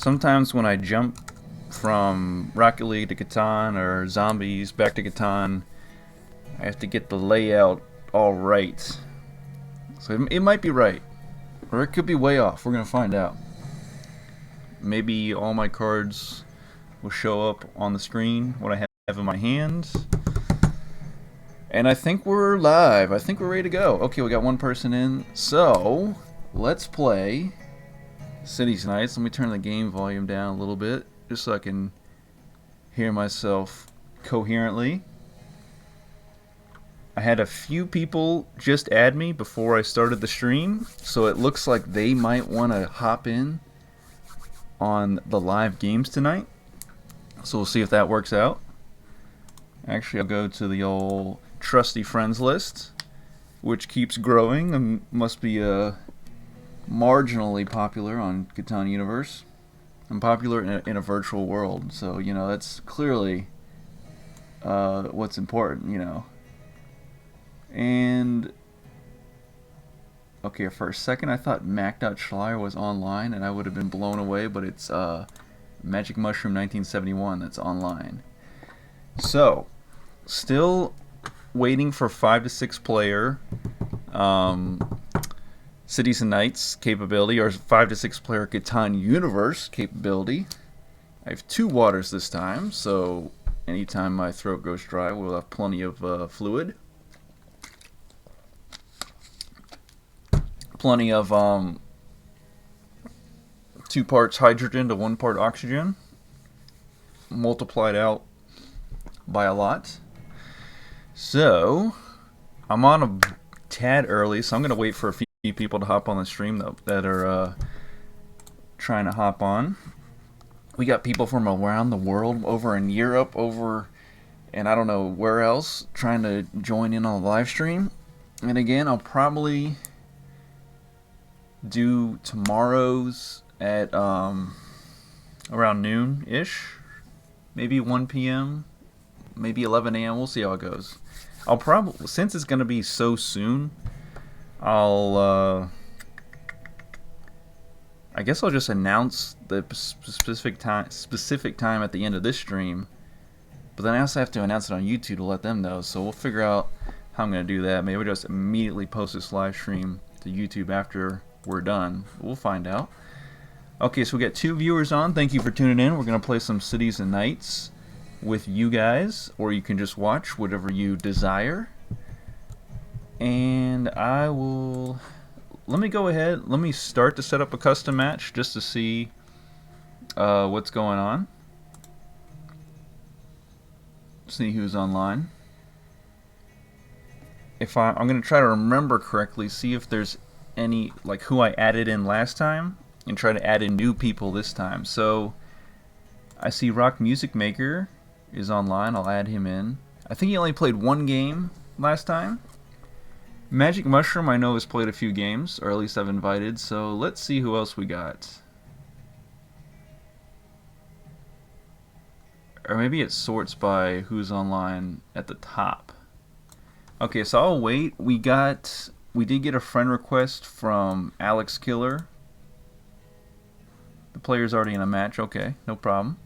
Sometimes when I jump from Rocket League to Catan or Zombies back to Catan, I have to get the layout all right. So it might be right, or it could be way off. We're gonna find out. Maybe all my cards will show up on the screen what I have in my hand. And I think we're live. I think we're ready to go. Okay, we got one person in. So let's play Cities Nights. Let me turn the game volume down a little bit just so I can hear myself coherently. I had a few people just add me before I started the stream, so it looks like they might want to hop in on the live games tonight. So we'll see if that works out. Actually, I'll go to the old trusty friends list, which keeps growing and must be marginally popular on Catan Universe. I'm popular in a virtual world, so you know that's clearly what's important, you know. And okay, for a second I thought Mac.Schleier was online and I would have been blown away, but it's Magic Mushroom 1971 that's online. So, still waiting for 5 to 6 player Cities and Nights capability, or 5 to 6 player Catan Universe capability. I have 2 waters this time, so anytime my throat goes dry, we'll have plenty of fluid. Plenty of 2 parts hydrogen to 1 part oxygen, multiplied out by a lot. So I'm on a tad early, so I'm gonna wait for a few people to hop on the stream that are trying to hop on. We got people from around the world, over in Europe, over and I don't know where else, trying to join in on the live stream. And again, I'll probably do tomorrow's at around noon-ish, maybe 1 p.m., maybe 11 a.m. We'll see how it goes. I'll probably, since it's gonna be so soon, I guess I'll just announce the specific time at the end of this stream. But then I also have to announce it on YouTube to let them know. So we'll figure out how I'm gonna do that. Maybe we'll just immediately post this live stream to YouTube after we're done. We'll find out. Okay, so we got 2 viewers on. Thank you for tuning in. We're gonna play some Cities and Nights with you guys, or you can just watch, whatever you desire. And I will, let me go ahead, let me start to set up a custom match just to see what's going on. See who's online. If I'm gonna try to remember correctly, see if there's any, like who I added in last time, and try to add in new people this time. So I see Rock Music Maker is online. I'll add him in. I think he only played 1 game last time. Magic Mushroom I know has played a few games, or at least I've invited, so let's see who else we got. Or maybe it sorts by who's online at the top. Okay, so I'll wait. We did get a friend request from Alex Killer. The player's already in a match. Okay, no problem.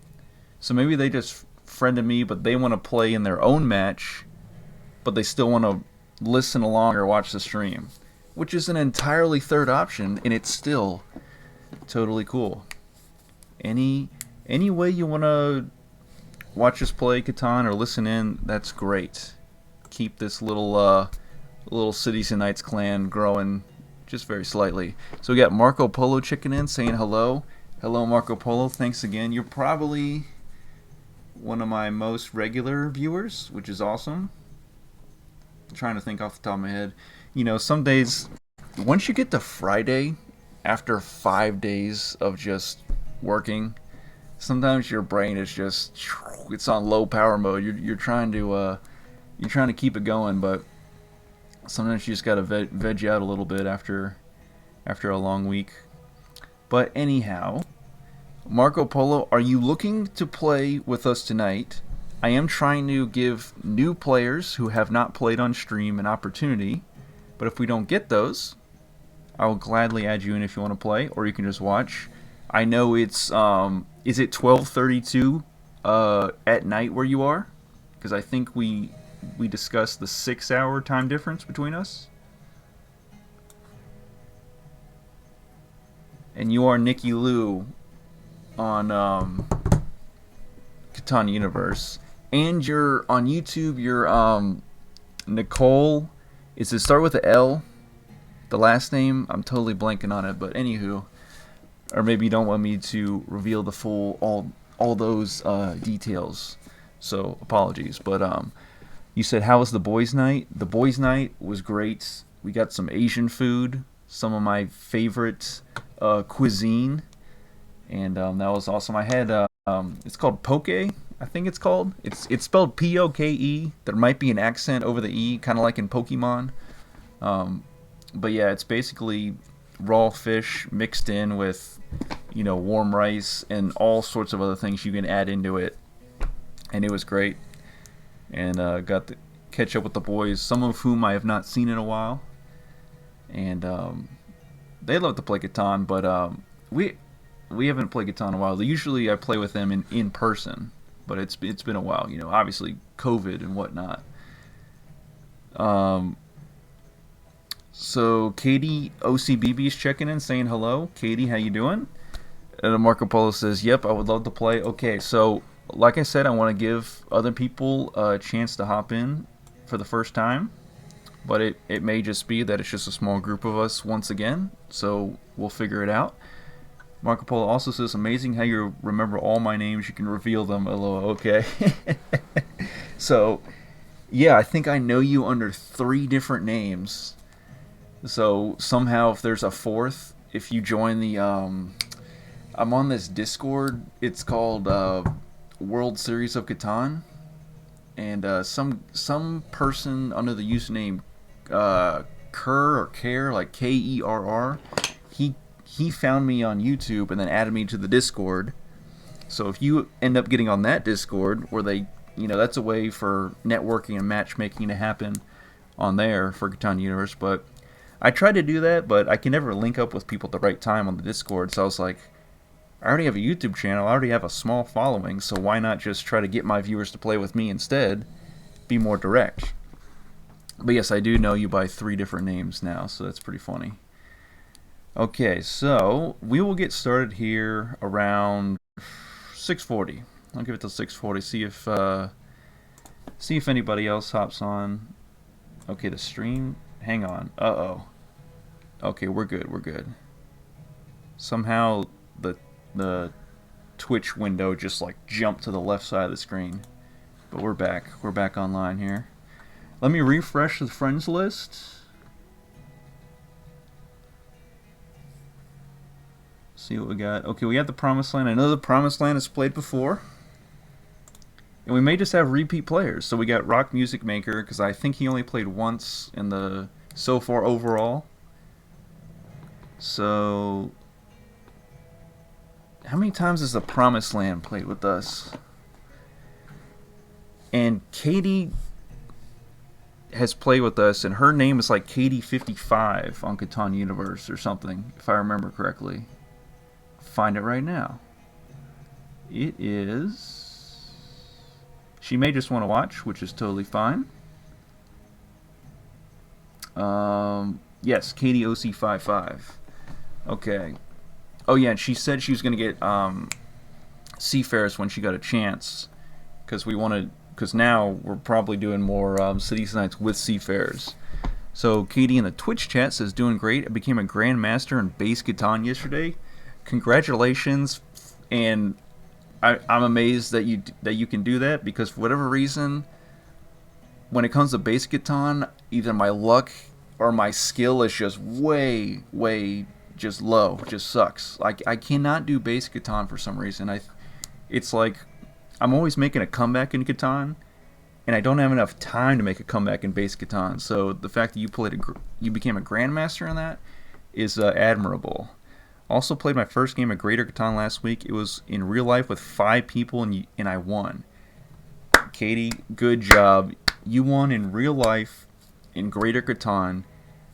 So maybe they just friended me, but they want to play in their own match, but they still want to listen along or watch the stream, which is an entirely third option, and it's still totally cool. Any way you want to watch us play Catan or listen in, that's great. Keep this little Cities and Nights clan growing just very slightly. So we got Marco Polo Chicken in saying hello. Hello, Marco Polo. Thanks again. You're probably one of my most regular viewers, which is awesome. I'm trying to think off the top of my head. You know, some days, once you get to Friday, after 5 days of just working, sometimes your brain is just, it's on low power mode. You're trying to keep it going, but sometimes you just gotta veg out a little bit after a long week. But anyhow, Marco Polo, are you looking to play with us tonight? I am trying to give new players who have not played on stream an opportunity, but if we don't get those, I will gladly add you in if you want to play, or you can just watch. I know it's is it 12:32 at night where you are? Because I think we discussed the 6 hour time difference between us. And you are Nikki Lou on Catan Universe, and you're on YouTube. You're Nicole. Is it start with a L? The last name I'm totally blanking on it, but anywho, or maybe you don't want me to reveal the full all those details. So apologies, but you said how was the boys' night? The boys' night was great. We got some Asian food, some of my favorite cuisine, and that was awesome. I had it's called poke. I think it's called. It's spelled Poke. There might be an accent over the e, kind of like in Pokemon. But yeah, it's basically raw fish mixed in with warm rice and all sorts of other things you can add into it, and it was great. And got to catch up with the boys, some of whom I have not seen in a while, and they love to play Catan, but we haven't played Catan in a while. Usually I play with them in person, but it's been a while. Obviously COVID and whatnot. So Katie OCBB is checking in, saying hello. Katie, how you doing? And Marco Polo says, "Yep, I would love to play." Okay, so like I said, I want to give other people a chance to hop in for the first time, but it may just be that it's just a small group of us once again. So we'll figure it out. Marco Polo also says, "Amazing how you remember all my names. You can reveal them." LOL. Okay. So yeah, I think I know you under 3 different names. So somehow, if there's a fourth, if you join the I'm on this Discord. It's called World Series of Catan, and some person under the username Kerr or Care, like Kerr, he found me on YouTube and then added me to the Discord. So if you end up getting on that Discord, where that's a way for networking and matchmaking to happen on there for Catan Universe. But I tried to do that, but I can never link up with people at the right time on the Discord. So I was like, I already have a YouTube channel. I already have a small following. So why not just try to get my viewers to play with me instead? Be more direct. But yes, I do know you by 3 different names now, so that's pretty funny. Okay, so we will get started here around 6:40. I'll give it till 6:40. See if anybody else hops on. Okay, the stream. Hang on. Okay, we're good. We're good. Somehow the Twitch window just like jumped to the left side of the screen. But we're back. We're back online here. Let me refresh the friends list. See what we got. Okay, we have the Promised Land. I know the Promised Land has played before. And we may just have repeat players. So we got Rock Music Maker, because I think he only played once in the so far overall. So how many times has the Promised Land played with us? And Katie has played with us, and her name is like Katie55 on Catan Universe or something, if I remember correctly. Find it right now. It is... She may just want to watch, which is totally fine. Yes, Katie OC55. Okay. Oh yeah, and she said she was gonna get Seafarers when she got a chance, because now we're probably doing more Cities Nights with Seafarers. So Katie in the Twitch chat says, "Doing great. I became a Grandmaster in Base Catan yesterday. Congratulations!" And I'm amazed that you can do that, because for whatever reason, when it comes to Base Catan, either my luck or my skill is just way just low, just sucks. I cannot do Base Catan for some reason. It's like I'm always making a comeback in Catan, and I don't have enough time to make a comeback in Base Catan. So the fact that you became a Grandmaster in that is admirable. Also played my first game of Greater Catan last week. It was in real life with 5 people, and I won. Katie, good job. You won in real life in Greater Catan,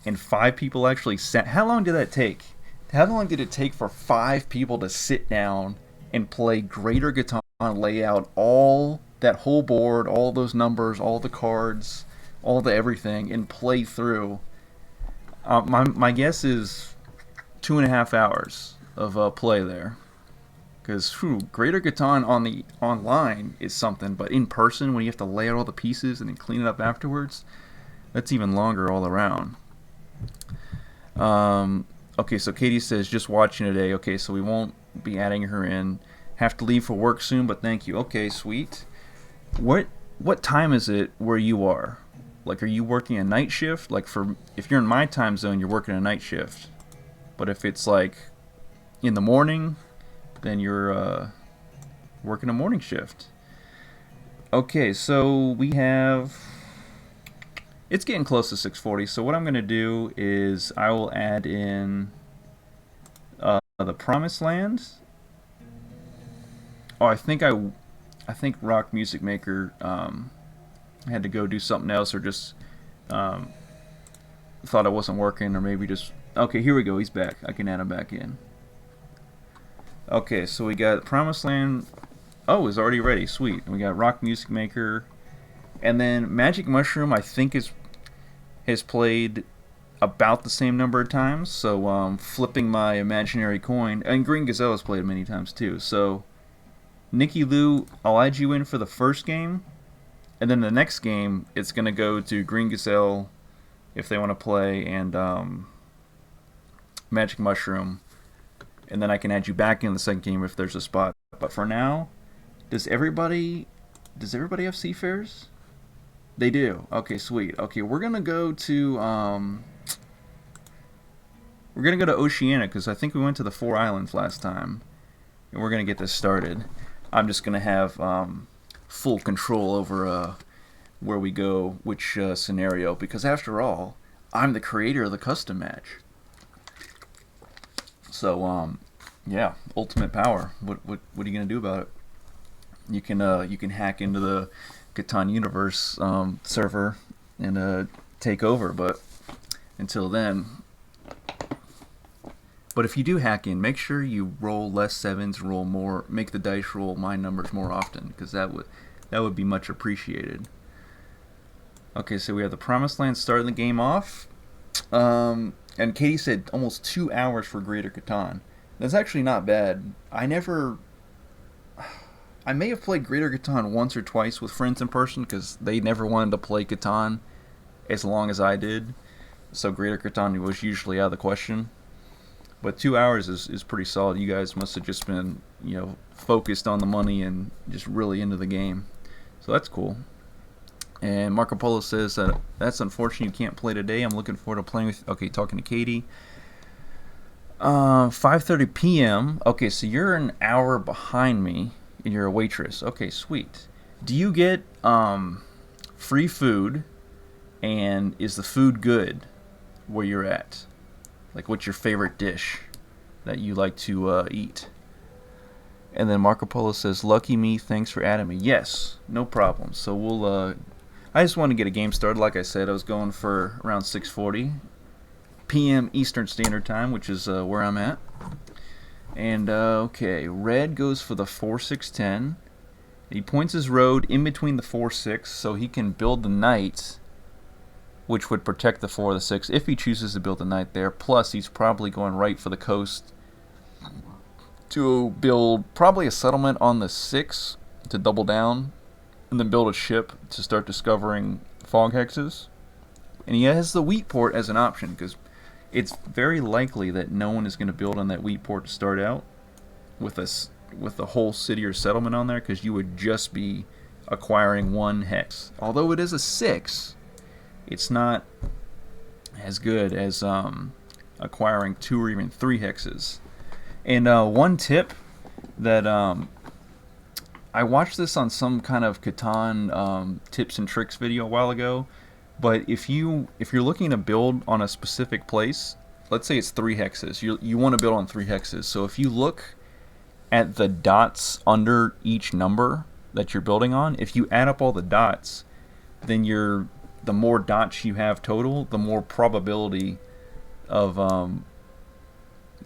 and 5 people actually sat. How long did that take? how long did it take for 5 people to sit down and play Greater Catan, lay out all that whole board, all those numbers, all the cards, all the everything, and play through? My guess is 2.5 hours of play there. Because Greater Catan on the online is something, but in person, when you have to lay out all the pieces and then clean it up afterwards, that's even longer all around. Okay, so Katie says just watching today. Okay, so we won't be adding her in. Have to leave for work soon, but thank you. Okay, sweet. What time is it where you are? Like, are you working a night shift? Like, if you're in my time zone, you're working a night shift. But if it's like in the morning, then you're working a morning shift. Okay, so we have. It's getting close to 6:40. So what I'm gonna do is I will add in the Promised Land. Oh, I think Rock Music Maker had to go do something else, or just thought it wasn't working, or maybe just. Okay, here we go. He's back. I can add him back in. Okay, so we got Promised Land. Oh, it's already ready. Sweet. And we got Rock Music Maker, and then Magic Mushroom. I think has played about the same number of times. So flipping my imaginary coin, and Green Gazelle has played many times too. So Nikki Lou, I'll add you in for the first game, and then the next game it's gonna go to Green Gazelle if they want to play, and Magic Mushroom. And then I can add you back in the second game if there's a spot. But for now, does everybody have Seafarers? They do. Okay, sweet. Okay, we're gonna go to Oceania, because I think we went to the 4 Islands last time, and we're gonna get this started. I'm just gonna have full control over where we go, which scenario, because after all, I'm the creator of the custom match. So yeah, ultimate power. What are you gonna do about it? You can hack into the Catan Universe server and take over, but until then. But if you do hack in, make sure you roll less sevens, roll more, make the dice roll my numbers more often, because that would be much appreciated. Okay, so we have the Promised Land starting the game off. And Katie said almost 2 hours for Greater Catan. That's actually not bad. I may have played Greater Catan once or twice with friends in person, because they never wanted to play Catan as long as I did. So Greater Catan was usually out of the question. But 2 hours is pretty solid. You guys must have just been, focused on the money and just really into the game. So that's cool. And Marco Polo says that that's unfortunate you can't play today. I'm looking forward to playing with. Okay, talking to Katie. 5:30 p.m. Okay, so you're an hour behind me, and you're a waitress. Okay, sweet. Do you get free food? And is the food good where you're at? Like, what's your favorite dish that you like to eat? And then Marco Polo says, "Lucky me, thanks for adding me." Yes, no problem. So we'll. I just want to get a game started. Like I said, I was going for around 6:40 p.m. Eastern Standard Time, which is where I'm at. And okay, red goes for the 4-6-10. He points his road in between the 4-6, so he can build the knight, which would protect the 4 or the 6 if he chooses to build the knight there. Plus, he's probably going right for the coast to build probably a settlement on the 6 to double down, and then build a ship to start discovering fog hexes. And he has the wheat port as an option, because it's very likely that no one is going to build on that wheat port to start out with the whole city or settlement on there, because you would just be acquiring 1 hex. Although it is a 6, it's not as good as acquiring 2 or even 3 hexes. And one tip that I watched this on some kind of Catan tips and tricks video a while ago, but if you're looking to build on a specific place, let's say it's 3 hexes, you want to build on 3 hexes. So if you look at the dots under each number that you're building on, if you add up all the dots, then the more dots you have total, the more probability of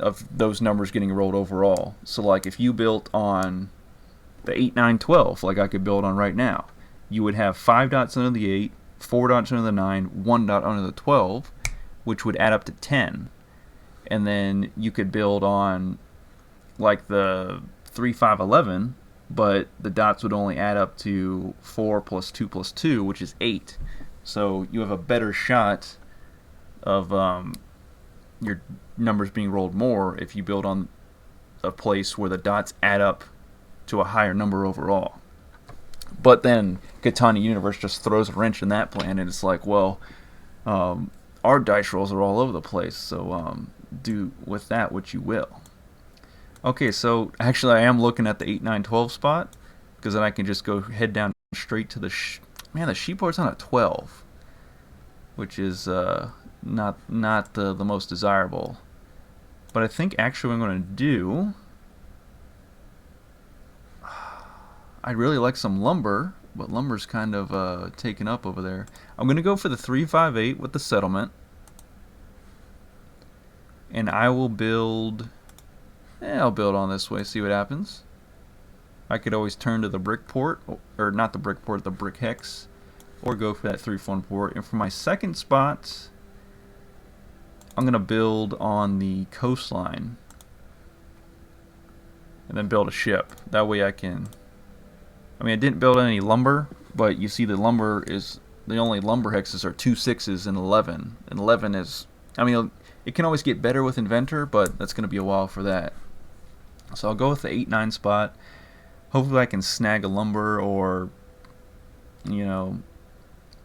of those numbers getting rolled overall. So like if you built on the 8, 9, 12, like I could build on right now, you would have 5 dots under the 8, 4 dots under the 9, 1 dot under the 12, which would add up to 10. And then you could build on like the 3, 5, 11, but the dots would only add up to 4 plus 2 plus 2, which is 8. So you have a better shot of your numbers being rolled more if you build on a place where the dots add up to a higher number overall. But then Katana Universe just throws a wrench in that plan, and it's like, well, our dice rolls are all over the place, so do with that what you will. Okay, so actually I am looking at the 8, 9, 12 spot, because then I can just go head down straight to the... Man, the sheep board's on a 12, which is not the most desirable. But I think actually what I'm going to do... I'd really like some lumber, but lumber's kind of taken up over there. I'm going to go for the 358 with the settlement. And I will build... I'll build on this way, see what happens. I could always turn to the brick port, or not the brick port, the brick hex, or go for that 3-1 port. And for my second spot, I'm going to build on the coastline. And then build a ship. That way I can... I mean, I didn't build any lumber, but you see the lumber is... The only lumber hexes are 2 6s and 11. And 11 is... I mean, it can always get better with Inventor, but that's going to be a while for that. So I'll go with the 8, 9 spot. Hopefully I can snag a lumber or, you know,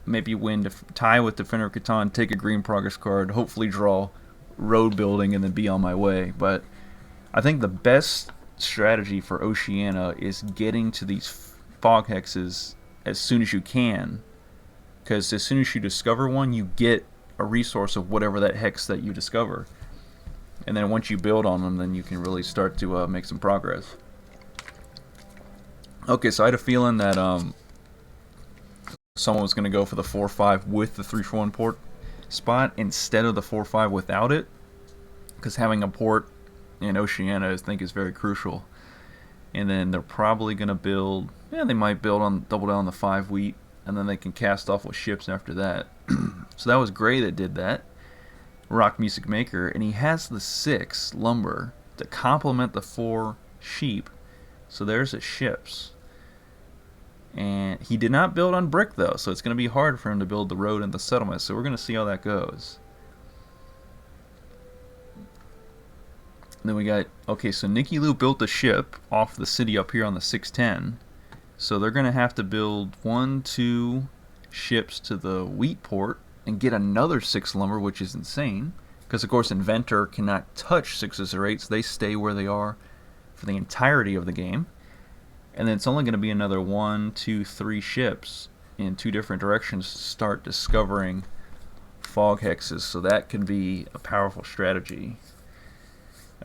maybe win to tie with Defender of Catan, take a green progress card, hopefully draw road building, and then be on my way. But I think the best strategy for Oceania is getting to these fog hexes as soon as you can. Because as soon as you discover one, you get a resource of whatever that hex that you discover. And then once you build on them, then you can really start to make some progress. Okay, so I had a feeling that someone was going to go for the 4-5 with the 3-for-1 port spot instead of the 4-5 without it, because having a port in Oceania I think is very crucial. And then they're probably going to build, they might build on double down on the 5 wheat, and then they can cast off with ships after that. So that was Gray that did that, Rock Music Maker, and he has the 6 lumber to complement the 4 sheep. So there's his ships. And he did not build on brick though, so it's going to be hard for him to build the road and the settlement. So we're going to see how that goes. And then we got, okay, so Nicky Lou built the ship off the city up here on the 610. So they're going to have to build 1, 2 ships to the wheat port and get another 6 lumber, which is insane. Because of course Inventor cannot touch 6s or 8s. They stay where they are for the entirety of the game. And then it's only going to be another 1, 2, 3 ships in 2 different directions to start discovering fog hexes. So that can be a powerful strategy.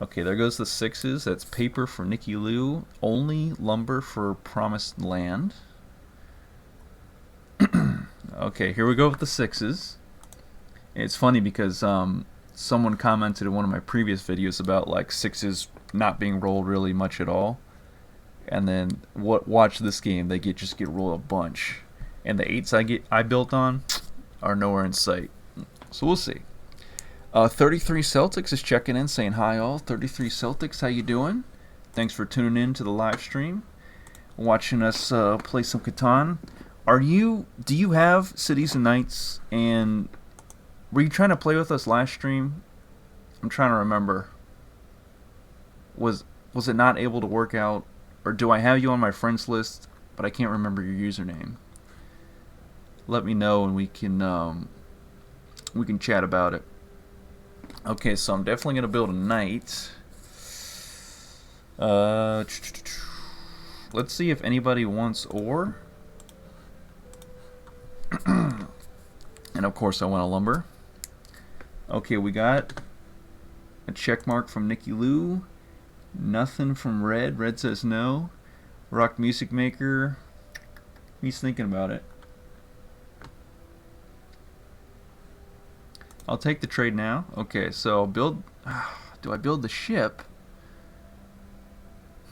Okay, there goes the 6s. That's paper for Nicky Lou. Only lumber for Promised Land. Okay, here we go with the 6s. It's funny because someone commented in one of my previous videos about like 6s not being rolled really much at all. And then watch this game, they just get rolled a bunch. And the 8s I built on are nowhere in sight. So we'll see. 33 Celtics is checking in, saying hi all. 33 Celtics, how you doing? Thanks for tuning in to the live stream, watching us play some Catan. Do you have Cities and Knights? And were you trying to play with us last stream? I'm trying to remember. Was it not able to work out? Or do I have you on my friends list, but I can't remember your username? Let me know and we can chat about it. Okay, so I'm definitely gonna build a knight. Let's see if anybody wants ore. And of course I want a lumber. Okay, we got a check mark from Nicky Lou. Nothing from Red. Red says no. Rock Music Maker. He's thinking about it. I'll take the trade now. Okay, so I'll build... Do I build the ship?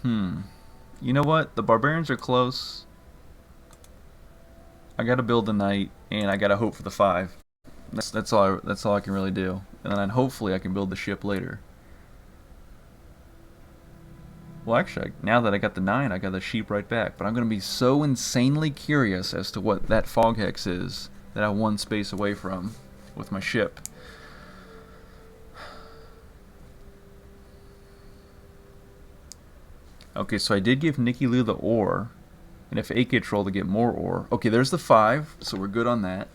You know what? The barbarians are close. I gotta build the knight, and I gotta hope for the 5. That's all I can really do. And then hopefully I can build the ship later. Well, actually, now that I got the 9, I got the sheep right back. But I'm gonna be so insanely curious as to what that fog hex is that I'm one space away from with my ship. Okay, so I did give Nicky Lou the ore, and if 8 gets rolled to get more ore. Okay, there's the 5, so we're good on that.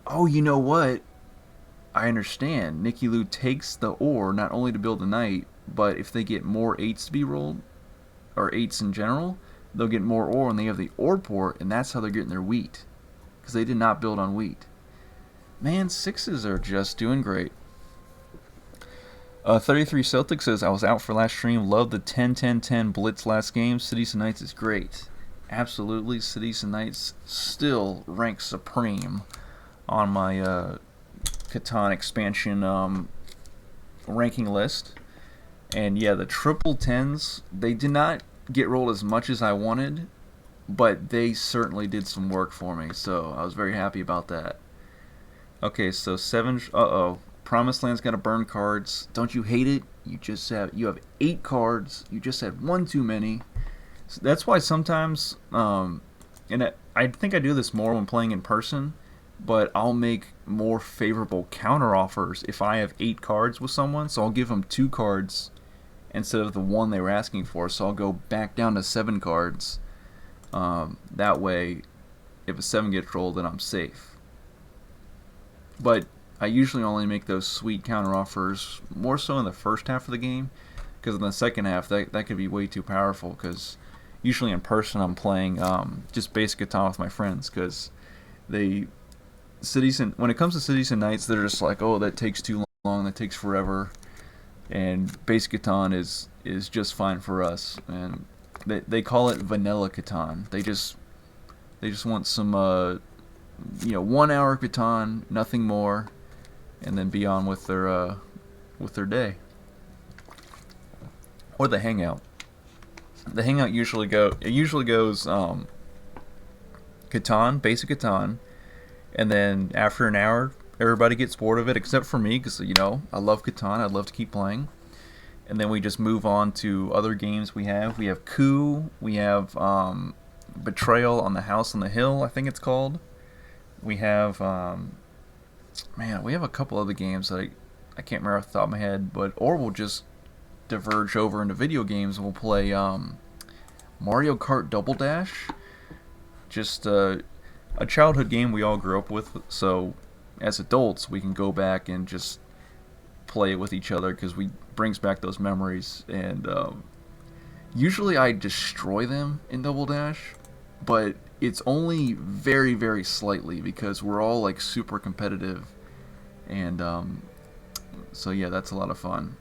Oh, you know what? I understand. Nicky Lou takes the ore not only to build a knight, but if they get more 8s to be rolled, or 8s in general, they'll get more ore, and they have the ore port, and that's how they're getting their wheat. Because they did not build on wheat. Man, 6s are just doing great. 33 Celtic says, I was out for last stream. Loved the 10-10-10 blitz last game. Cities and Knights is great. Absolutely, Cities and Knights still ranks supreme on my Catan expansion ranking list. And yeah, the triple 10s, they did not get rolled as much as I wanted, but they certainly did some work for me, so I was very happy about that. Okay, so 7, Promised Land's got to burn cards. Don't you hate it? You have 8 cards. You just had 1 too many. So that's why sometimes, and I think I do this more when playing in person, but I'll make more favorable counter offers if I have 8 cards with someone. So I'll give them 2 cards instead of the 1 they were asking for. So I'll go back down to 7 cards. That way, if a 7 gets rolled, then I'm safe. But I usually only make those sweet counter offers more so in the first half of the game, because in the second half that could be way too powerful. Because usually in person I'm playing just basic Catan with my friends, because when it comes to Cities and Knights, they're just like, oh, that takes too long, that takes forever, and basic Catan is just fine for us, and they call it vanilla Catan. They just want some 1 hour Catan, nothing more, and then be on with their day. Or the hangout. The hangout usually goes Catan, basic Catan, and then after an hour everybody gets bored of it except for me, because I love Catan. I'd love to keep playing. And then we just move on to other games we have. We have Coup, we have Betrayal on the House on the Hill, I think it's called. We have we have a couple other games that I can't remember off the top of my head, or we'll just diverge over into video games and we'll play Mario Kart Double Dash. Just a childhood game we all grew up with, so as adults we can go back and just play it with each other, because we brings back those memories. And usually I destroy them in Double Dash, but it's only very, very slightly, because we're all like super competitive. And so yeah, that's a lot of fun.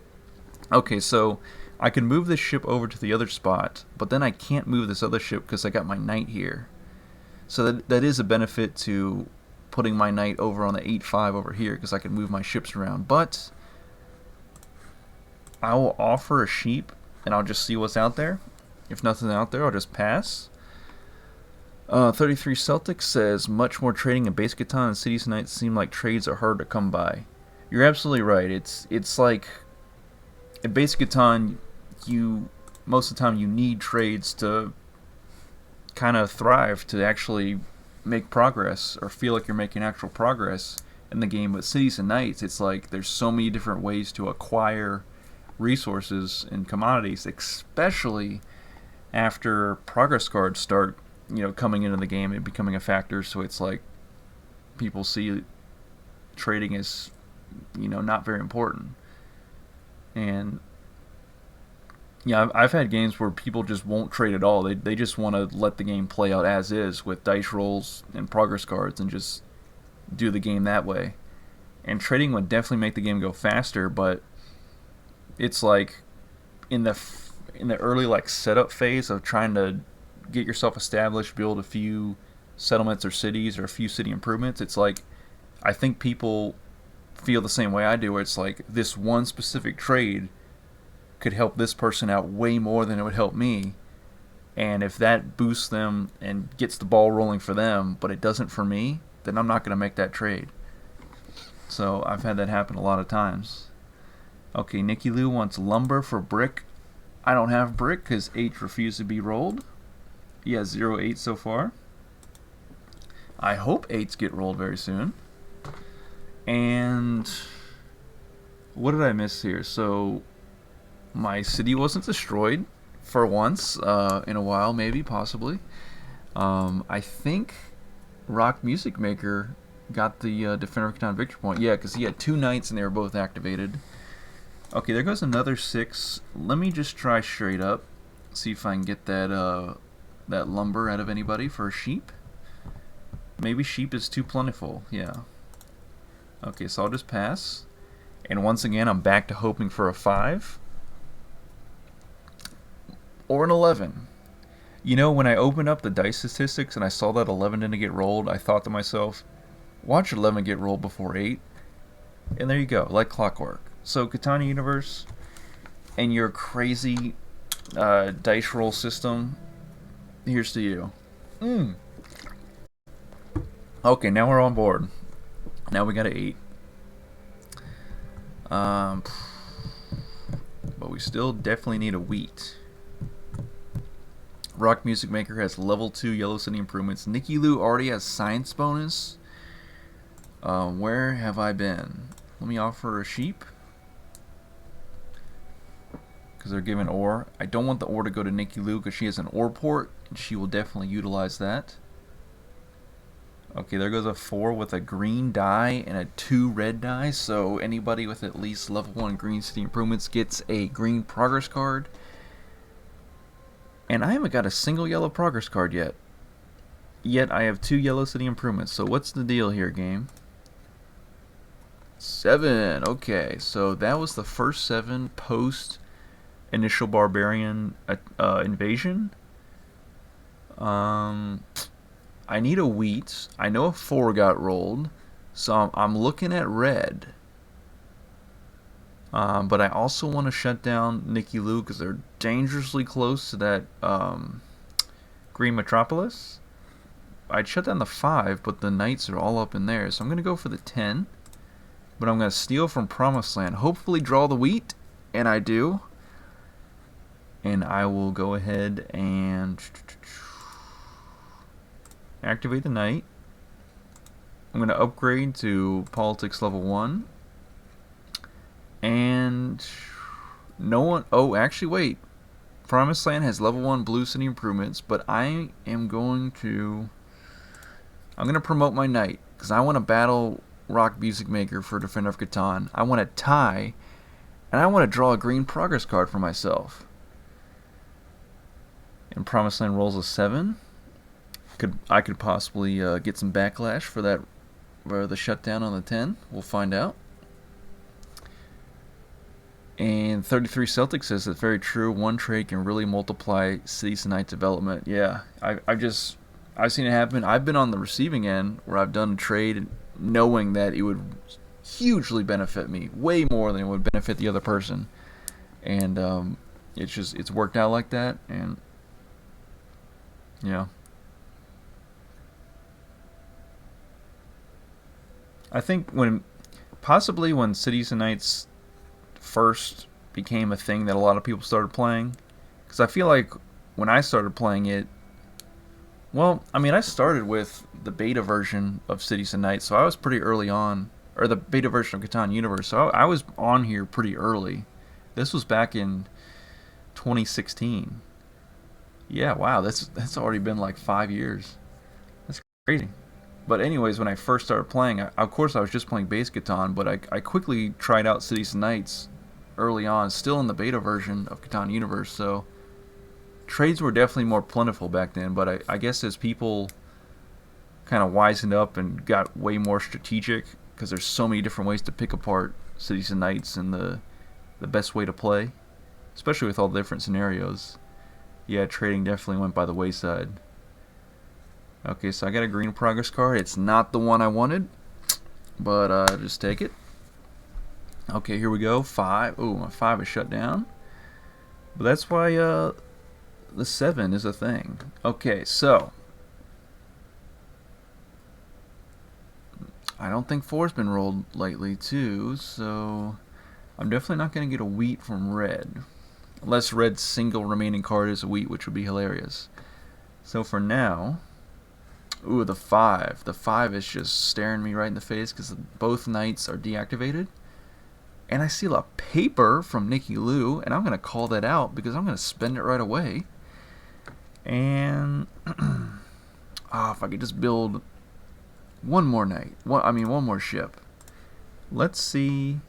Okay, so I can move this ship over to the other spot, but then I can't move this other ship because I got my knight here. So that is a benefit to putting my knight over on the 8-5 over here, because I can move my ships around. But I will offer a sheep, and I'll just see what's out there. If nothing's out there, I'll just pass. 33 Celtic says, much more trading in base Catan and Cities and Knights seem like trades are hard to come by. You're absolutely right. It's like in base Catan, most of the time you need trades to kind of thrive, to actually make progress or feel like you're making actual progress in the game. But Cities and Knights, it's like there's so many different ways to acquire resources and commodities, especially after progress cards start coming into the game and becoming a factor. So it's like people see trading as not very important. And yeah, I've had games where people just won't trade at all. They just want to let the game play out as is with dice rolls and progress cards and just do the game that way. And trading would definitely make the game go faster, but it's like in the early like setup phase of trying to get yourself established, build a few settlements or cities or a few city improvements. It's like I think people feel the same way I do, where it's like this one specific trade could help this person out way more than it would help me. And if that boosts them and gets the ball rolling for them, but it doesn't for me, then I'm not going to make that trade. So I've had that happen a lot of times. Okay, Nicky Lou wants lumber for brick. I don't have brick because 8 refused to be rolled. He has 0-8 so far. I hope 8s get rolled very soon. And what did I miss here? So my city wasn't destroyed for once in a while, maybe, possibly. I think Rock Music Maker got the Defender of Catan victory point. Yeah, because he had 2 knights and they were both activated. Okay, there goes another 6. Let me just try straight up. See if I can get that that lumber out of anybody for a sheep. Maybe sheep is too plentiful. Yeah. Okay, so I'll just pass. And once again, I'm back to hoping for a 5. Or an 11. You know, when I opened up the dice statistics and I saw that 11 didn't get rolled, I thought to myself, watch 11 get rolled before 8. And there you go, like clockwork. So, Catan Universe and your crazy dice roll system, here's to you. Okay, now we're on board. Now we got an 8. But we still definitely need a wheat. Rock Music Maker has level 2 Yellow City improvements. Nicky Lou already has science bonus. Where have I been? Let me offer a sheep. Because they're giving ore. I don't want the ore to go to Nicky Lou because she has an ore port. And she will definitely utilize that. Okay, there goes a 4 with a green die and a 2 red die. So anybody with at least level 1 Green City improvements gets a green progress card. And I haven't got a single yellow progress card yet. Yet I have 2 Yellow City improvements. So what's the deal here, game? 7. Okay, so that was the first 7 post initial barbarian invasion. I need a wheat. I know a 4 got rolled. So I'm looking at red. But I also want to shut down Nicky Lou because they're dangerously close to that Green Metropolis. I'd shut down the 5, but the knights are all up in there. So I'm going to go for the 10. But I'm going to steal from Promised Land. Hopefully draw the wheat. And I do. And I will go ahead and activate the knight. I'm going to upgrade to Politics level 1. And no one... Oh, actually, wait. Promised Land has level 1 Blue City improvements, but I am going to... I'm going to promote my knight, because I want to battle Rock Music Maker for Defender of Catan. I want to tie, and I want to draw a green progress card for myself. And Promised Land rolls a 7. I could possibly get some backlash for that, for the shutdown on the 10. We'll find out. And 33 Celtic says that's very true. One trade can really multiply Cities and Night development. Yeah, I've seen it happen. I've been on the receiving end where I've done a trade knowing that it would hugely benefit me, way more than it would benefit the other person. And it's worked out like that. And yeah, I think possibly when Cities and Nights first became a thing that a lot of people started playing, because I feel like when I started playing it, well, I mean, I started with the beta version of Cities and Nights, so I was pretty early on, or the beta version of Catan Universe, so I was on here pretty early. This was back in 2016. Yeah, wow, that's already been like 5 years. That's crazy. But anyways, when I first started playing, of course I was just playing base Catan, but I quickly tried out Cities and Nights early on, still in the beta version of Catan Universe, so trades were definitely more plentiful back then, but I guess as people kind of wisened up and got way more strategic, because there's so many different ways to pick apart Cities and Nights and the best way to play, especially with all the different scenarios, yeah, trading definitely went by the wayside. Okay, so I got a green progress card. It's not the one I wanted, but just take it. Okay, here we go. 5. Ooh, my 5 is shut down. But that's why the 7 is a thing. Okay, so I don't think 4's been rolled lately too, so I'm definitely not going to get a wheat from red. Unless red's single remaining card is a wheat, which would be hilarious. So for now, ooh, the 5. The 5 is just staring me right in the face because both knights are deactivated. And I steal a paper from Nikki Lou, and I'm going to call that out because I'm going to spend it right away. And if I could just build one more knight. One more ship. Let's see.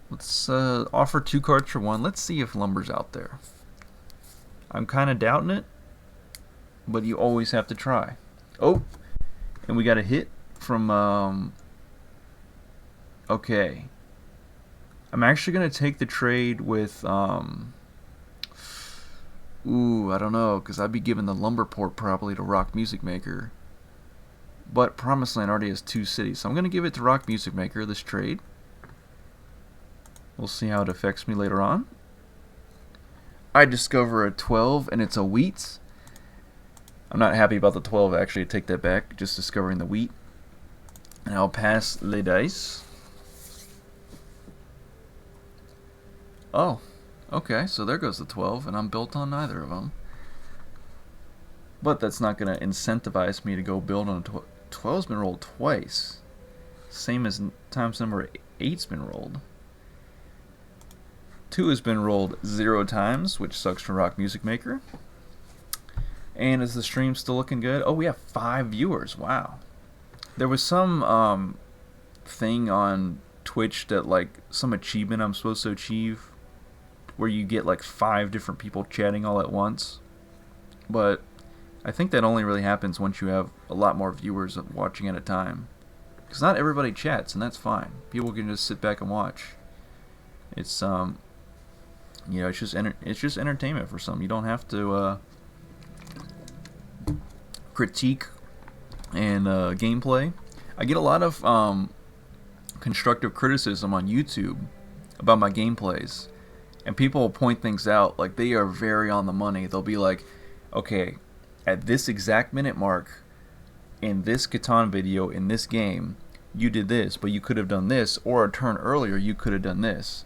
Let's offer 2 cards for 1. Let's see if lumber's out there. I'm kind of doubting it, but you always have to try. Oh, and we got a hit from okay. I'm actually going to take the trade with ooh, I don't know, because I'd be giving the lumber port probably to Rock Music Maker. But Promised Land already has 2 cities, so I'm going to give it to Rock Music Maker, this trade. We'll see how it affects me later on. I discover a 12, and it's a wheat. I'm not happy about the 12, actually. I take that back, just discovering the wheat. And I'll pass les dice. Oh, okay, so there goes the 12, and I'm built on neither of them. But that's not going to incentivize me to go build on 12's been rolled twice. Same as times number 8's been rolled. 2 has been rolled 0 times, which sucks for Rock Music Maker. And is the stream still looking good? Oh, we have 5 viewers. Wow. There was some thing on Twitch that, like, some achievement I'm supposed to achieve where you get like 5 different people chatting all at once. But I think that only really happens once you have a lot more viewers watching at a time. Because not everybody chats, and that's fine. People can just sit back and watch. It's you know, it's just entertainment for some. You don't have to critique and gameplay. I get a lot of constructive criticism on YouTube about my gameplays, and people will point things out like they are very on the money. They'll be like, okay, at this exact minute mark in this Catan video in this game, you did this, but you could have done this, or a turn earlier you could have done this.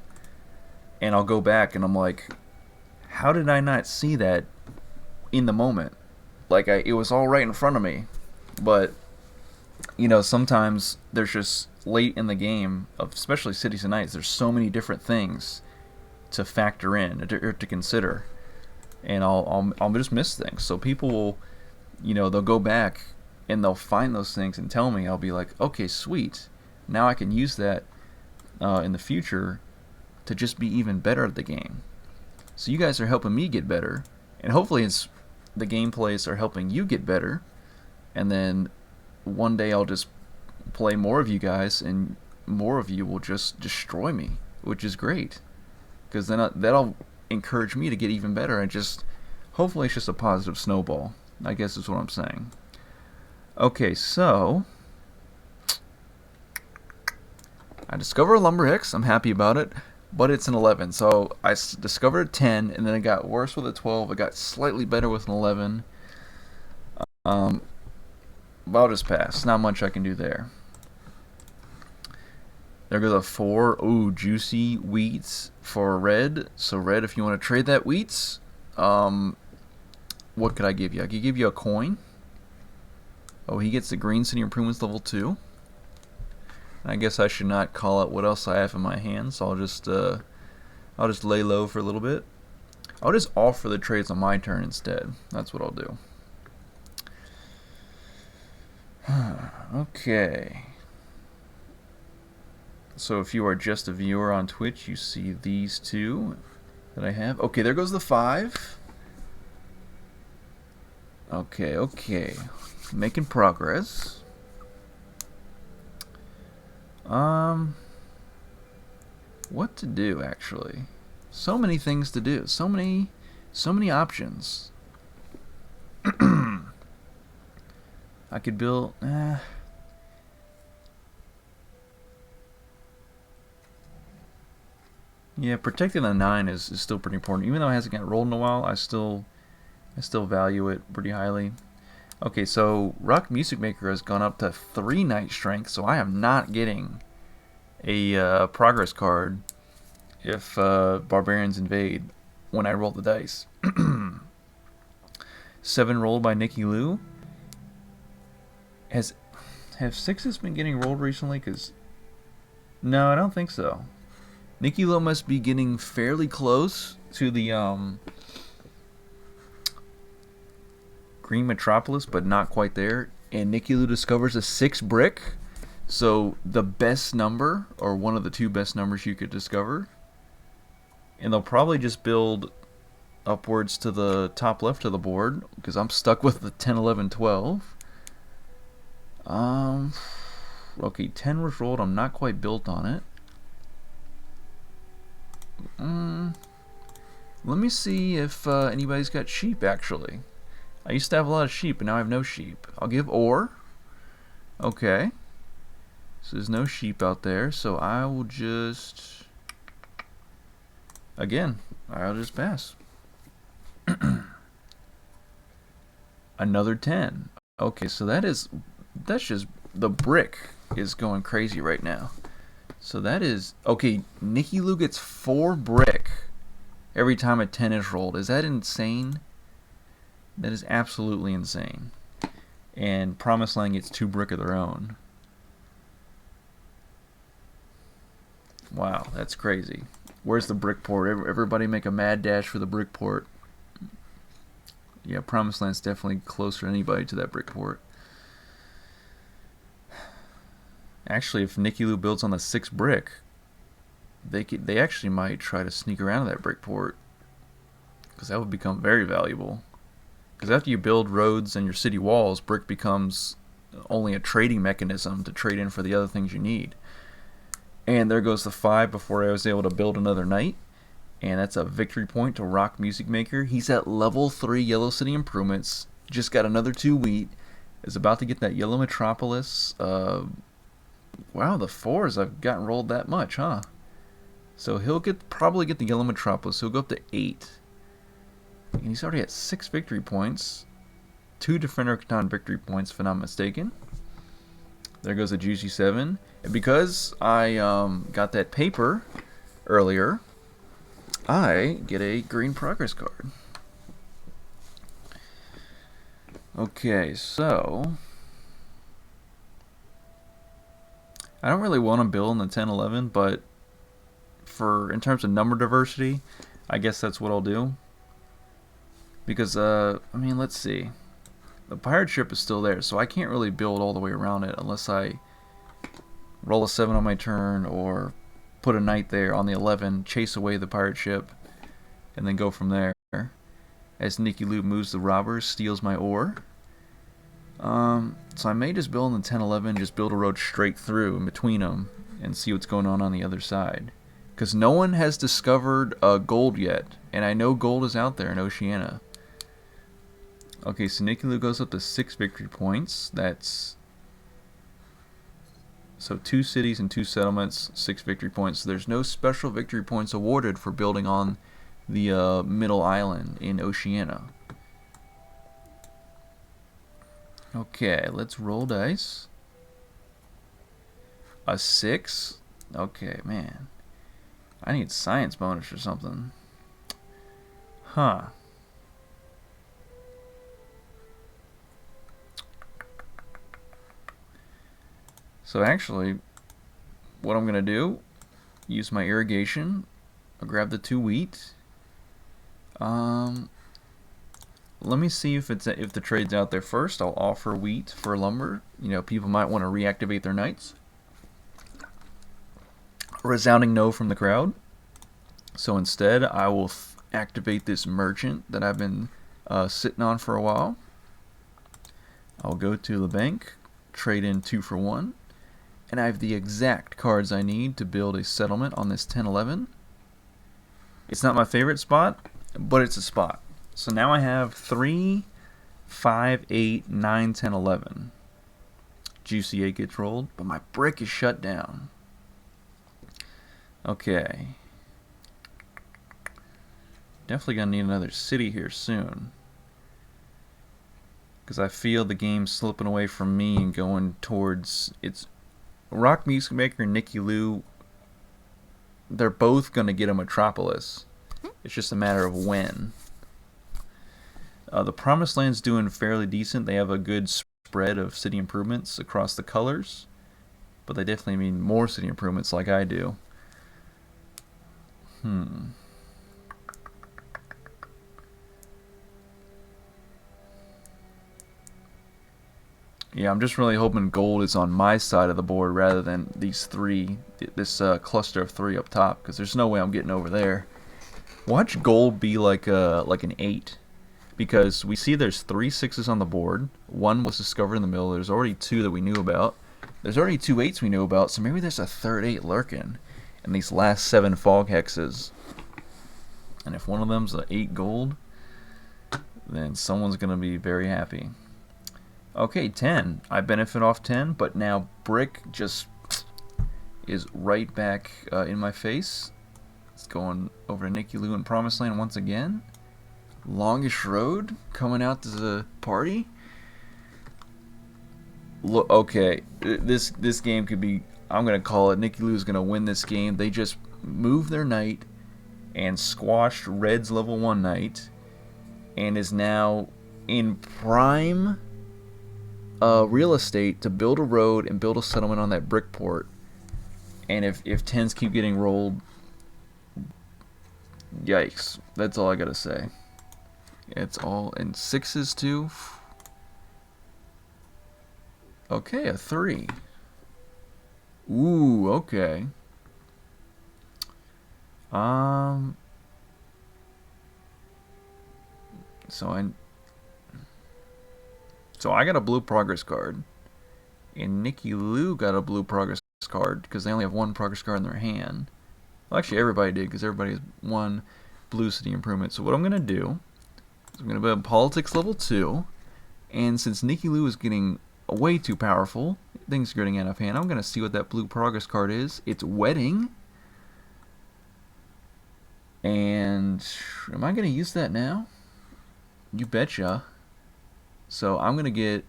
And I'll go back and I'm like, how did I not see that in the moment? Like, it was all right in front of me. But, you know, sometimes there's just late in the game, especially Cities and Knights, there's so many different things to factor in or to consider. And I'll just miss things. So people will, you know, they'll go back and they'll find those things and tell me. I'll be like, okay, sweet. Now I can use that in the future to just be even better at the game. So you guys are helping me get better, and hopefully the gameplays are helping you get better, and then one day I'll just play more of you guys and more of you will just destroy me, which is great, because then that'll encourage me to get even better, and just hopefully it's just a positive snowball, I guess is what I'm saying. Okay, so I discover a Lumber Hex. I'm happy about it. But it's an 11, so I discovered a 10, and then it got worse with a 12. It got slightly better with an 11. But I'll just pass. Not much I can do there. There goes a 4. Ooh, juicy wheats for red. So red, if you want to trade that wheats, what could I give you? I could give you a coin. Oh, he gets the Green City Improvements level 2. I guess I should not call out what else I have in my hands, so I'll just lay low for a little bit. I'll just offer the trades on my turn instead. That's what I'll do. Okay. So if you are just a viewer on Twitch, you see these 2 that I have. Okay, there goes the 5. Okay. Making progress. What to do, actually? So many things to do. So many options. I could build. Yeah, protecting the 9 is still pretty important. Even though it hasn't got rolled in a while, I still value it pretty highly. Okay, so Rock Music Maker has gone up to 3 Knight Strength, so I am not getting a progress card if Barbarians invade when I roll the dice. 7 rolled by Nicky Lou. Have 6s been getting rolled recently? Cause no, I don't think so. Nicky Lou must be getting fairly close to the Green Metropolis, but not quite there. And Nicky Lou discovers a 6 brick. So the best number, or one of the 2 best numbers you could discover. And they'll probably just build upwards to the top left of the board, because I'm stuck with the 10, 11, 12. Okay, 10 was rolled. I'm not quite built on it. Let me see if anybody's got sheep, actually. I used to have a lot of sheep, but now I have no sheep. I'll give ore. Okay. So there's no sheep out there, so I will just... Again, I'll just pass. Another 10. Okay, so that's just... The brick is going crazy right now. So that is... Okay, Nicky Lou gets 4 brick every time a 10 is rolled. Is that insane? That is absolutely insane. And Promised Land gets 2 brick of their own. Wow, that's crazy. Where's the brick port? Everybody make a mad dash for the brick port. Yeah, Promised Land's definitely closer than anybody to that brick port. Actually, if Nicky Lou builds on the 6 brick, they actually might try to sneak around that brick port, because that would become very valuable. Because after you build roads and your city walls, brick becomes only a trading mechanism to trade in for the other things you need. And there goes the 5 before I was able to build another knight. And that's a victory point to Rock Music Maker. He's at level 3 Yellow City Improvements. Just got another 2 wheat. Is about to get that Yellow Metropolis. Wow, the 4s I've gotten rolled that much, huh? So he'll probably get the Yellow Metropolis. He'll go up to 8. And he's already at 6 victory points. 2 Defender Catan victory points, if I'm not mistaken. There goes a Juicy 7. And because I got that paper earlier, I get a green progress card. Okay, so... I don't really want to build in the 10-11, but in terms of number diversity, I guess that's what I'll do. Because, I mean, let's see. The pirate ship is still there, so I can't really build all the way around it unless I roll a 7 on my turn or put a knight there on the 11, chase away the pirate ship, and then go from there. As Nicky Lou moves the robbers, steals my ore. So I may just build in the 10-11, just build a road straight through in between them and see what's going on the other side. Because no one has discovered gold yet, and I know gold is out there in Oceania. Okay, so Nicky Lou goes up to 6 victory points. That's... So 2 cities and 2 settlements, 6 victory points. So there's no special victory points awarded for building on the middle island in Oceania. Okay, let's roll dice. A 6? Okay, man. I need science bonus or something. Huh. So actually, what I'm going to do, use my irrigation. I'll grab the 2 wheat. Let me see if the trade's out there first. I'll offer wheat for lumber. You know, people might want to reactivate their knights. Resounding no from the crowd. So instead, I will activate this merchant that I've been sitting on for a while. I'll go to the bank, trade in 2 for 1, and I have the exact cards I need to build a settlement on this 10-11. It's not my favorite spot, but it's a spot. So now I have 3, 5, 8, 9, 10, 11. Juicy 8 gets rolled, but my brick is shut down. Okay. Definitely gonna need another city here soon. Because I feel the game's slipping away from me and going towards its Rock Music Maker and Nicky Lou. They're both gonna get a Metropolis. It's just a matter of when. The Promised Land's doing fairly decent. They have a good spread of city improvements across the colors, but they definitely need more city improvements like I do. Yeah, I'm just really hoping gold is on my side of the board rather than these three, this cluster of three up top, because there's no way I'm getting over there. Watch gold be like an 8, because we see there's 3 6s on the board. One was discovered in the middle. There's already 2 that we knew about. There's already 2 8s we knew about, so maybe there's a third 8 lurking in these last 7 fog hexes. And if one of them's a 8 gold, then someone's gonna be very happy. Okay, 10. I benefit off 10, but now brick just is right back in my face. It's going over to Nicky Lou and Promised Land once again. Longest road coming out to the party. Look, okay, this game could be. I'm gonna call it. Nicky Lou's gonna win this game. They just moved their knight and squashed Red's level 1 knight, and is now in prime real estate to build a road and build a settlement on that brick port. And if 10s keep getting rolled, yikes. That's all I gotta say. It's all, and 6s too. Okay, a 3. Ooh, okay. So I got a blue progress card, and Nicky Lou got a blue progress card because they only have 1 progress card in their hand. Well, actually, everybody did because everybody has 1 blue city improvement. So what I'm gonna do is I'm gonna build politics level 2, and since Nicky Lou is getting way too powerful, things are getting out of hand. I'm gonna see what that blue progress card is. It's wedding, and am I gonna use that now? You betcha. So I'm going to get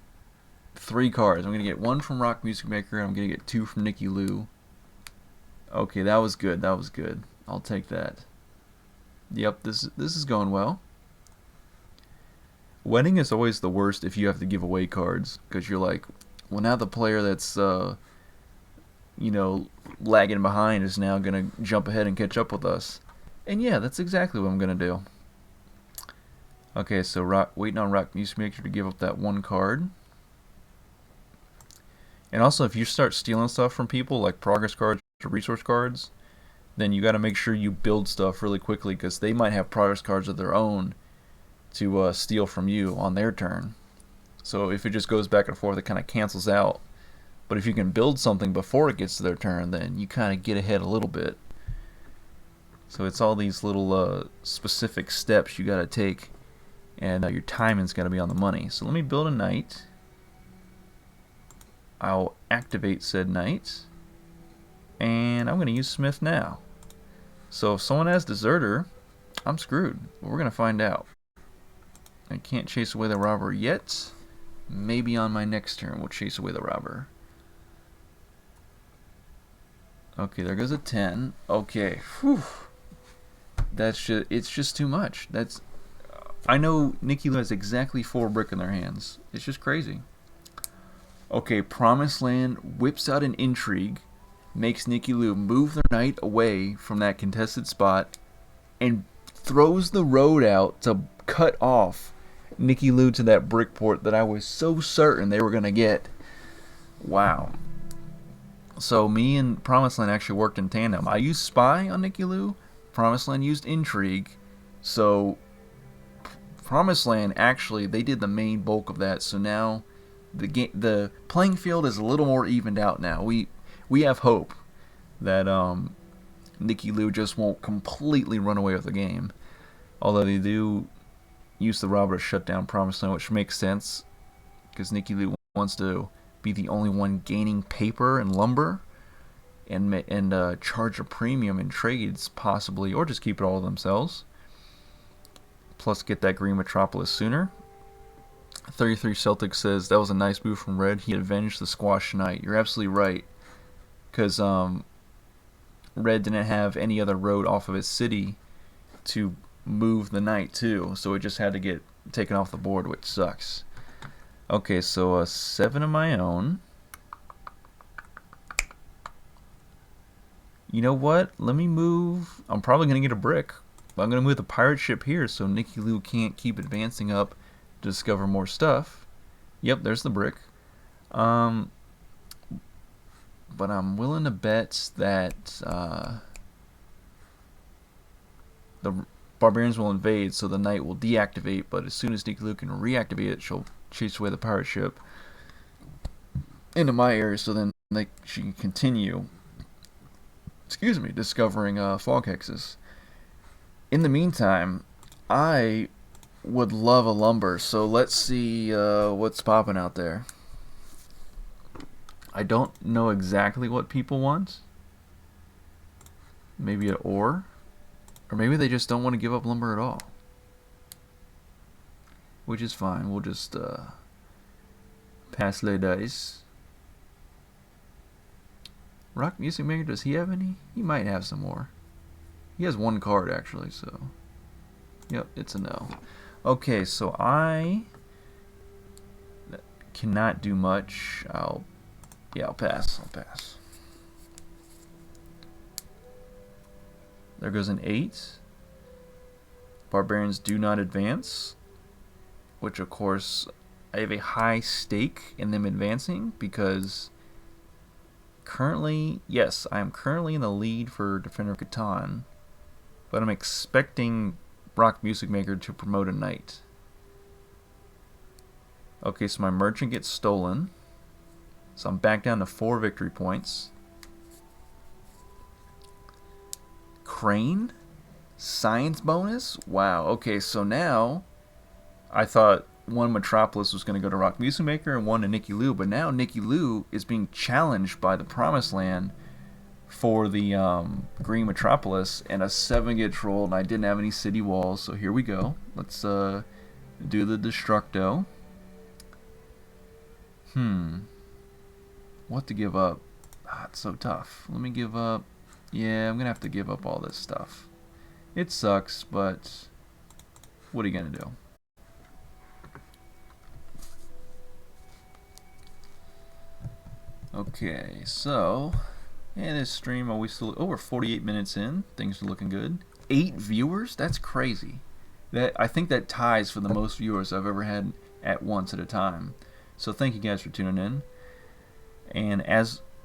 3 cards. I'm going to get 1 from Rock Music Maker, and I'm going to get 2 from Nicky Lou. Okay, that was good. That was good. I'll take that. Yep, this is going well. Wedding is always the worst if you have to give away cards, because you're like, well, now the player that's lagging behind is now going to jump ahead and catch up with us. And yeah, that's exactly what I'm going to do. Okay, so waiting on Rock Music Maker to give up that 1 card. And also, if you start stealing stuff from people, like progress cards or resource cards, then you got to make sure you build stuff really quickly, because they might have progress cards of their own to steal from you on their turn. So if it just goes back and forth, it kind of cancels out. But if you can build something before it gets to their turn, then you kind of get ahead a little bit. So it's all these little specific steps you got to take. And your timing's got to be on the money. So let me build a knight. I'll activate said knight. And I'm going to use Smith now. So if someone has Deserter, I'm screwed. But we're going to find out. I can't chase away the robber yet. Maybe on my next turn we'll chase away the robber. Okay, there goes a 10. Okay. Whew. It's just too much. I know Nicky Lou has exactly 4 brick in their hands. It's just crazy. Okay, Promised Land whips out an intrigue, makes Nicky Lou move their knight away from that contested spot, and throws the road out to cut off Nicky Lou to that brick port that I was so certain they were going to get. Wow. So me and Promised Land actually worked in tandem. I used Spy on Nicky Lou. Promised Land used Intrigue. So Promised Land, actually, they did the main bulk of that. So now the playing field is a little more evened out now. We have hope that Nicky Lou just won't completely run away with the game. Although they do use the robber to shut down Promised Land, which makes sense because Nicky Lou wants to be the only one gaining paper and lumber and charge a premium in trades possibly, or just keep it all themselves. plus get that green Metropolis sooner. 33 Celtic says that was a nice move from Red. He avenged the Squash Knight. You're absolutely right, because Red didn't have any other road off of his city to move the knight to, so it just had to get taken off the board, which sucks. Okay, so 7 of my own. You know what? Let me move. I'm probably going to get a brick. But I'm going to move the pirate ship here so Nicky Lou can't keep advancing up to discover more stuff. Yep, there's the brick. But I'm willing to bet that the barbarians will invade, so the knight will deactivate, but as soon as Nicky Lou can reactivate it, she'll chase away the pirate ship into my area, so then she can continue discovering fog hexes. In the meantime, I would love a lumber, so let's see what's popping out there. I don't know exactly what people want. Maybe an ore, or maybe they just don't want to give up lumber at all, which is fine. We'll just pass les dice. Rock Music Maker, does he have any? He might have some more. He has 1 card actually, so yep, it's a no. Okay, so I cannot do much. I'll pass. There goes an 8. Barbarians do not advance, which of course I have a high stake in them advancing because currently, yes, I am currently in the lead for Defender of Catan, but I'm expecting Rock Music Maker to promote a knight. Okay, so my merchant gets stolen, so I'm back down to 4 victory points. Crane? Science bonus? Wow, okay, so now I thought 1 Metropolis was going to go to Rock Music Maker and 1 to Nicky Lou, but now Nicky Lou is being challenged by the Promised Land for the Green Metropolis, and a 7 gets rolled, and I didn't have any city walls, so here we go. Let's do the Destructo. What to give up? It's so tough. Let me give up. Yeah, I'm going to have to give up all this stuff. It sucks, but what are you going to do? Okay, so this stream, are we still we're 48 minutes in. Things are looking good. 8 viewers? That's crazy. I think that ties for the most viewers I've ever had at once at a time. So thank you guys for tuning in. And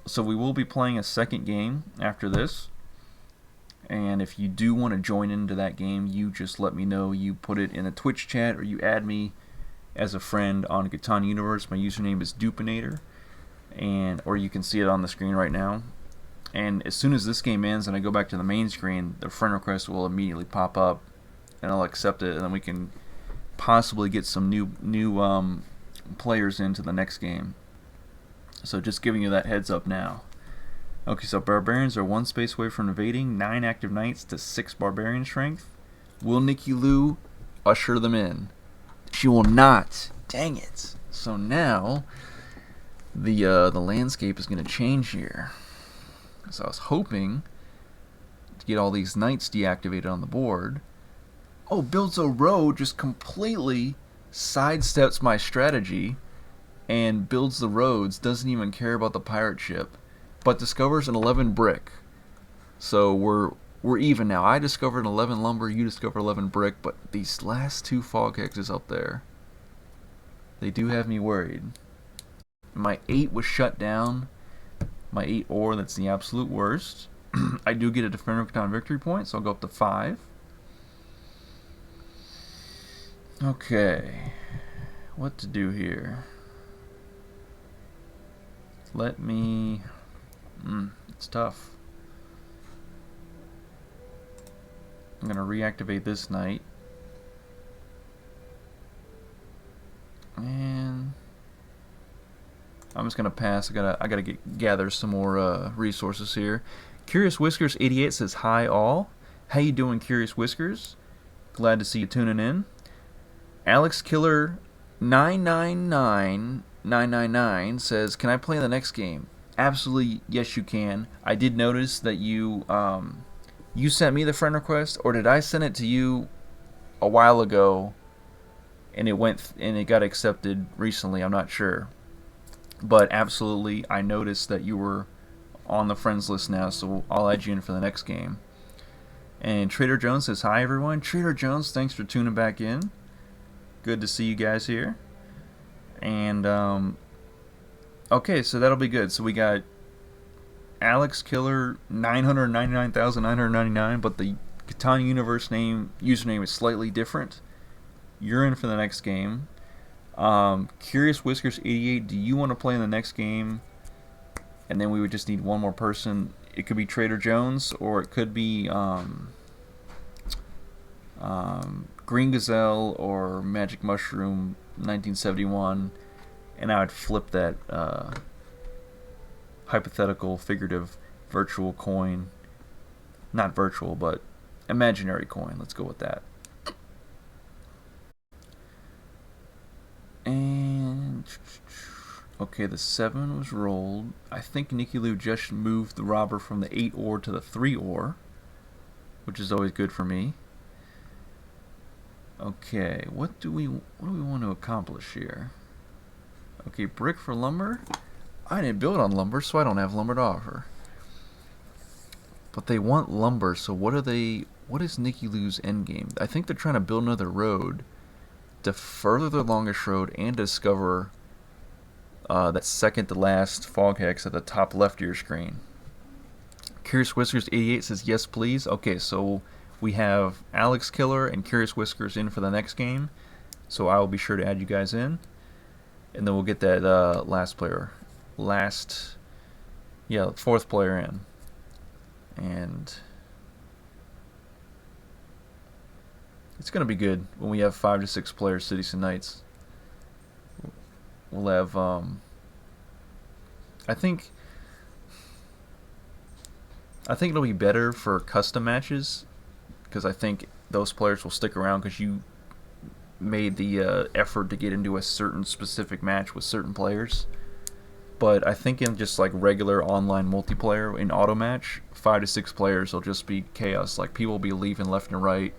so we will be playing a second game after this. And if you do want to join into that game, you just let me know. You put it in a Twitch chat or you add me as a friend on Catan Universe. My username is Dupinator. Or you can see it on the screen right now. And as soon as this game ends and I go back to the main screen, the friend request will immediately pop up, and I'll accept it, and then we can possibly get some new players into the next game. So just giving you that heads up now. Okay, so barbarians are 1 space away from invading, 9 active knights to 6 barbarian strength. Will Nicky Lou usher them in? She will not. Dang it. So now the landscape is going to change here. So I was hoping to get all these knights deactivated on the board. Oh, builds a road, just completely sidesteps my strategy and builds the roads, doesn't even care about the pirate ship, but discovers an 11 brick. So we're even now. I discovered an 11 lumber, you discovered 11 brick, but these last 2 fog hexes up there, they do have me worried. My 8 was shut down. My 8 ore, that's the absolute worst. I do get a Defender of Catan victory point, so I'll go up to 5. Okay. What to do here? Let me... it's tough. I'm going to reactivate this knight. And I'm just gonna pass. I gotta gather some more resources here. Curious Whiskers 88 says hi all. How you doing, Curious Whiskers? Glad to see you tuning in. Alex Killer 999999 says, "Can I play in the next game?" Absolutely, yes, you can. I did notice that you sent me the friend request, or did I send it to you a while ago, and it got accepted recently? I'm not sure, but absolutely, I noticed that you were on the friends list now, so I'll add you in for the next game. And Trader Jones says, "Hi everyone." Trader Jones, thanks for tuning back in. Good to see you guys here. And okay, so that'll be good. So we got Alex Killer 999,999, but the Catan Universe username is slightly different. You're in for the next game. Curious Whiskers 88, do you want to play in the next game? And then we would just need one more person. It could be Trader Jones, or it could be Green Gazelle or Magic Mushroom 1971, and I would flip that hypothetical, figurative, virtual coin. Not virtual, but imaginary coin. Let's go with that. And okay, the 7 was rolled. I think Nicky Lou just moved the robber from the 8 ore to the 3 ore, which is always good for me. Okay, what do we want to accomplish here? Okay, brick for lumber. I didn't build on lumber, so I don't have lumber to offer. But they want lumber, so what is Nicky Lou's endgame? I think they're trying to build another road to further their longest road and discover that second to last fog hex at the top left of your screen. Curious Whiskers 88 says, "Yes, please." Okay, so we have Alex Killer and Curious Whiskers in for the next game, so I will be sure to add you guys in, and then we'll get that fourth player in, and it's gonna be good when we have 5 to 6 players, Cities and Knights. We'll have I think it'll be better for custom matches, because I think those players will stick around because you made the effort to get into a certain specific match with certain players. But I think in just like regular online multiplayer in auto match, 5 to 6 players will just be chaos. Like, people will be leaving left and right.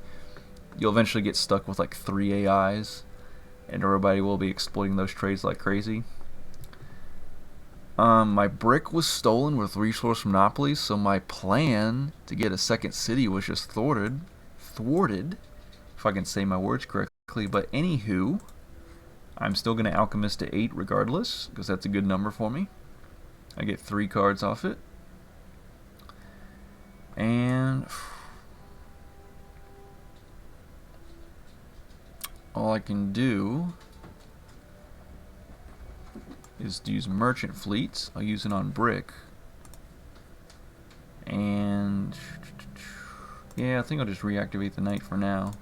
You'll eventually get stuck with like 3 AIs, and everybody will be exploiting those trades like crazy. My brick was stolen with resource monopoly, so my plan to get a second city was just thwarted, if I can say my words correctly. But anywho, I'm still going to alchemist to 8 regardless, because that's a good number for me. I get 3 cards off it. And all I can do is to use merchant fleets. I'll use it on brick. And yeah, I think I'll just reactivate the knight for now.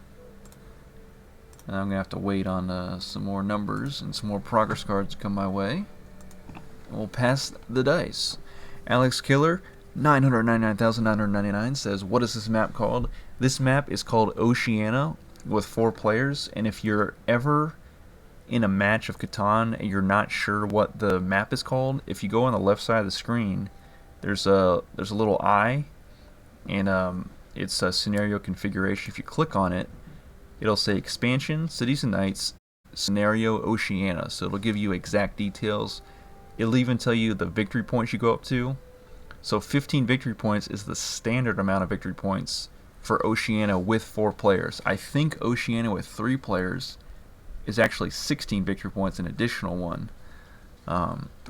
And I'm going to have to wait on some more numbers and some more progress cards to come my way. We'll pass the dice. Alex Killer 999,999 says, "What is this map called?" This map is called Oceania with 4 players, and if you're ever in a match of Catan and you're not sure what the map is called, if you go on the left side of the screen, there's a little eye, and it's a scenario configuration. If you click on it, it'll say Expansion, Cities and Knights, Scenario Oceania. So it'll give you exact details. It'll even tell you the victory points you go up to. So 15 victory points is the standard amount of victory points for Oceania with 4 players. I think Oceania with 3 players is actually 16 victory points, an additional one.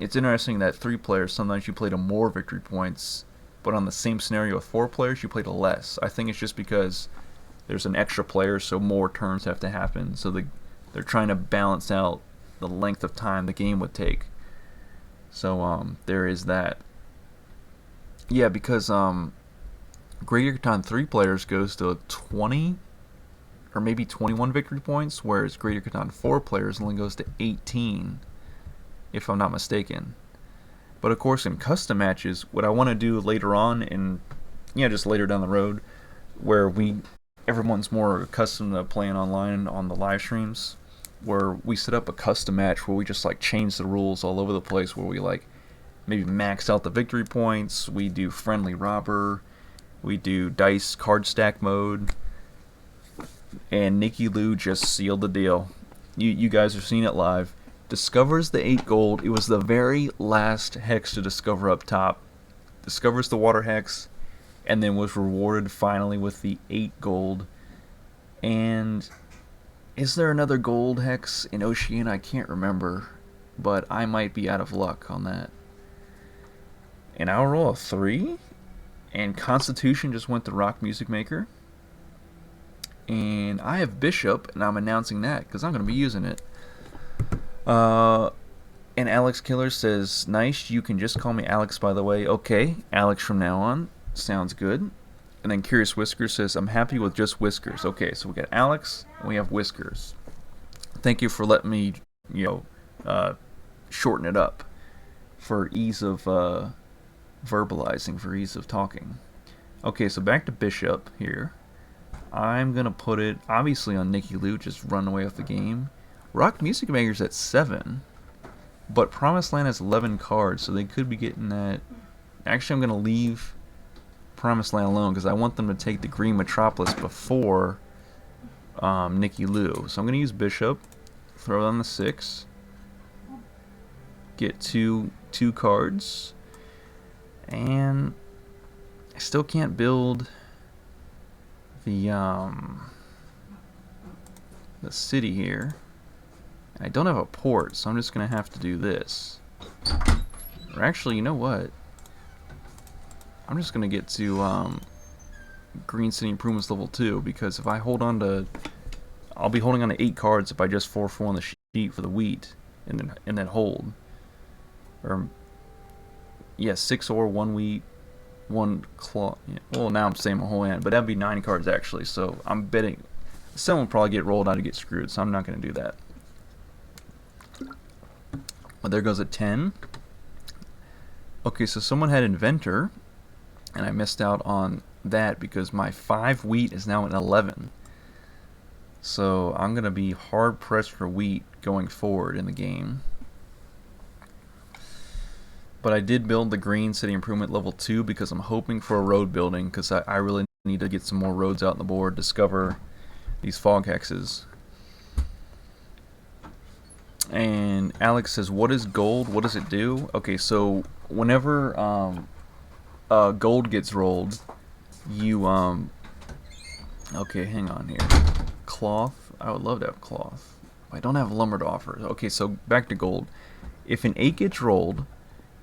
It's interesting that 3 players, sometimes you play to more victory points, but on the same scenario with 4 players, you play to less. I think it's just because there's an extra player, so more turns have to happen. So they're trying to balance out the length of time the game would take. So there is that. Yeah, because Greater Catan 3 players goes to 20 or maybe 21 victory points, whereas Greater Catan 4 players only goes to 18, if I'm not mistaken. But of course, in custom matches, what I want to do later on, just later down the road, where we everyone's more accustomed to playing online on the live streams, where we set up a custom match where we just like change the rules all over the place, where we like maybe max out the victory points, we do friendly robber, we do dice card stack mode, and Nikki Lou just sealed the deal. You guys are seeing it live. Discovers the 8 gold. It was the very last hex to discover up top. Discovers the water hex, and then was rewarded finally with the 8 gold. And is there another gold hex in Oceania? I can't remember, but I might be out of luck on that. And I'll roll a 3, and Constitution just went to Rock Music Maker. And I have Bishop, and I'm announcing that because I'm going to be using it. And Alex Killer says, nice, you can just call me Alex, by the way. Okay, Alex from now on. Sounds good. And then Curious Whiskers says, I'm happy with just Whiskers. Okay, so we got Alex, and we have Whiskers. Thank you for letting me, shorten it up for ease of verbalizing, for ease of talking. Okay, so back to Bishop here. I'm going to put it, obviously, on Nikki Lou, just run away with the game. Rock Music Maker's at 7, but Promised Land has 11 cards, so they could be getting that. Actually, I'm going to leave Promised Land alone, because I want them to take the Green Metropolis before Nikki Lou. So I'm going to use Bishop, throw it on the 6, get two cards, and I still can't build the city here. I don't have a port, so I'm just gonna have to do this. Or actually, you know what? I'm just gonna get to Green City Improvements level 2, because if I hold on to, I'll be holding on to 8 cards if I just 4-4 on the sheet for the wheat, and then hold. Or yeah, 6 ore, 1 wheat, 1 claw. Yeah. Well, now I'm saying my whole hand, but that'd be 9 cards actually. So I'm betting someone will probably get rolled out and get screwed. So I'm not going to do that. But there goes a 10. Okay, so someone had Inventor, and I missed out on that because my 5 wheat is now an 11. So I'm going to be hard pressed for wheat going forward in the game. But I did build the Green City Improvement level 2 because I'm hoping for a road building, because I really need to get some more roads out on the board, discover these fog hexes. And Alex says, what is gold? What does it do? Okay, so whenever gold gets rolled, you okay, hang on here. Cloth. I would love to have cloth. I don't have lumber to offer. Okay, so back to gold. If an 8 gets rolled,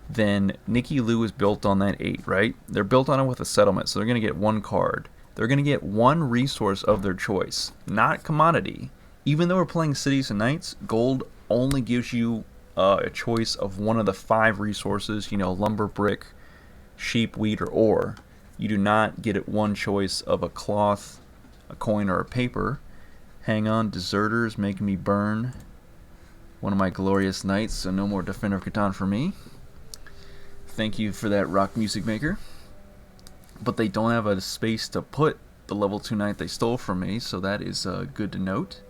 then Nikki Lou is built on that 8, right? They're built on it with a settlement, so they're going to get 1 card. They're going to get 1 resource of their choice, not commodity. Even though we're playing Cities and Knights, gold only gives you a choice of 1 of the 5 resources, lumber, brick, sheep, wheat, or ore. You do not get it 1 choice of a cloth, a coin, or a paper. Hang on, Deserters making me burn one of my glorious knights, so no more Defender of Catan for me. Thank you for that, Rock Music Maker. But they don't have a space to put the level 2 knight they stole from me, so that is good to note.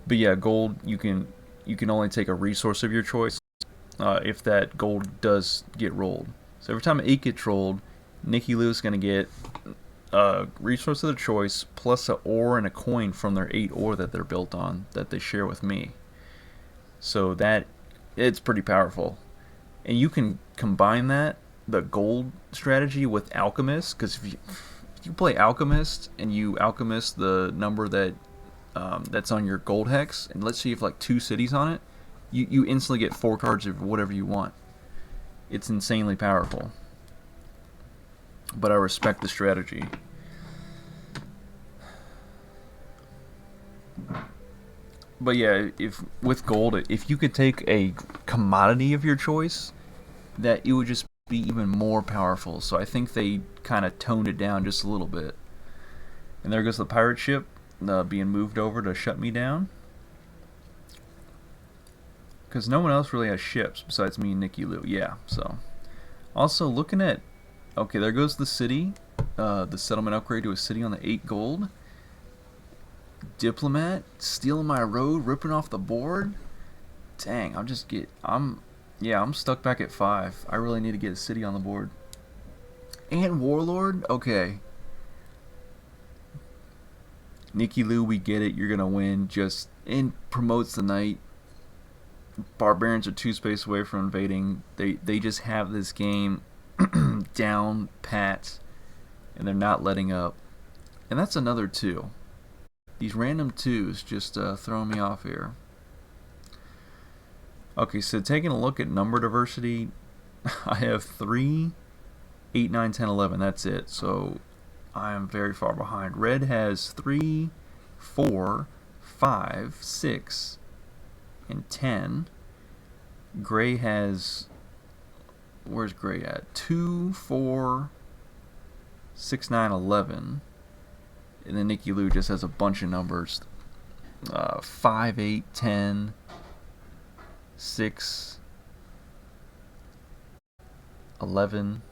But yeah, gold, you can only take a resource of your choice if that gold does get rolled. So every time an 8 gets rolled, Nikki Lou is going to get a resource of their choice plus an ore and a coin from their 8 ore that they're built on that they share with me. So that, it's pretty powerful. And you can combine that, the gold strategy, with Alchemist, because if you play Alchemist and you Alchemist the number that that's on your gold hex, and let's say you have like 2 cities on it, you instantly get 4 cards of whatever you want. It's insanely powerful. But I respect the strategy. But yeah, if with gold, if you could take a commodity of your choice, that it would just be even more powerful. So I think they kind of toned it down just a little bit. And there goes the pirate ship being moved over to shut me down. Because no one else really has ships besides me and Nikki Lou. Yeah, so. Also, looking at... Okay, there goes the city. the settlement upgrade to a city on the 8 gold. Diplomat stealing my road, ripping off the board. Dang, I'm stuck back at 5. I really need to get a city on the board. And Warlord? Okay. Nikki Lou, we get it. You're going to win. Just promotes the knight. Barbarians are 2 space away from invading. They just have this game down pat. And they're not letting up. And that's another 2. These random 2s just throwing me off here. Okay, so taking a look at number diversity, I have 3, 8, 9, 10, 11. That's it. So I am very far behind. Red has 3, 4, 5, 6, and 10. Gray has, where's Gray at? 2, 4, 6, 9, 11. And then Nikki Lou just has a bunch of numbers. 5, 8, 10, 6, 11.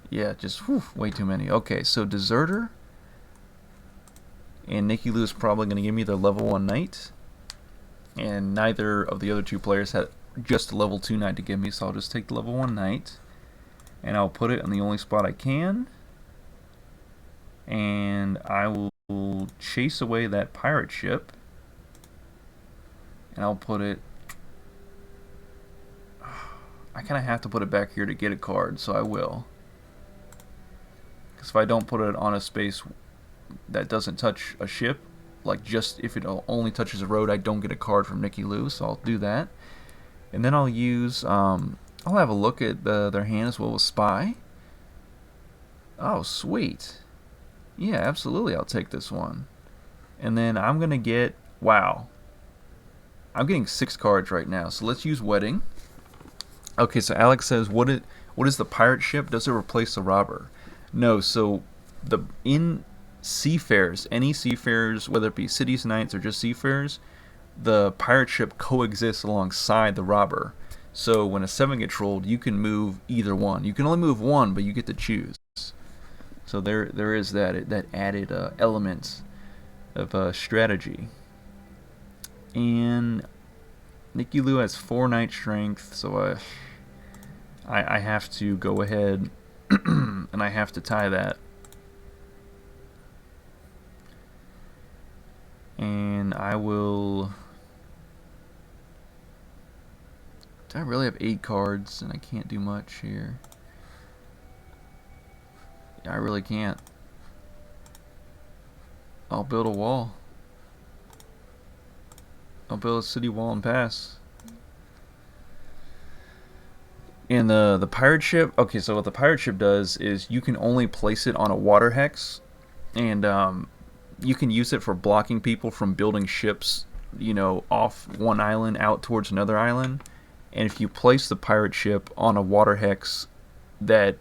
Yeah, just way too many. Okay, so Deserter. And Nikki Lou is probably going to give me the level 1 knight. And neither of the other 2 players had just a level 2 knight to give me, so I'll just take the level 1 knight. And I'll put it in the only spot I can. And I will chase away that pirate ship. And I'll put it... I kind of have to put it back here to get a card, so I will. Because if I don't put it on a space that doesn't touch a ship, like just if it only touches a road, I don't get a card from Nikki Lou, so I'll do that. And then I'll use... I'll have a look at their hand as well as Spy. Oh, sweet. Yeah, absolutely, I'll take this one. And then I'm going to get... Wow. I'm getting 6 cards right now, so let's use Wedding. Okay, so Alex says, what is the pirate ship? Does it replace the robber? No, so in seafarers, any seafarers, whether it be cities, knights, or just seafarers, the pirate ship coexists alongside the robber. So when a 7 gets rolled, you can move either one. You can only move one, but you get to choose. So there is that added element of strategy. And Nikki Lou has 4 knight strength, so I have to go ahead and I have to tie that. And I will... I really have 8 cards and I can't do much here. I really can't. I'll build a wall. I'll build a city wall and pass. And the pirate ship, okay, so what the pirate ship does is you can only place it on a water hex, and you can use it for blocking people from building ships, you know, off one island out towards another island. And if you place the pirate ship on a water hex that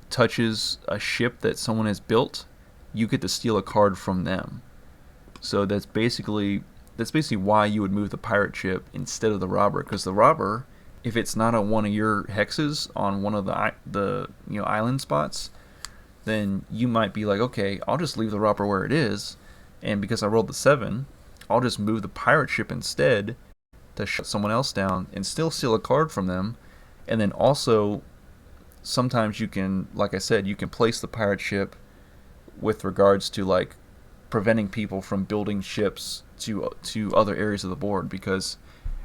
touches a ship that someone has built, you get to steal a card from them. So that's basically why you would move the pirate ship instead of the robber, because the robber, if it's not on one of your hexes on one of the island spots, then you might be like, okay, I'll just leave the robber where it is, and because I rolled the 7, I'll just move the pirate ship instead to shut someone else down and still steal a card from them. And then also sometimes you can, like I said, you can place the pirate ship with regards to like preventing people from building ships to other areas of the board, because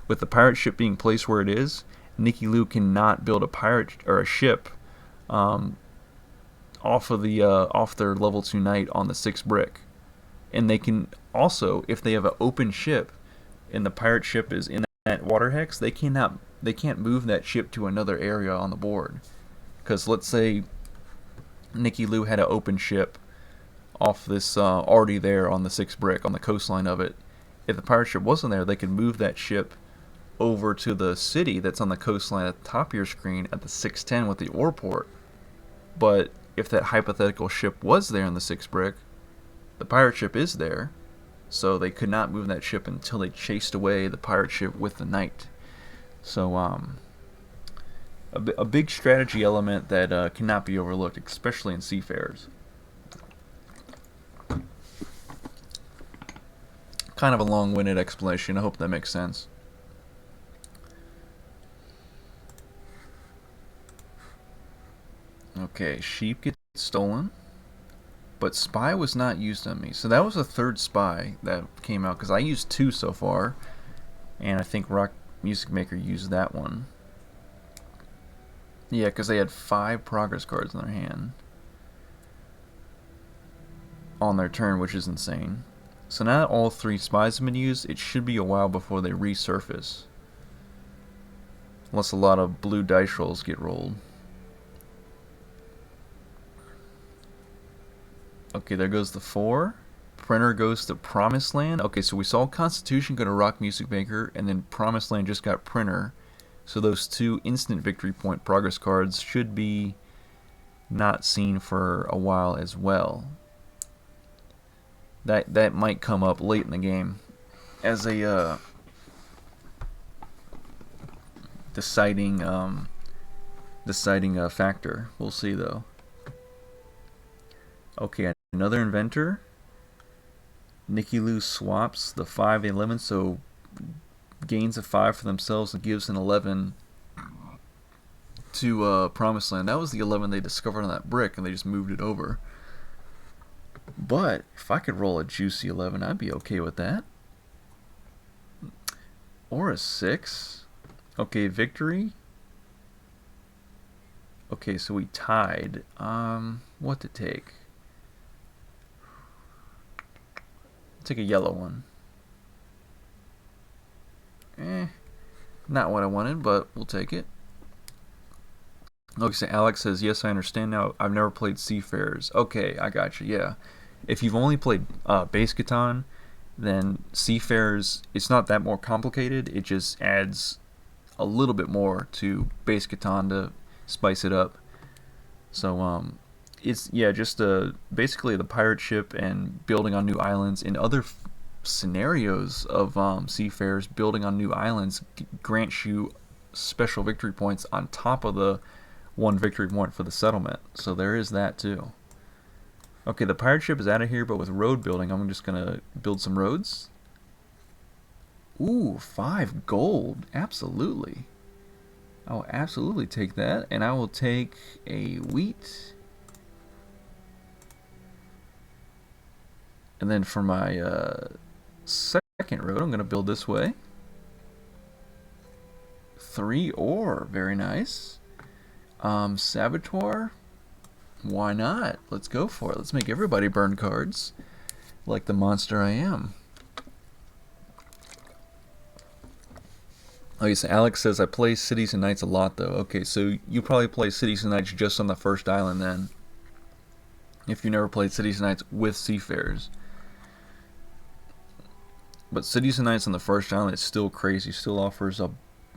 with the pirate ship being placed where it is, Nikki Lou cannot build a pirate or a ship off their level 2 knight on the 6 brick. And they can also, if they have an open ship and the pirate ship is in that water hex, they can't move that ship to another area on the board. Because let's say Nikki Lou had an open ship off this already there on the 6 brick on the coastline of it. If the pirate ship wasn't there, they could move that ship over to the city that's on the coastline at the top of your screen at the 610 with the ore port. But if that hypothetical ship was there in the 6 brick, the pirate ship is there, so they could not move that ship until they chased away the pirate ship with the knight. So a big strategy element that cannot be overlooked, especially in Seafarers. Kind of a long-winded explanation. I hope that makes sense. Okay, sheep gets stolen, but spy was not used on me. So that was the third spy that came out, because I used 2 so far, and I think Rock Music Maker used that one. Yeah, because they had 5 progress cards in their hand on their turn, which is insane. So now that all 3 spies have been used, it should be a while before they resurface. Unless a lot of blue dice rolls get rolled. Okay, there goes the 4. Printer goes to Promised Land. Okay, so we saw Constitution go to Rock Music Maker, and then Promised Land just got Printer. So those 2 instant victory point progress cards should be not seen for a while as well. That might come up late in the game as a deciding factor. We'll see though. Okay, another inventor. Nicky Lou swaps the 5-11, so gains a 5 for themselves and gives an 11 to Promised Land. That was the 11 they discovered on that brick, and they just moved it over. But if I could roll a juicy 11, I'd be okay with that. Or a 6. Okay, victory. Okay, so we tied. What to take? Take a yellow one. Not what I wanted, but we'll take it. Okay, so Alex says, yes, I understand now. I've never played Seafarers. Okay, I got you, yeah. If you've only played Base Catan, then Seafarers, it's not that more complicated. It just adds a little bit more to Base Catan to spice it up. So, it's, yeah, just basically the pirate ship and building on new islands. In other scenarios of Seafarers, building on new islands grants you special victory points on top of the 1 victory point for the settlement. So there is that too. Okay, the pirate ship is out of here, but with road building, I'm just going to build some roads. Ooh, 5 gold. Absolutely. I'll absolutely take that. And I will take a wheat. And then for my second road, I'm going to build this way. 3 ore. Very nice. Saboteur. Why not? Let's go for it. Let's make everybody burn cards like the monster I am. Okay, so Alex says, I play Cities and Knights a lot, though. Okay, so you probably play Cities and Knights just on the first island, then. If you never played Cities and Knights with Seafarers. But Cities and Knights on the first island is still crazy. Still offers a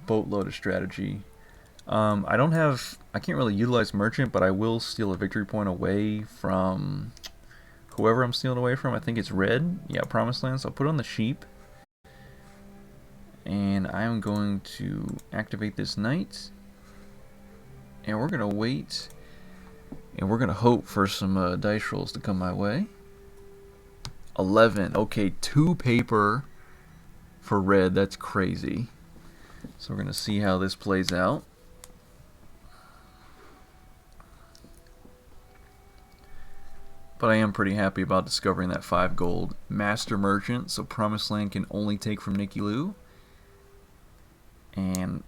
boatload of strategy. I can't really utilize Merchant, but I will steal a victory point away from whoever I'm stealing away from. I think it's red. Yeah, Promised Land. So I'll put on the sheep. And I'm going to activate this knight. And we're going to wait. And we're going to hope for some dice rolls to come my way. 11. Okay, 2 paper for red. That's crazy. So we're going to see how this plays out. But I am pretty happy about discovering that 5 gold. Master Merchant, so Promised Land can only take from Nicky Lou. And,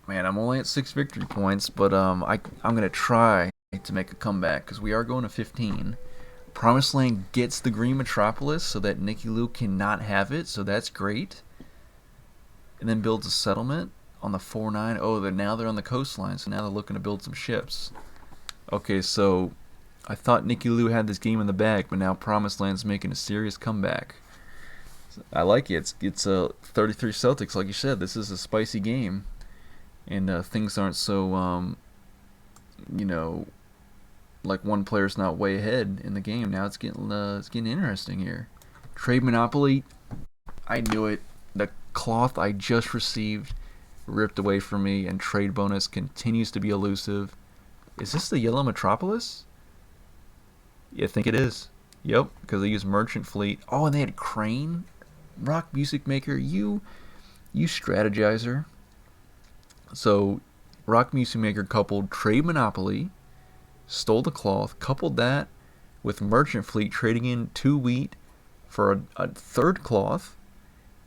man, I'm only at 6 victory points, but I'm going to try to make a comeback, because we are going to 15. Promised Land gets the Green Metropolis so that Nicky Lou cannot have it, so that's great. And then builds a settlement on the 4-9. Oh, now they're on the coastline, so now they're looking to build some ships. Okay, so I thought Nicky Lou had this game in the bag, but now Promised Land's making a serious comeback. I like it. It's 33 Celtics, like you said. This is a spicy game, and things aren't so like one player's not way ahead in the game. Now it's getting interesting here. Trade Monopoly. I knew it. The cloth I just received ripped away from me, and trade bonus continues to be elusive. Is this the Yellow Metropolis? Yeah, I think it is. Yep, because they use Merchant Fleet. Oh, and they had Crane? Rock Music Maker, you strategizer. So, Rock Music Maker coupled Trade Monopoly, stole the cloth, coupled that with Merchant Fleet trading in 2 wheat for a third cloth,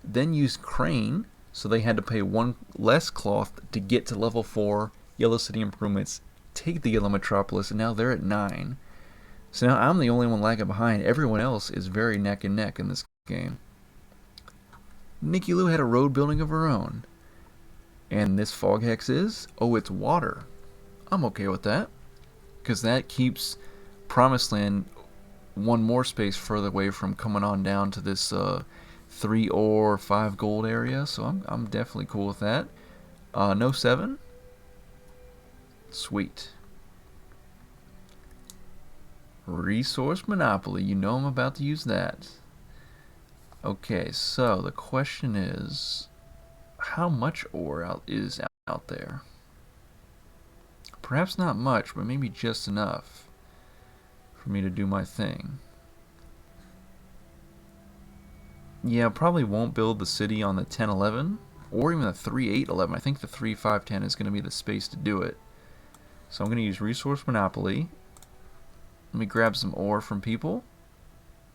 then used Crane, so they had to pay 1 less cloth to get to level 4 Yellow City Improvements, take the Yellow Metropolis, and now they're at 9. So now I'm the only one lagging behind. Everyone else is very neck and neck in this game. Nikki Lou had a road building of her own. And this fog hex is? Oh, it's water. I'm okay with that, because that keeps Promised Land 1 more space further away from coming on down to this 3 ore, 5 gold area. So I'm definitely cool with that. No 7? Sweet. Resource Monopoly. You know I'm about to use that. Okay, so the question is, how much ore is out there? Perhaps not much, but maybe just enough for me to do my thing. Yeah, probably won't build the city on the 10-11 or even the 3-8-11. I think the 3-5-10 is going to be the space to do it. So I'm going to use Resource Monopoly. Let me grab some ore from people.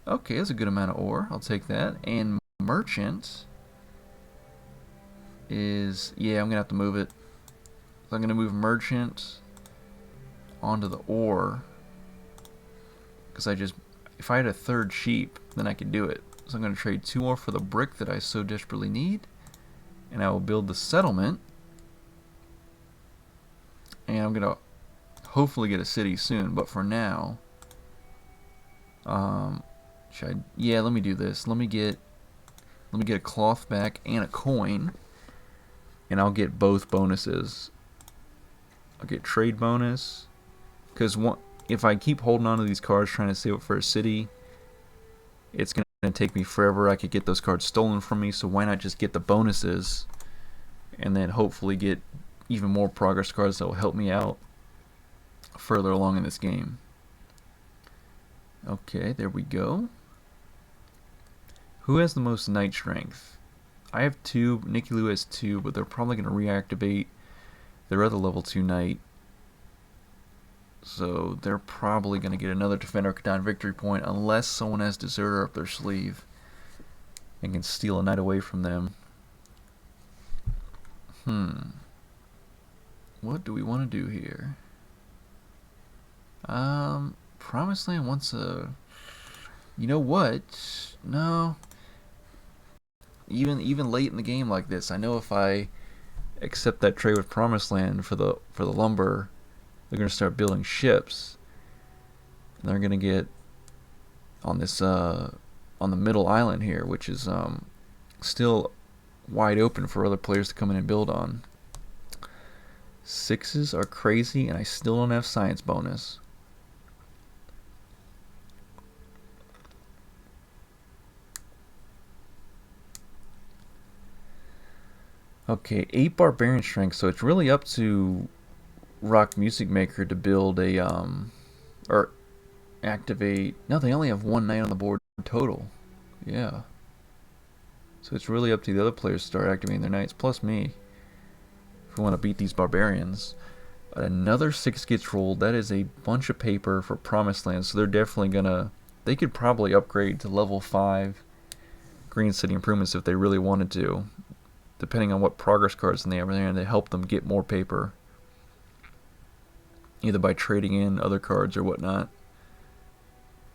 Okay, that's a good amount of ore. I'll take that. And Merchant is... yeah, I'm going to have to move it. So I'm going to move Merchant onto the ore. Because if I had a third sheep, then I could do it. So I'm going to trade 2 ore for the brick that I so desperately need. And I will build the settlement. And I'm going to hopefully get a city soon. But for now... yeah, let me do this. Let me get a cloth back and a coin, and I'll get both bonuses. I'll get trade bonus, because if I keep holding on to these cards trying to save it for a city, it's gonna take me forever. I could get those cards stolen from me, so why not just get the bonuses, and then hopefully get even more progress cards that will help me out further along in this game. Okay, there we go. Who has the most knight strength? I have 2, Nikki Lou has 2, but they're probably going to reactivate their other level 2 knight. So they're probably going to get another Defender Khadaan victory point unless someone has Deserter up their sleeve and can steal a knight away from them. What do we want to do here? Promised Land wants a... you know what? No. Even late in the game like this, I know if I accept that trade with Promised Land for the lumber, they're gonna start building ships. And they're gonna get on this on the middle island here, which is still wide open for other players to come in and build on. 6s are crazy, and I still don't have science bonus. Okay, 8 barbarian strength, so it's really up to Rock Music Maker to build a or activate. No, they only have 1 knight on the board total. Yeah. So it's really up to the other players to start activating their knights, plus me, if we want to beat these barbarians. Another 6 gets rolled. That is a bunch of paper for Promised Land, so they're definitely gonna... they could probably upgrade to level 5 Green City Improvements if they really wanted to, depending on what progress cards they have in there, and they help them get more paper, either by trading in other cards or whatnot.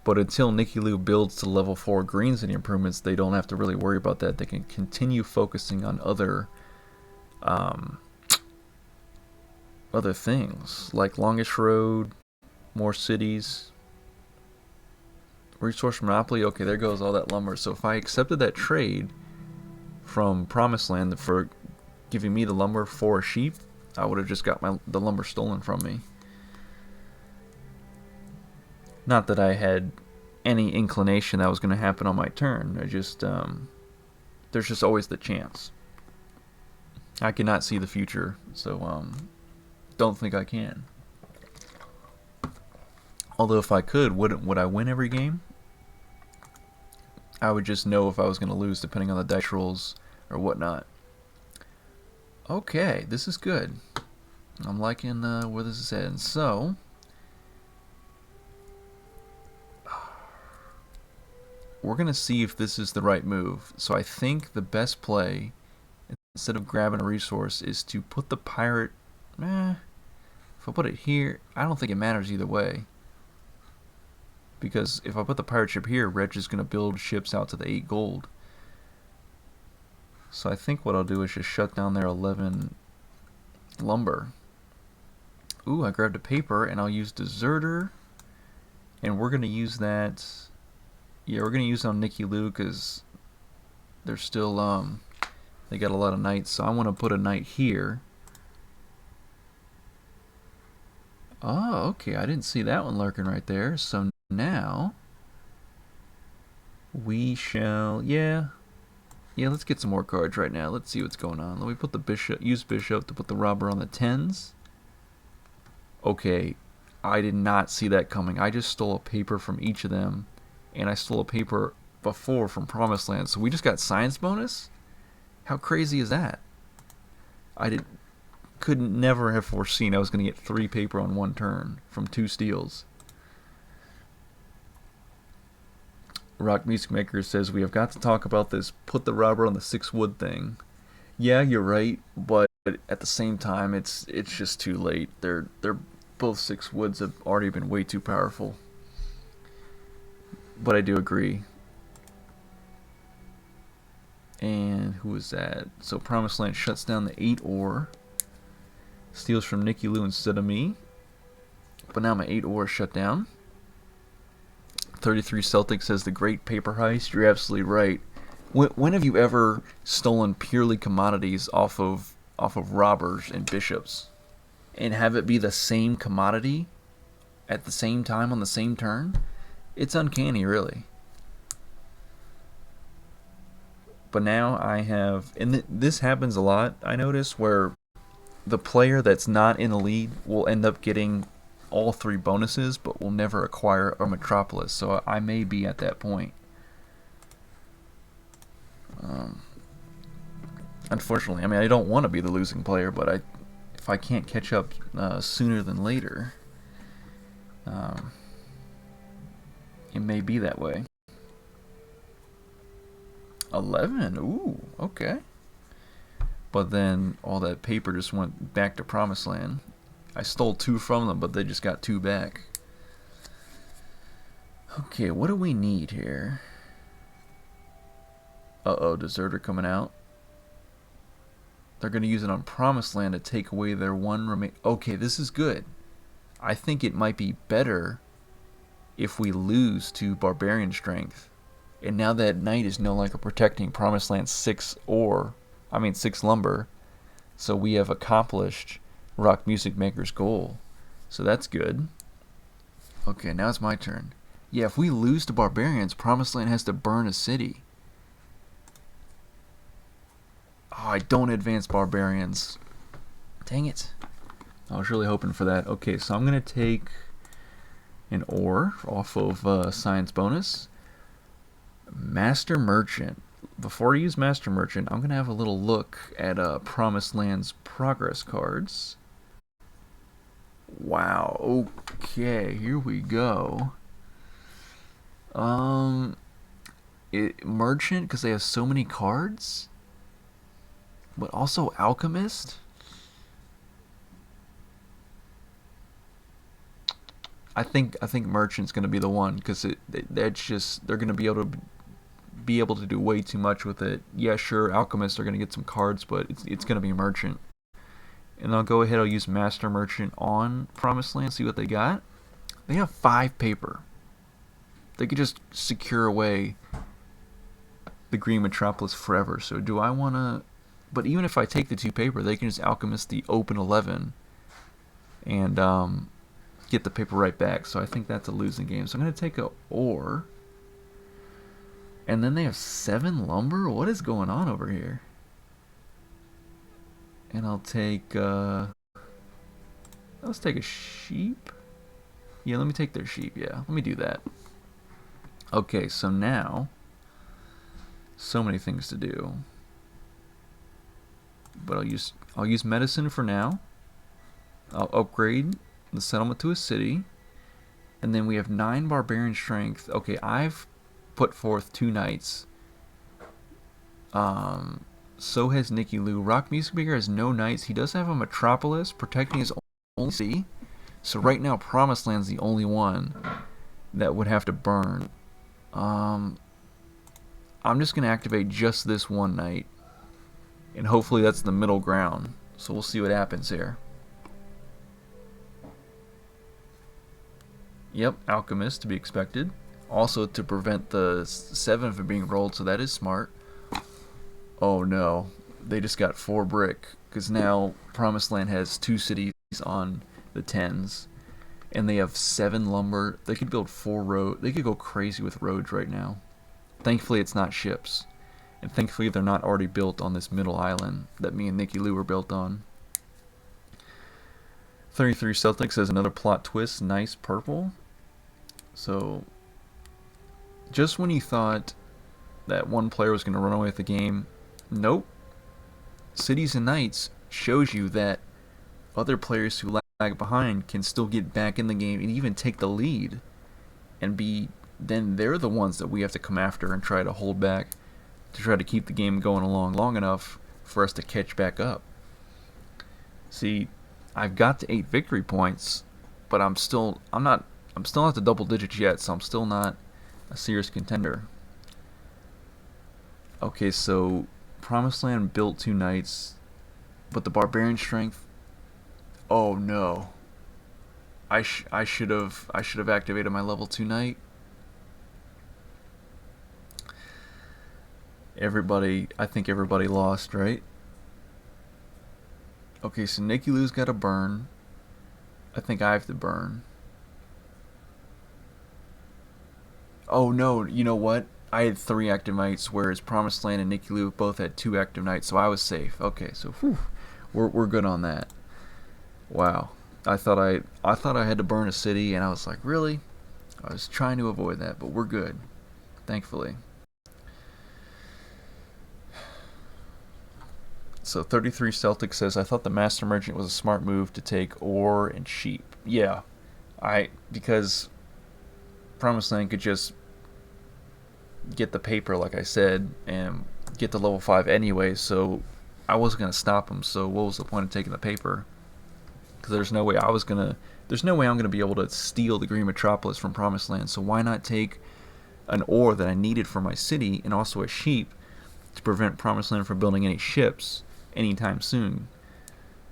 But until Nikki Lou builds to level 4 Green City Improvements, they don't have to really worry about that. They can continue focusing on other things, like Longest Road, more cities, Resource Monopoly. Okay, there goes all that lumber. So if I accepted that trade from Promised Land for giving me the lumber for a sheep, I would have just got the lumber stolen from me. Not that I had any inclination that was going to happen on my turn. I just there's just always the chance. I cannot see the future, so don't think I can. Although if I could, would I win every game? I would just know if I was going to lose depending on the dice rolls or whatnot. Okay, this is good. I'm liking where this is heading. So, we're going to see if this is the right move. So I think the best play, instead of grabbing a resource, is to put the pirate... if I put it here, I don't think it matters either way. Because if I put the pirate ship here, Reg is going to build ships out to the 8 gold. So I think what I'll do is just shut down their 11 lumber. Ooh, I grabbed a paper, and I'll use Deserter. And we're going to use that... Yeah, we're going to use it on Nicky Lou, because they're still... they got a lot of knights, so I want to put a knight here. Oh, okay, I didn't see that one lurking right there. So now we shall, yeah, let's get some more cards right now. Let's see what's going on. Let me put the bishop, use bishop to put the robber on the 10s. Okay, I did not see that coming. I just stole a paper from each of them, and I stole a paper before from Promised Land. So we just got science bonus? How crazy is that? Could never have foreseen I was going to get 3 paper on 1 turn from 2 steals. Rock Music Maker says we have got to talk about this put the robber on the 6 wood thing. Yeah, you're right, but at the same time it's just too late. They're both 6 woods have already been way too powerful. But I do agree. And who is that? So Promised Land shuts down the 8 ore. Steals from Nicky Lou instead of me. But now my 8 ore is shut down. 33 Celtic says the great paper heist. You're absolutely right. When have you ever stolen purely commodities off of robbers and bishops? And have it be the same commodity at the same time on the same turn? It's uncanny, really. But now I have... And this happens a lot, I notice, where the player that's not in the lead will end up getting all 3 bonuses, but will never acquire a Metropolis. So I may be at that point. Unfortunately, I mean, I don't want to be the losing player, but if I can't catch up sooner than later, it may be that way. 11, ooh, okay. But then all that paper just went back to Promised Land. I stole 2 from them, but they just got 2 back. Okay, what do we need here? Uh-oh, Deserter coming out. They're going to use it on Promised Land to take away their 1 remain. Okay, this is good. I think it might be better if we lose to Barbarian Strength. And now that Knight is no longer protecting Promised Land 6 lumber. So we have accomplished Rock Music Maker's goal. So that's good. Okay, now it's my turn. Yeah, if we lose to Barbarians, Promised Land has to burn a city. Oh, I don't advance Barbarians. Dang it. I was really hoping for that. Okay, so I'm going to take an ore off of Science Bonus. Master Merchant. Before I use Master Merchant, I'm going to have a little look at Promised Land's progress cards. Wow, okay, here we go. Merchant, because they have so many cards? But also Alchemist? I think Merchant's going to be the one, because that's just, they're going to be able to do way too much with it. Yeah, sure, Alchemists are going to get some cards, but it's going to be Merchant. And I'll go ahead, I'll use Master Merchant on Promised Land, see what they got. They have 5 paper. They could just secure away the Green Metropolis forever. So do I want to... But even if I take the 2 paper, they can just Alchemist the open 11 and get the paper right back. So I think that's a losing game. So I'm going to take a ore. And then they have 7 lumber? What is going on over here? And I'll take, let's take a sheep. Yeah, let me take their sheep. Yeah, let me do that. Okay, so now, so many things to do. But I'll use medicine for now. I'll upgrade the settlement to a city. And then we have 9 barbarian strength. Okay, I've put forth 2 knights. So has Nicky Lou. Rock Music Maker has no knights. He does have a metropolis protecting his only city. So right now, Promised Land's the only one that would have to burn. I'm just going to activate just this one knight. And hopefully that's the middle ground. So we'll see what happens here. Yep, Alchemist to be expected. Also to prevent the 7 from being rolled, so that is smart. Oh no, they just got 4 brick. Because now Promised Land has 2 cities on the 10s. And they have 7 lumber. They could build 4 roads. They could go crazy with roads right now. Thankfully it's not ships. And thankfully they're not already built on this middle island that me and Nicky Lou were built on. 33 Celtics has another plot twist. Nice purple. So, just when you thought that one player was going to run away with the game, nope. Cities and Knights shows you that other players who lag behind can still get back in the game and even take the lead. And then they're the ones that we have to come after and try to hold back to try to keep the game going along long enough for us to catch back up. See, I've got to 8 victory points, but I'm still not the double digits yet, so I'm still not a serious contender. Okay, so Promised Land built 2 knights, but the barbarian strength. Oh no! I should have activated my level 2 knight. I think everybody lost, right? Okay, so Nicky Lou's got to burn. I think I have to burn. Oh no, you know what? I had 3 active knights, whereas Promised Land and Nicky Lou both had 2 active knights, so I was safe. Okay, so we're good on that. Wow, I thought I had to burn a city, and I was like, really? I was trying to avoid that, but we're good, thankfully. So 33 Celtic says, I thought the Master Merchant was a smart move to take ore and sheep. Yeah, because Promised Land could just get the paper, like I said, and get to level 5 anyway, so I wasn't going to stop him, so what was the point of taking the paper? Because there's no way I'm going to be able to steal the Green Metropolis from Promised Land, so why not take an ore that I needed for my city, and also a sheep, to prevent Promised Land from building any ships anytime soon.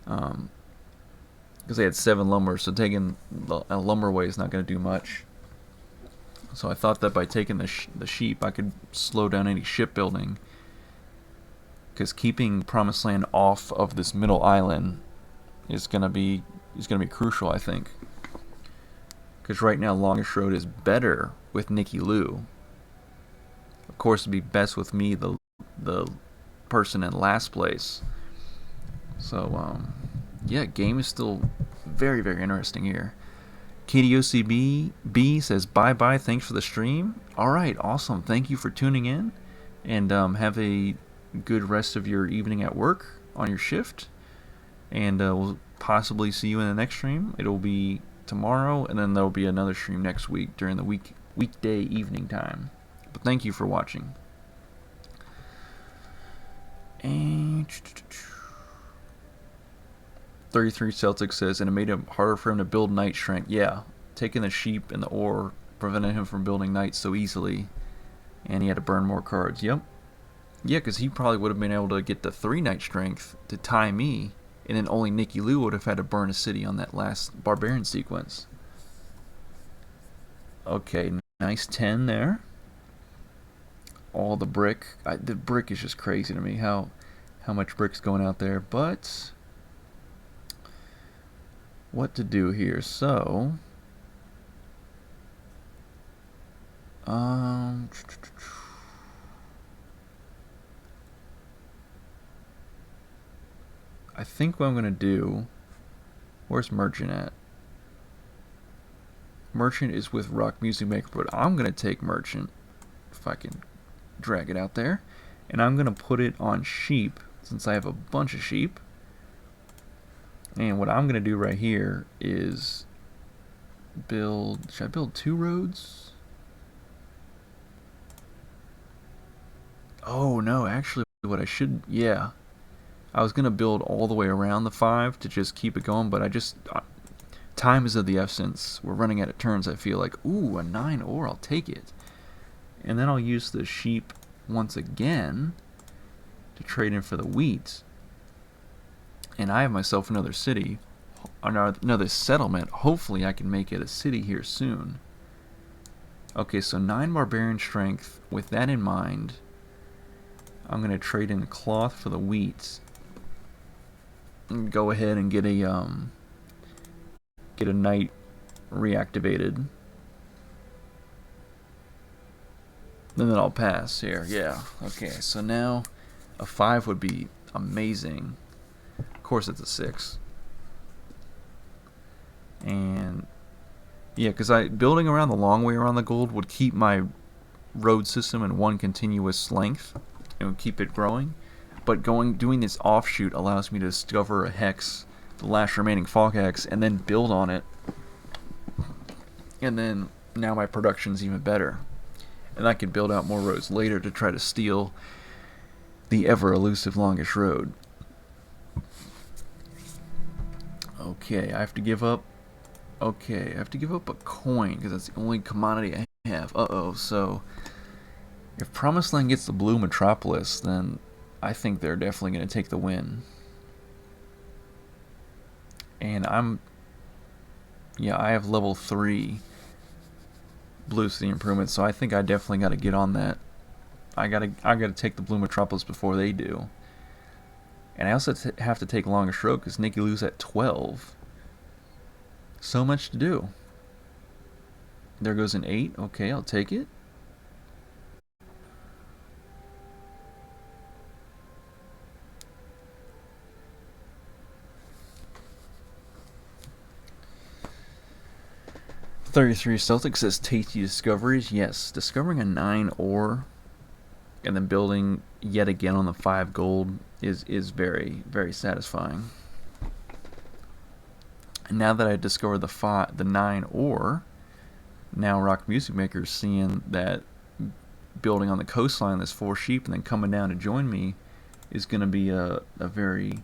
Because they had 7 lumber, so taking a lumber away is not going to do much. So I thought that by taking the sheep, I could slow down any shipbuilding. Because keeping Promised Land off of this middle island is gonna be crucial, I think. Because right now, Longest Road is better with Nicky Lou. Of course, it'd be best with me, the person in last place. So yeah, game is still very, very interesting here. KDOCB says, bye-bye, thanks for the stream. Alright, awesome. Thank you for tuning in. And have a good rest of your evening at work on your shift. And we'll possibly see you in the next stream. It'll be tomorrow, and then there'll be another stream next week during the weekday evening time. But thank you for watching. And 33 Celtic says, and it made it harder for him to build knight strength. Yeah, taking the sheep and the ore prevented him from building knights so easily, and he had to burn more cards. Yep. Yeah, because he probably would have been able to get the 3 knight strength to tie me, and then only Nicky Lou would have had to burn a city on that last barbarian sequence. Okay, nice 10 there. All the brick. The brick is just crazy to me, how much brick's going out there, but what to do here? So I think what I'm going to do... Where's Merchant at? Merchant is with Rock Music Maker, but I'm going to take Merchant, if I can drag it out there, and I'm going to put it on sheep, since I have a bunch of sheep. And what I'm going to do right here is build... Should I build 2 roads? Oh, no, actually what I should... Yeah. I was going to build all the way around the 5 to just keep it going, but I just... time is of the essence. We're running out of turns, I feel like. Ooh, a 9 ore, I'll take it. And then I'll use the sheep once again to trade in for the wheat. And I have myself another city, another settlement. Hopefully I can make it a city here soon. Okay, so 9 barbarian strength. With that in mind, I'm going to trade in cloth for the wheat. And go ahead and get a knight reactivated. And then I'll pass here. Yeah. Okay, so now a 5 would be amazing. Of course it's a 6. And yeah, because building around the long way around the gold would keep my road system in one continuous length. It would keep it growing. But doing this offshoot allows me to discover a hex, the last remaining fog hex, and then build on it. And then now my production's even better. And I can build out more roads later to try to steal the ever elusive longest road. Okay, I have to give up. Okay, I have to give up a coin because that's the only commodity I have. Uh-oh, so if Promised Land gets the blue metropolis, then I think they're definitely going to take the win. And I have level 3 blue city improvements, so I think I definitely got to get on that. I gotta take the blue metropolis before they do. And I also have to take longest road because Nicky Lou's at 12. So much to do. There goes an 8. Okay, I'll take it. $33 Celtic says tasty discoveries. Yes, discovering a 9 ore and then building yet again on the 5 gold is very, very satisfying. And now that I discovered the 9 ore, now Rock Music Maker is seeing that building on the coastline, this 4 sheep, and then coming down to join me is going to be a very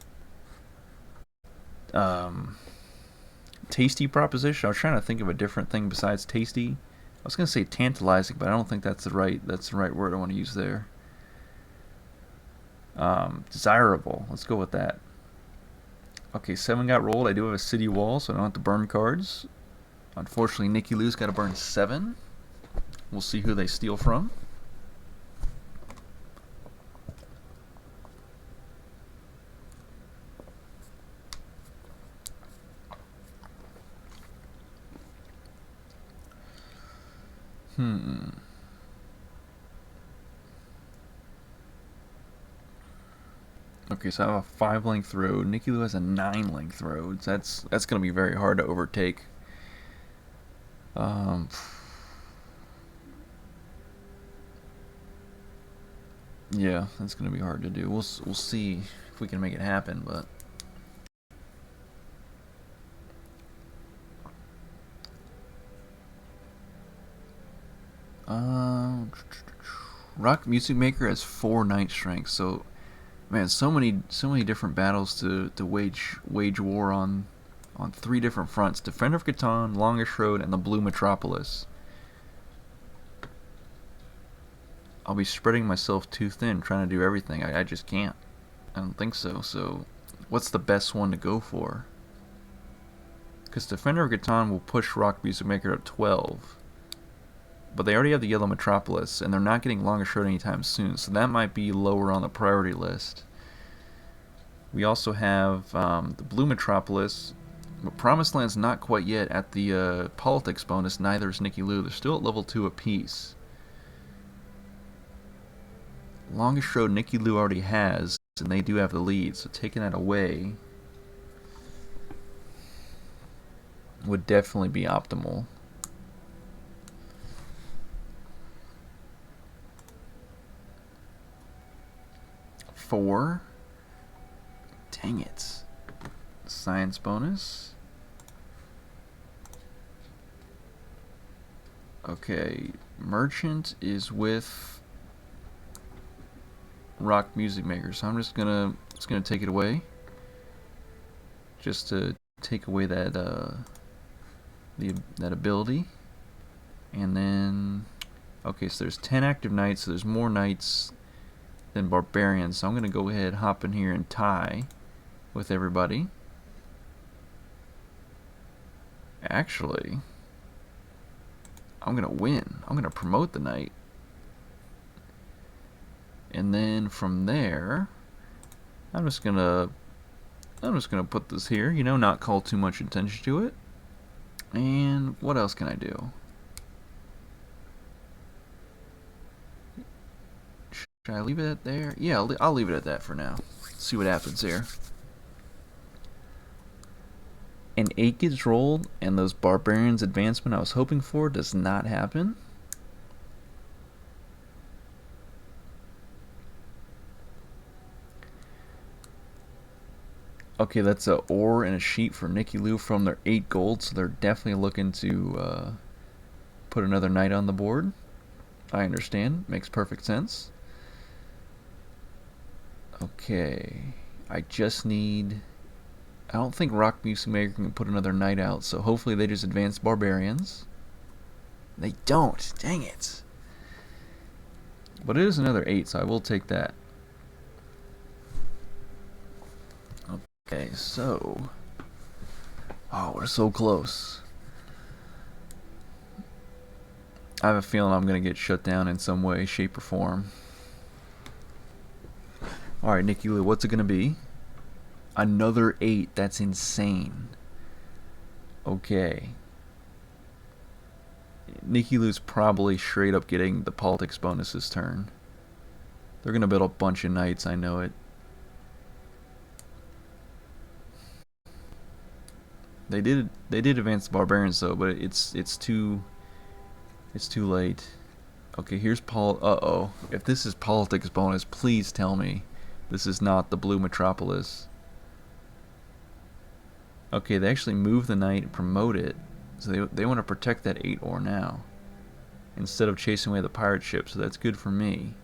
tasty proposition. I was trying to think of a different thing besides tasty. I was going to say tantalizing, but I don't think that's the right word I want to use there. Desirable. Let's go with that. Okay, 7 got rolled. I do have a city wall, so I don't have to burn cards. Unfortunately, Nicky Lou's got to burn 7. We'll see who they steal from. Okay, so I have a 5 length road. Nicky Lou has a 9 length road. That's going to be very hard to overtake. Yeah, that's going to be hard to do. We'll see if we can make it happen, but Rock Music Maker has 4 knight strength, so man, so many different battles to wage war on 3 different fronts: Defender of Catan, Longest Road, and the Blue Metropolis. I'll be spreading myself too thin trying to do everything. I just can't. I don't think so. So, what's the best one to go for? Because Defender of Catan will push Rock Music Maker to 12. But they already have the Yellow Metropolis, and they're not getting Longest Road anytime soon, so that might be lower on the priority list. We also have the Blue Metropolis, but Promised Land's not quite yet at the politics bonus, neither is Nicky Lou. They're still at level 2 apiece. Longest Road Nicky Lou already has, and they do have the lead, so taking that away would definitely be optimal. Four. Dang it. Science bonus. Okay, Merchant is with Rock Music Maker, so I'm just gonna take it away, just to take away that that ability, and then okay, so there's 10 active knights, so there's more knights than barbarians, so I'm gonna go ahead, hop in here, and tie with everybody. Actually, I'm gonna win. I'm gonna promote the knight. And then from there, I'm just gonna put this here, you know, not call too much attention to it. And what else can I do? Should I leave it at there? Yeah, I'll leave it at that for now. See what happens here. An 8 gets rolled, and those barbarians advancement I was hoping for does not happen. Okay, that's a ore and a sheep for Nicky Lou from their 8 gold, so they're definitely looking to put another knight on the board. I understand, makes perfect sense. Okay, I just need... I don't think Rock Music Maker can put another knight out, so hopefully they just advance barbarians. They don't, dang it. But it is another 8, so I will take that. Okay, so... oh, we're so close. I have a feeling I'm going to get shut down in some way, shape, or form. Alright, Nicky Lou, what's it going to be? Another 8. That's insane. Okay. Nicky Lou's probably straight up getting the politics bonus this turn. They're going to build a bunch of knights, I know it. They did advance the barbarians though, but it's too late. Okay, here's uh-oh. If this is politics bonus, please tell me this is not the Blue Metropolis. Okay, they actually move the knight and promote it. So they want to protect that 8 ore now, instead of chasing away the pirate ship, so that's good for me.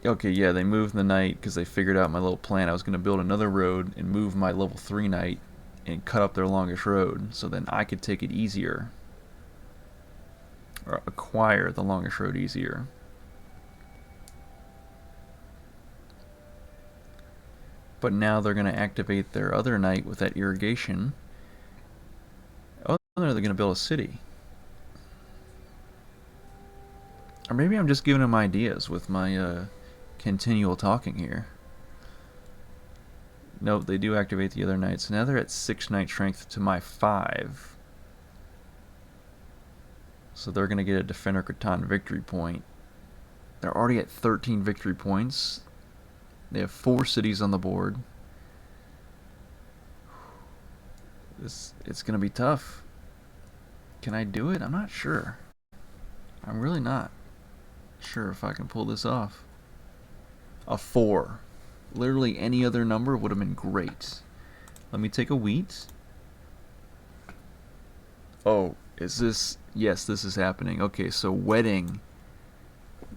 Okay, yeah, they moved the knight because they figured out my little plan. I was going to build another road and move my level 3 knight and cut up their longest road, so then I could take it easier. Or acquire the longest road easier. But now they're going to activate their other knight with that irrigation. Oh, they're going to build a city. Or maybe I'm just giving them ideas with my continual talking here. Nope, they do activate the other knights. Now they're at 6 knight strength to my 5. So they're going to get a Defender Catan victory point. They're already at 13 victory points. They have 4 cities on the board. It's going to be tough. Can I do it? I'm not sure. I'm really not sure if I can pull this off. A 4. Literally any other number would have been great. Let me take a wheat. Oh, is this... yes, this is happening. Okay, so wedding.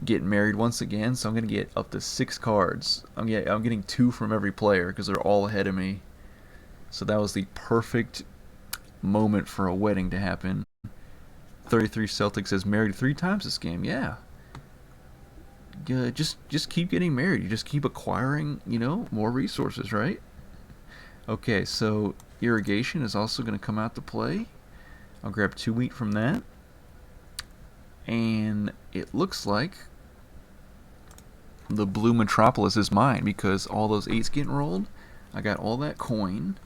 Get married once again, so I'm going to get up to 6 cards. I'm getting 2 from every player because they're all ahead of me. So that was the perfect moment for a wedding to happen. 33 Celtics has married 3 times this game. Yeah. Just keep getting married. You just keep acquiring, you know, more resources, right? Okay, so irrigation is also going to come out to play. I'll grab 2 wheat from that. And it looks like the Blue Metropolis is mine because all those 8s getting rolled. I got all that coin.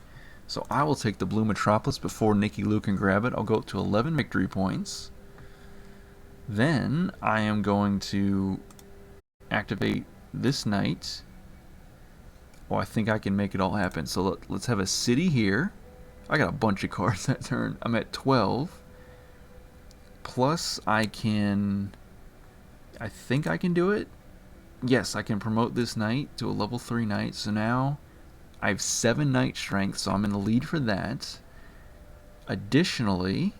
So I will take the Blue Metropolis before Nicky Lou can grab it. I'll go up to 11 victory points. Then I am going to activate this knight. Oh, I think I can make it all happen. So let's have a city here. I got a bunch of cards that turn. I'm at 12. Plus, I think I can do it. Yes, I can promote this knight to a level 3 knight. So now I have 7 knight strength, so I'm in the lead for that. Additionally,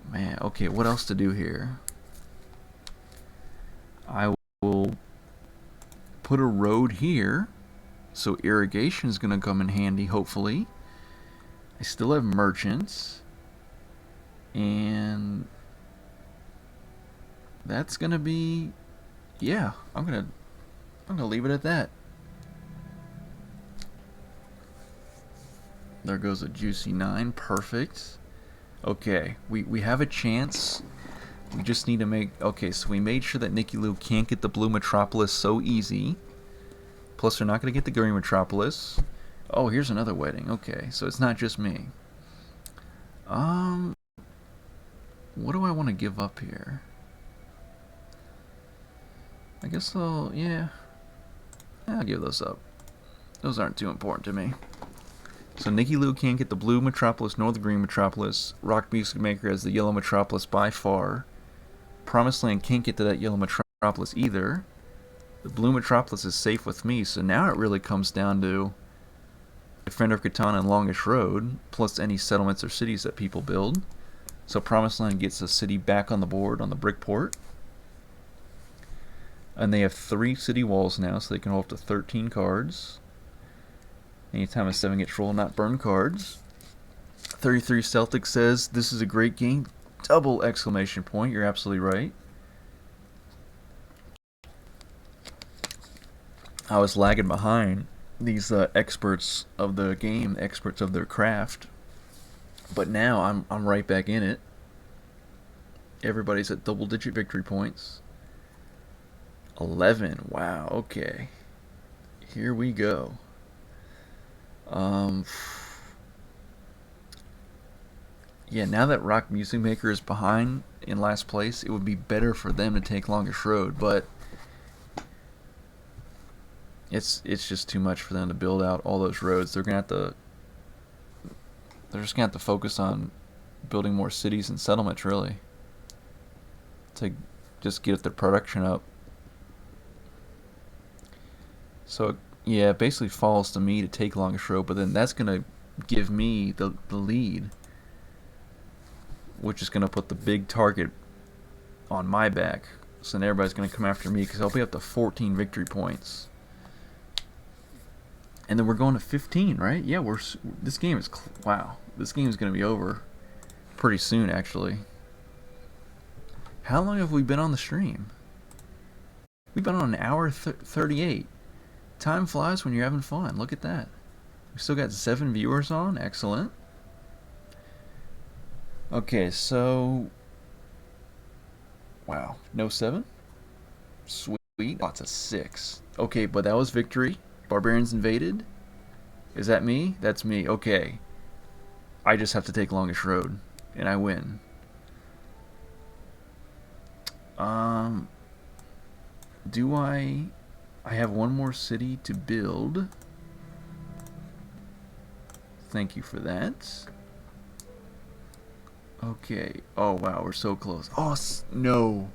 man, okay, what else to do here? I will put a road here, so irrigation is going to come in handy, hopefully. I still have merchants, and that's going to be, yeah, I'm going to leave it at that. There goes a juicy 9, perfect. Okay, we have a chance. We just need to make... Okay, so we made sure that Nicky Lou can't get the blue Metropolis so easy. Plus, they're not going to get the green Metropolis. Oh, here's another wedding. Okay, so it's not just me. What do I want to give up here? I guess I'll... Yeah. I'll give those up. Those aren't too important to me. So Nicky Lou can't get the blue Metropolis nor the green Metropolis. Rock Music Maker has the yellow Metropolis by far. Promised Land can't get to that yellow Metropolis either. The blue Metropolis is safe with me, so now it really comes down to Defender of Catan and Longish Road, plus any settlements or cities that people build. So Promised Land gets a city back on the board on the Brickport. And they have 3 city walls now, so they can hold up to 13 cards. Anytime a 7 gets rolled, not burn cards. 33 Celtic says, this is a great game. Double exclamation point. You're absolutely right. I was lagging behind these experts of the game, experts of their craft. But now I'm right back in it. Everybody's at double-digit victory points. 11. Wow, okay. Here we go. Yeah, now that Rock Music Maker is behind in last place, it would be better for them to take Longish Road, but it's just too much for them to build out all those roads. They're just gonna have to focus on building more cities and settlements, really, to just get their production up. So yeah, it basically falls to me to take Longish Road, but then that's gonna give me the lead, which is gonna put the big target on my back. So then everybody's gonna come after me because I'll be up to 14 victory points. And then we're going to 15, right? Yeah, this game is wow. This game is gonna be over pretty soon, actually. How long have we been on the stream? We've been on an hour 38. Time flies when you're having fun. Look at that. We still got 7 viewers on. Excellent. Okay, so wow, no 7. Sweet. Lots of 6. Okay, but that was victory. Barbarians invaded. Is that me? That's me. Okay. I just have to take Longish Road, and I win. Do I have one more city to build. Thank you for that. Okay. Oh wow, we're so close. Oh no.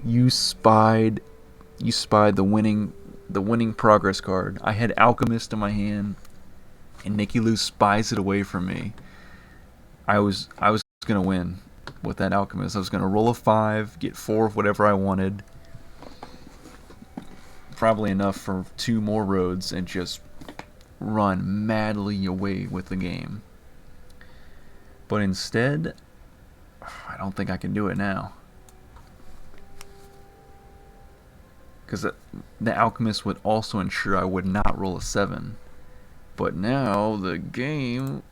You spied the winning progress card. I had Alchemist in my hand, and Nicky Lou spies it away from me. I was gonna win with that Alchemist. I was gonna roll a 5, get 4 of whatever I wanted. Probably enough for 2 more roads, and just run madly away with the game. But instead, I don't think I can do it now. Because the Alchemist would also ensure I would not roll a 7. But now the game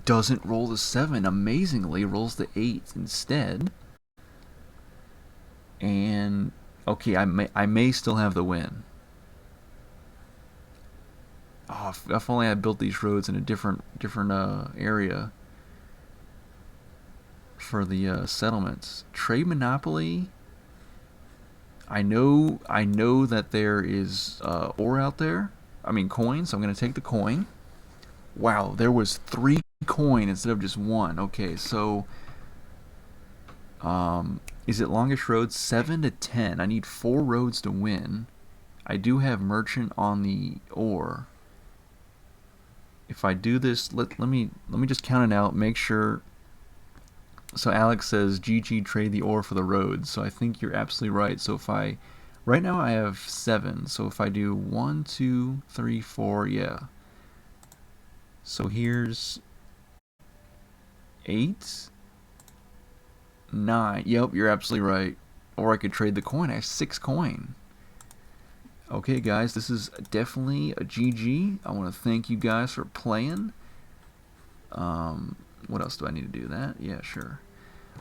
doesn't roll the 7. Amazingly, rolls the 8 instead. And okay, I may still have the win. Oh, if only I built these roads in a different area for the settlements. Trade Monopoly. I know that there is ore out there. I mean coins. So I'm gonna take the coin. Wow, there was 3 coin instead of just one. Okay, so is it longest road 7 to 10? I need 4 roads to win. I do have merchant on the ore. If I do this, let me just count it out. Make sure. So Alex says GG trade the ore for the roads. So I think you're absolutely right. So if I right now I have 7. So if I do 1, 2, 3, 4, yeah. So here's 8, 9. Yep, you're absolutely right. Or I could trade the coin. I have 6 coin. Okay, guys, this is definitely a GG. I want to thank you guys for playing. What else do I need to do that? Yeah, sure.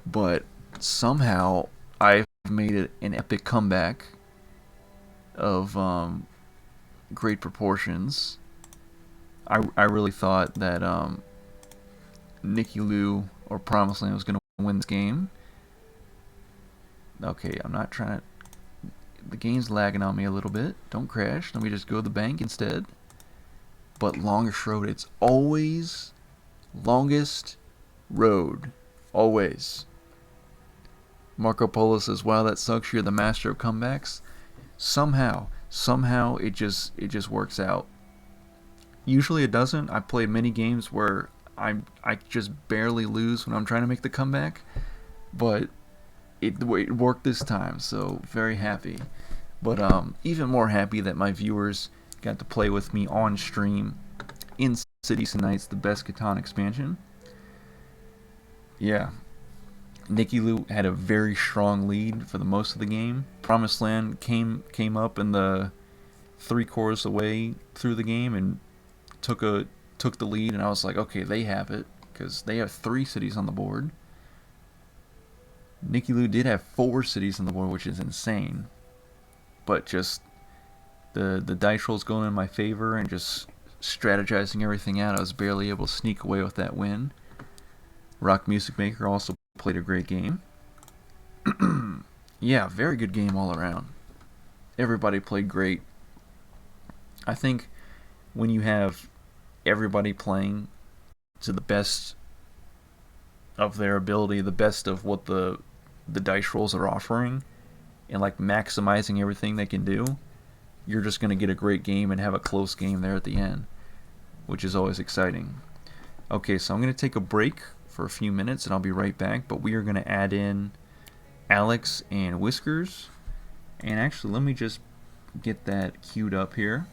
But somehow I've made it an epic comeback of great proportions. I really thought that Nicky Lou or Promised Land was going to win this game. Okay, I'm not trying to. The game's lagging on me a little bit. Don't crash. Let me just go to the bank instead. But longest road, it's always longest road. Always. Marco Polo says, "Wow, that sucks. You're the master of comebacks." Somehow, it just works out. Usually it doesn't. I've played many games where I just barely lose when I'm trying to make the comeback, but it worked this time. So very happy. But even more happy that my viewers got to play with me on stream in Cities and Nights, the best Catan expansion. Yeah, Nicky Lou had a very strong lead for the most of the game. Promised Land came up in the 3/4 away through the game and took the lead, and I was like, okay, they have it because they have 3 cities on the board. Nicky Lou did have 4 cities on the board, which is insane. But just the dice rolls going in my favor and just strategizing everything out, I was barely able to sneak away with that win. Rock Music Maker also played a great game. Yeah, very good game all around. Everybody played great. I think when you have everybody playing to the best of their ability, the best of what the dice rolls are offering, and like maximizing everything they can do, you're just going to get a great game and have a close game there at the end, which is always exciting. Okay, so I'm going to take a break for a few minutes and I'll be right back, but we are going to add in Alex and Whiskers. And actually, let me just get that queued up here.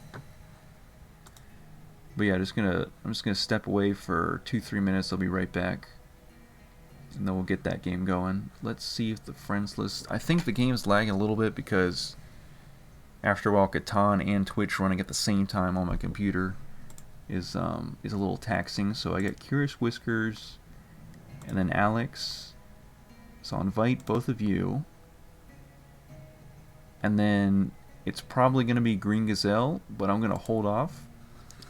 But yeah, I'm just gonna step away for 2-3 minutes. I'll be right back, and then we'll get that game going. Let's see if the friends list. I think the game's lagging a little bit because after a while, Catan and Twitch running at the same time on my computer is a little taxing. So I got Curious Whiskers, and then Alex. So I'll invite both of you, and then it's probably gonna be Green Gazelle, but I'm gonna hold off.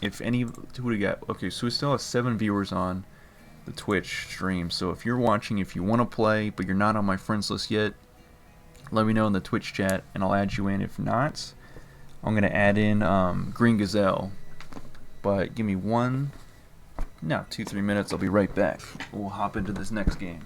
If any, who do we got? Okay, so we still have 7 viewers on the Twitch stream. So if you're watching, if you want to play, but you're not on my friends list yet, let me know in the Twitch chat, and I'll add you in. If not, I'm gonna add in Green Gazelle. But give me 2-3 minutes. I'll be right back. We'll hop into this next game.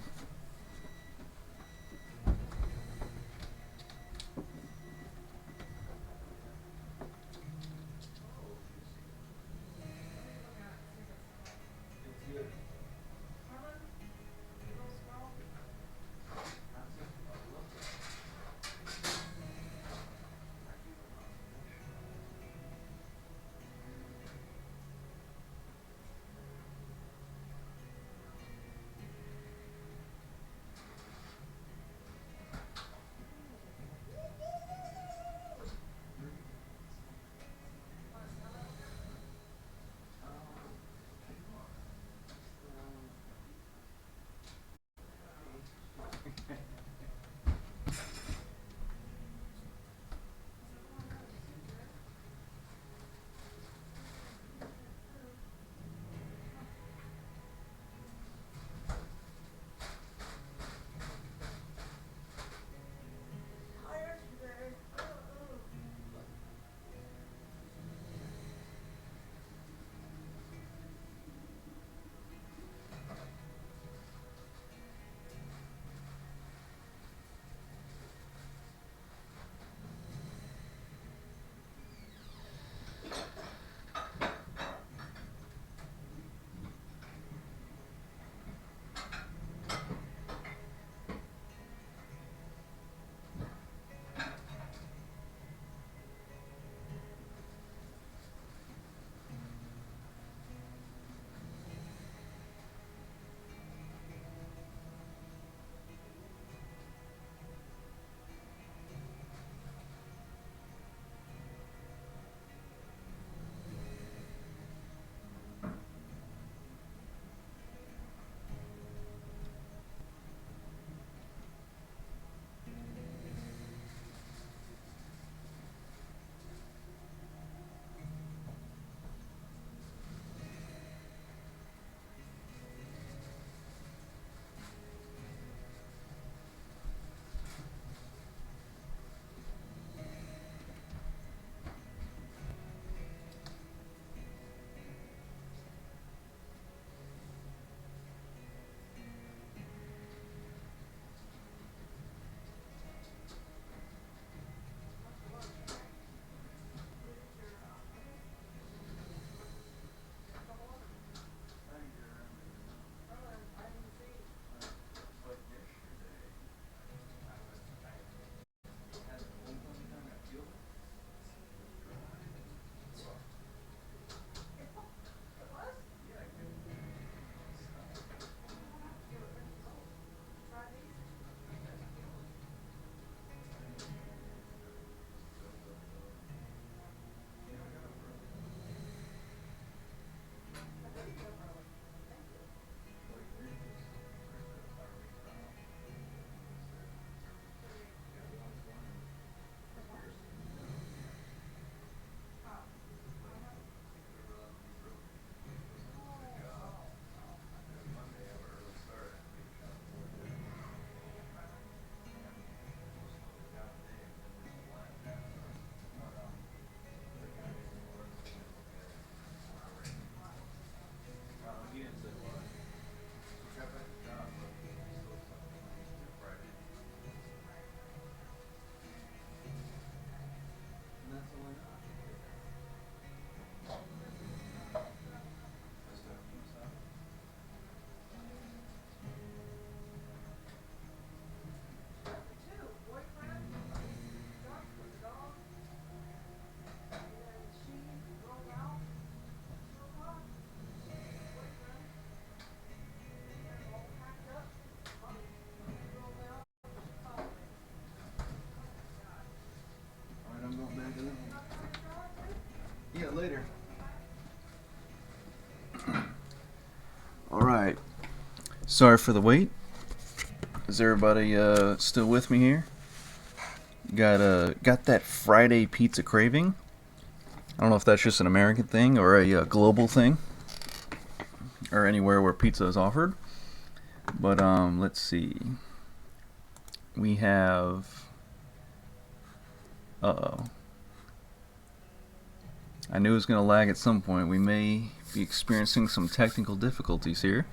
Sorry for the wait. Is everybody still with me here? Got that Friday pizza craving. I don't know if that's just an American thing or a global thing, or anywhere where pizza is offered. But let's see. We have. Uh-oh. I knew it was going to lag at some point. We may be experiencing some technical difficulties here.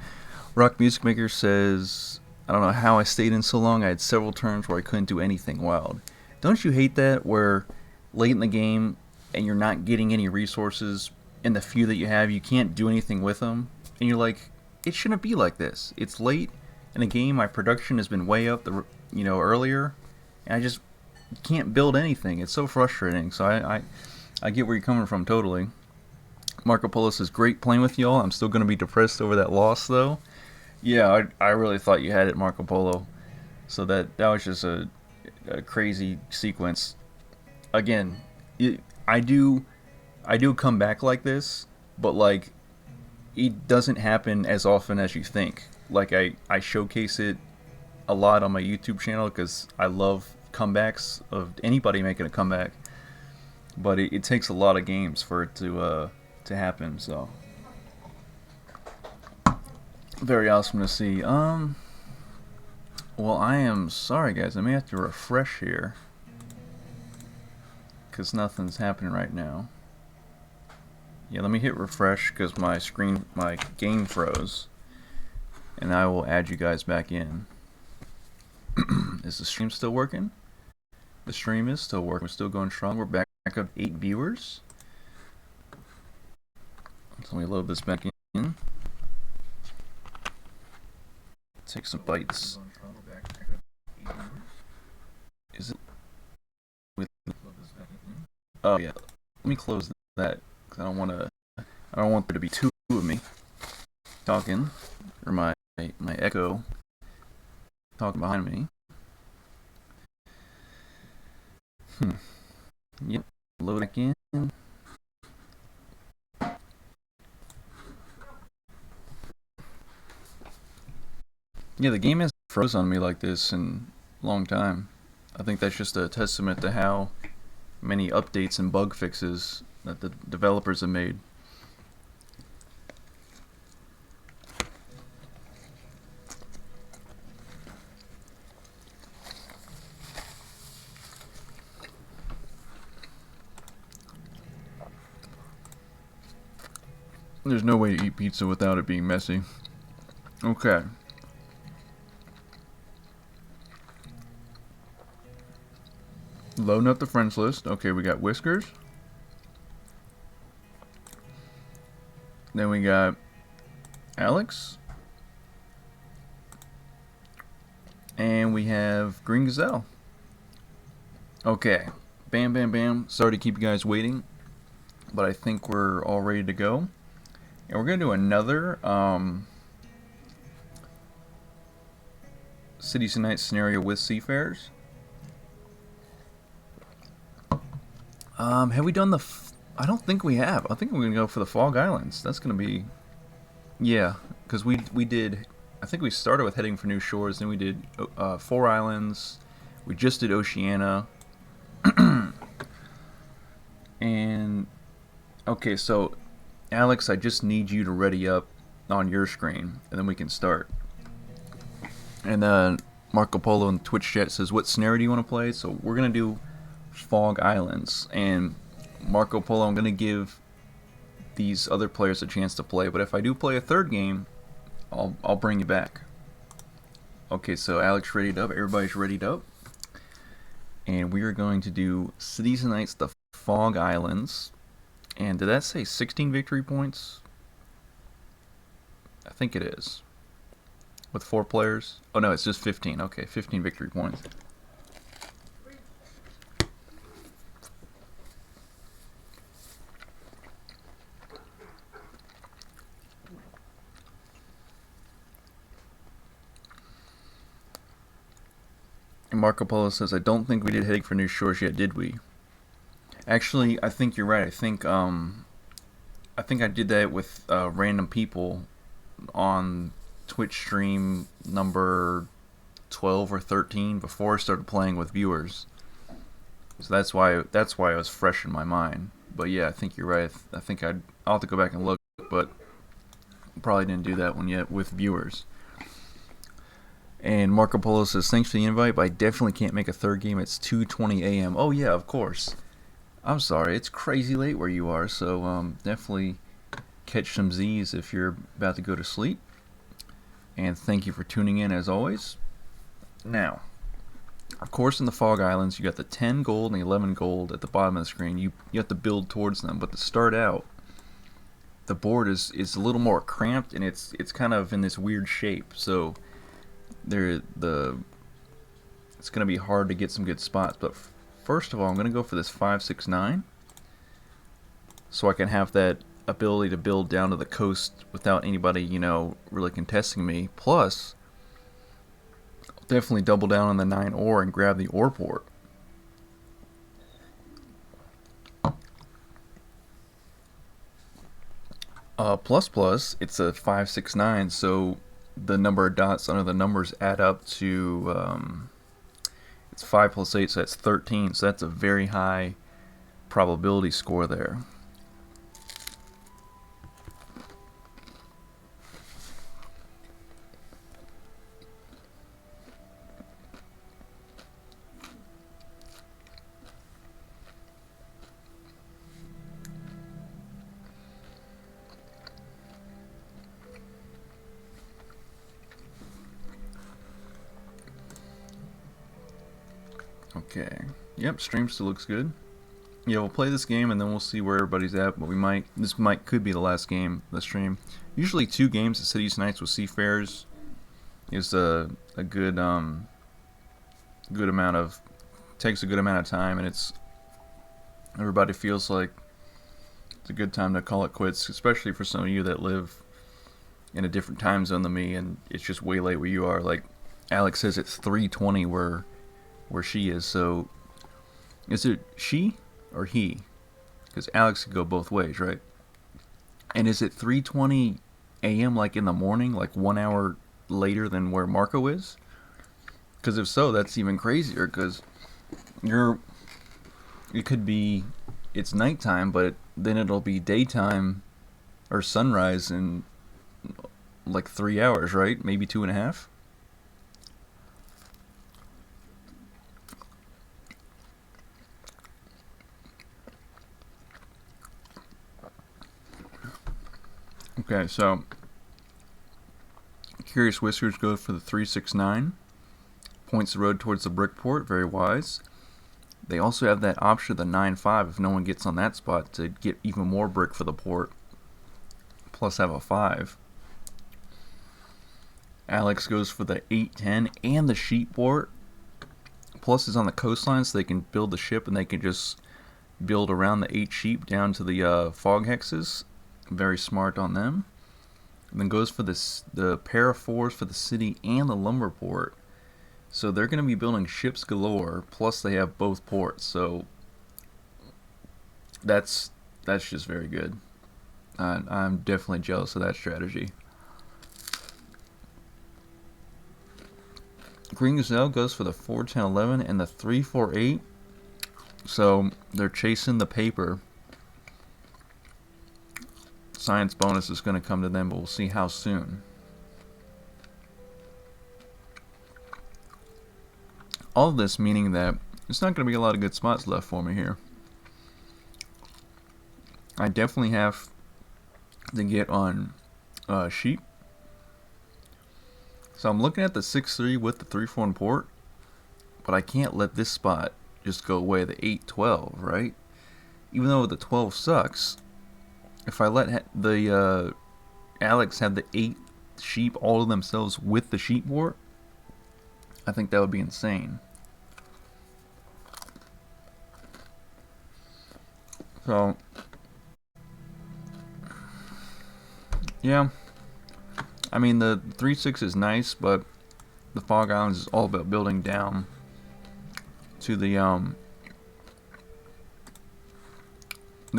Rock Music Maker says, I don't know how I stayed in so long. I had several turns where I couldn't do anything wild. Don't you hate that, where late in the game and you're not getting any resources, and the few that you have, you can't do anything with them? And you're like, it shouldn't be like this. It's late in the game. My production has been way up earlier, and I just can't build anything. It's so frustrating. So I get where you're coming from totally. Marco Polo says, great playing with y'all. I'm still going to be depressed over that loss, though. Yeah, I really thought you had it, Marco Polo. So that was just a crazy sequence. Again, I do come back like this, but like it doesn't happen as often as you think. Like I showcase it a lot on my YouTube channel because I love comebacks of anybody making a comeback. But it takes a lot of games for it to happen. So very awesome to see. Well, I am sorry, guys. I may have to refresh here because nothing's happening right now. Yeah, let me hit refresh because my game froze, and I will add you guys back in. Is the stream still working? The stream is still working. We're still going strong. We're back up 8 viewers. So let me load this back in. Take some bites. Is it? Oh yeah. Let me close that because I don't want there to be two of me talking, or my echo talking behind me. Yep. Load back in. Yeah, the game hasn't frozen on me like this in a long time. I think that's just a testament to how many updates and bug fixes that the developers have made. There's no way to eat pizza without it being messy. Okay. Loading up the friends list. Okay, we got Whiskers. Then we got Alex. And we have Green Gazelle. Okay. Bam, bam, bam. Sorry to keep you guys waiting, but I think we're all ready to go. And we're going to do another Cities Unite scenario with Seafarers. Have we done the... I don't think we have. I think we're going to go for the Fog Islands. That's going to be... Yeah, because we did... I think we started with Heading for New Shores, then we did 4 Islands. We just did Oceania. And... Okay, so... Alex, I just need you to ready up on your screen, and then we can start. And Marco Polo in Twitch chat says, what scenario do you want to play? So we're going to do Fog Islands. And Marco Polo, I'm going to give these other players a chance to play. But if I do play a third game, I'll bring you back. Okay, so Alex readied up. Everybody's readied up. And we are going to do Cities Unite, the Fog Islands. And did that say 16 victory points? I think it is. With 4 players? Oh no, it's just 15. Okay, 15 victory points. And Marco Polo says, I don't think we did Heading for New Shores yet, did we? Actually, I think you're right. I think I did that with random people on Twitch stream number 12 or 13 before I started playing with viewers. So that's why it was fresh in my mind. But yeah, I think you're right. I think I'll have to go back and look, but probably didn't do that one yet with viewers. And Marco Polo says, thanks for the invite, but I definitely can't make a third game. It's 2:20 a.m. Oh yeah, of course. I'm sorry, it's crazy late where you are, so definitely catch some Z's if you're about to go to sleep. And thank you for tuning in as always. Now, of course, in the Fog Islands, you got the 10 gold and the 11 gold at the bottom of the screen. You have to build towards them, but to start out, the board is a little more cramped and it's kind of in this weird shape. So it's going to be hard to get some good spots. But first of all, I'm going to go for this 569, so I can have that ability to build down to the coast without anybody, really contesting me. Plus, definitely double down on the 9 ore and grab the ore port. Plus, it's a 569, so the number of dots under the numbers add up to, it's 5 plus 8, so that's 13, so that's a very high probability score there. Okay. Yep, stream still looks good. Yeah, we'll play this game and then we'll see where everybody's at. But could be the last game of the stream. Usually 2 games at Cities Nights with Seafarers is a good amount of takes a good amount of time, and everybody feels like it's a good time to call it quits, especially for some of you that live in a different time zone than me and it's just way late where you are. Like Alex says, it's 3:20 where she is. So is it she or he? Because Alex could go both ways, right? And is it 3:20 a.m. like in the morning, like 1 hour later than where Marco is? Because if so, that's even crazier. Because it's nighttime, but then it'll be daytime or sunrise in like 3 hours, right? Maybe 2.5. Okay, so Curious Whiskers goes for the 369. Points the road towards the brick port, very wise. They also have that option of the 9-5 if no one gets on that spot to get even more brick for the port, plus have a 5. Alex goes for the 8-10 and the sheep port. Plus is on the coastline, so they can build the ship and they can just build around the 8 sheep down to the fog hexes. Very smart on them. And then goes for the pair of 4s for the city and the lumber port. So they're going to be building ships galore, plus they have both ports. So that's just very good. I'm definitely jealous of that strategy. Green Gazelle goes for the 4-10-11 and the 3-4-8. So they're chasing the paper. Science bonus is going to come to them, but we'll see how soon. All of this meaning that there's not going to be a lot of good spots left for me here. I definitely have to get on sheep. So I'm looking at the 6-3 with the 3-4 port, but I can't let this spot just go away, the 8-12, right? Even though the 12 sucks, if I let the Alex have the 8 sheep all to themselves with the sheep port, I think that would be insane. So, yeah. I mean, the 3-6 is nice, but the Fog Islands is all about building down to the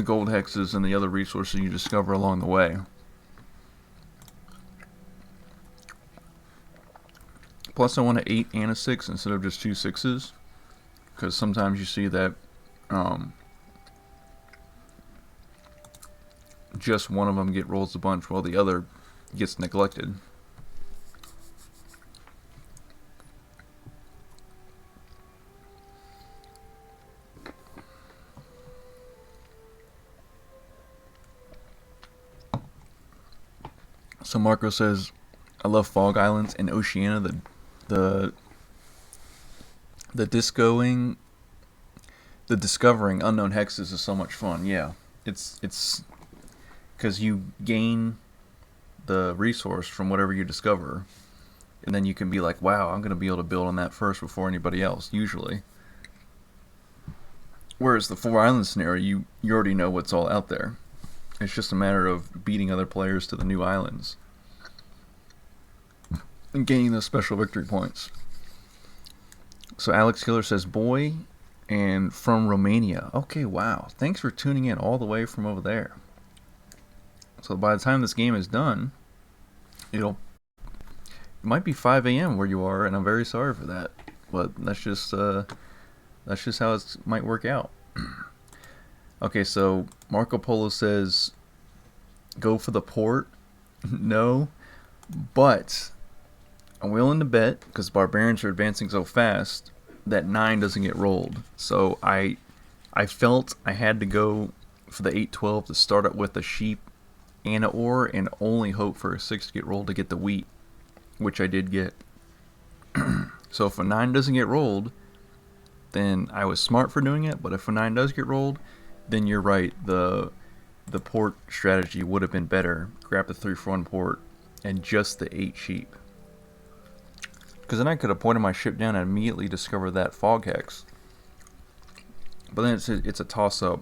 gold hexes and the other resources you discover along the way. Plus, I want an 8 and a 6 instead of just 2 6s. Because sometimes you see that just one of them rolls a bunch while the other gets neglected. So Marco says, I love Fog Islands and Oceania. The discoing, the discovering unknown hexes is so much fun. Yeah, it's because you gain the resource from whatever you discover, and then you can be like, wow, I'm gonna be able to build on that first before anybody else. Usually, whereas the Four Islands scenario, you already know what's all out there. It's just a matter of beating other players to the new islands and gaining those special victory points. So Alex Killer says, boy, and from Romania. Okay, wow. Thanks for tuning in all the way from over there. So by the time this game is done, it might be 5 a.m. where you are, and I'm very sorry for that. But that's just how it might work out. Okay, so Marco Polo says, go for the port. No, but I'm willing to bet, because barbarians are advancing so fast, that 9 doesn't get rolled. So I felt I had to go for the 8-12 to start up with a sheep and an ore, and only hope for a 6 to get rolled to get the wheat, which I did get. So if a 9 doesn't get rolled, then I was smart for doing it, but if a 9 does get rolled, then you're right, the port strategy would have been better. Grab the 3 for 1 port and just the 8 sheep. Because then I could have pointed my ship down and immediately discovered that fog hex. But then it's a toss-up.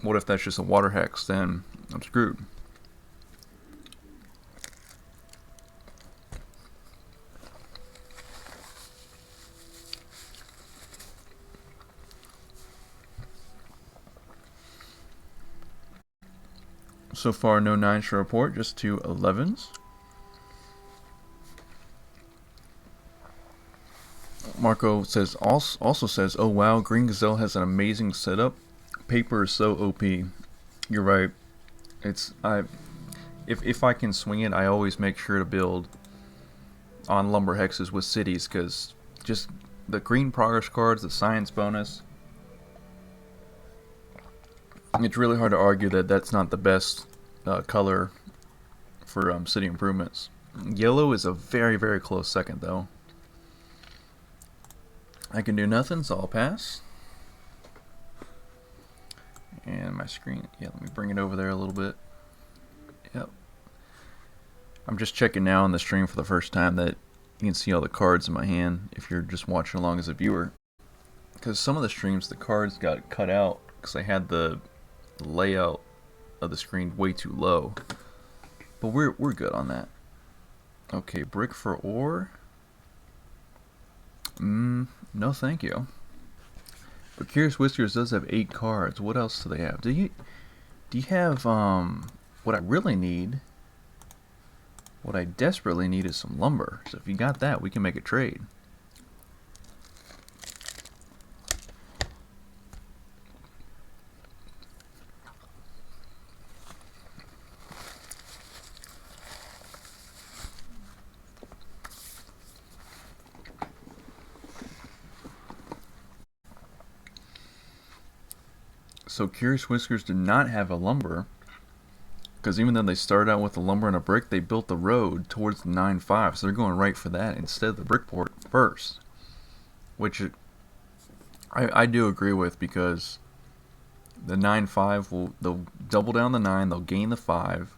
What if that's just a water hex? Then I'm screwed. So far, no 9s to report, just 2 11s. Marco says also says, oh wow, Green Gazelle has an amazing setup. Paper is so OP. You're right. If I can swing it, I always make sure to build on lumber hexes with cities, because just the green progress cards, the science bonus, it's really hard to argue that that's not the best color for city improvements. Yellow is a very, very close second, though. I can do nothing, so I'll pass. And my screen, yeah, let me bring it over there a little bit. Yep. I'm just checking now on the stream for the first time that you can see all the cards in my hand if you're just watching along as a viewer. Because some of the streams, the cards got cut out because I had the layout of the screen way too low. But we're good on that. Okay, brick for ore. No thank you. But Curious Whiskers does have 8 cards. What else do they have? Do you have what I really need? What I desperately need is some lumber. So if you got that, we can make a trade. So Curious Whiskers did not have a lumber, because even though they started out with the lumber and a brick, they built the road towards the 9-5, so they're going right for that instead of the brick port first, which I do agree with, because the 9-5 they'll double down the 9, they'll gain the 5,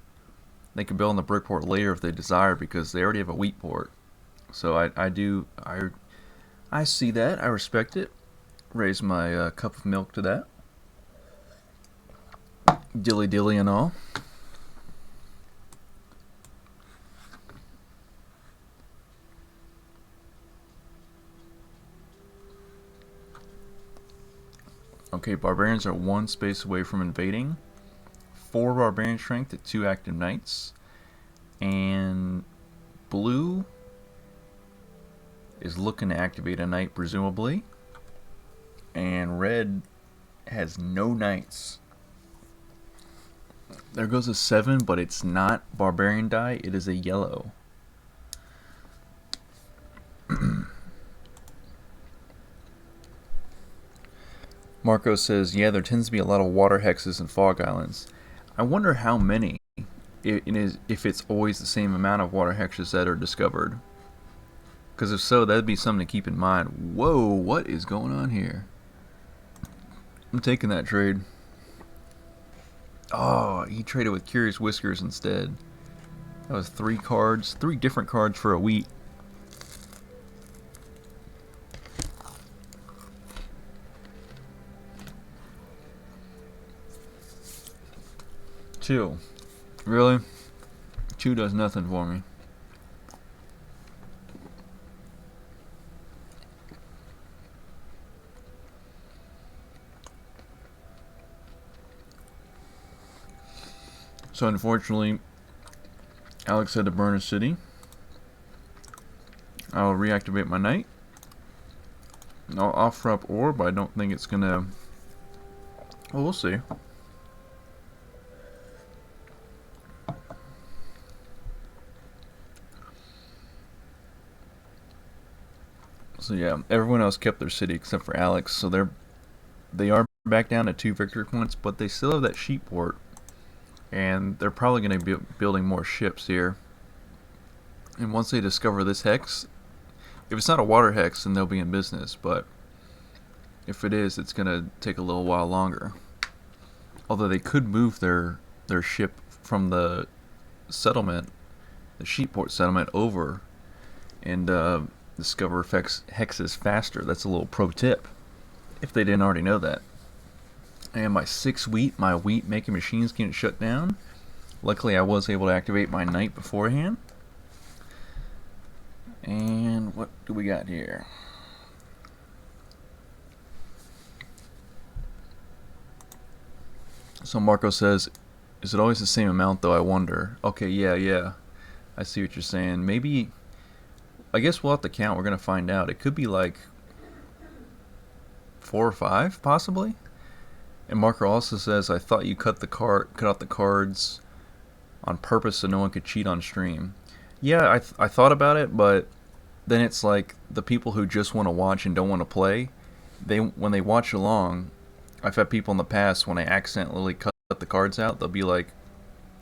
they can build on the brick port later if they desire, because they already have a wheat port. So I see that, I respect it, raise my cup of milk to that. Dilly dilly and all. Okay, barbarians are 1 space away from invading. 4 barbarian strength to 2 active knights. And blue is looking to activate a knight, presumably. And red has no knights. There goes a 7, but it's not barbarian die, it is a yellow. Marco says, yeah, there tends to be a lot of water hexes and fog islands. I wonder how many, if it's always the same amount of water hexes that are discovered. Because if so, that'd be something to keep in mind. Whoa, what is going on here? I'm taking that trade. Oh, he traded with Curious Whiskers instead. That was 3 cards, 3 different cards for a wheat. Two. Really? 2 does nothing for me. So unfortunately, Alex had to burn a city. I'll reactivate my knight. I'll offer up orb. I don't think it's gonna... Well, we'll see. So yeah, everyone else kept their city except for Alex. So they are back down to 2 victory points, but they still have that sheep port. And they're probably going to be building more ships here. And once they discover this hex, if it's not a water hex, then they'll be in business. But if it is, it's going to take a little while longer. Although they could move their ship from the settlement, the Sheepport settlement, over and discover hexes faster. That's a little pro tip, if they didn't already know that. And my 6 wheat, my wheat making machines getting shut down. Luckily I was able to activate my knight beforehand. And what do we got here? So Marco says, is it always the same amount though, I wonder? Okay, yeah. I see what you're saying. Maybe, I guess we'll have to count. We're going to find out. It could be like 4 or 5, possibly. And Marco also says, I thought you cut out the cards on purpose so no one could cheat on stream. Yeah, I thought about it, but then it's like the people who just want to watch and don't want to play, when they watch along, I've had people in the past, when I accidentally cut the cards out, they'll be like,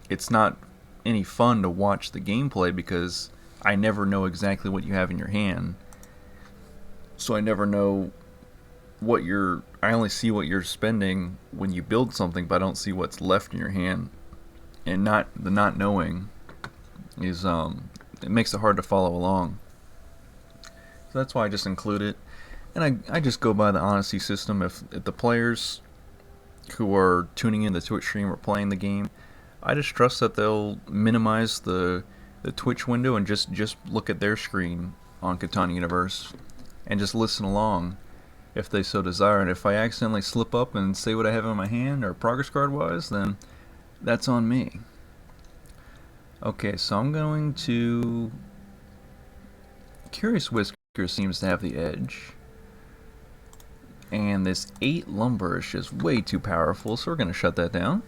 it's not any fun to watch the gameplay because I never know exactly what you have in your hand. So I never know I only see what you're spending when you build something, but I don't see what's left in your hand. And the not knowing is it makes it hard to follow along. So that's why I just include it. And I just go by the honesty system. If the players who are tuning in the Twitch stream or playing the game, I just trust that they'll minimize the Twitch window and just look at their screen on Catan Universe and just listen along if they so desire. And if I accidentally slip up and say what I have in my hand or progress card wise, then that's on me. Okay, so I'm going to... Curious Whisker seems to have the edge. And this 8 lumber is just way too powerful, so we're going to shut that down.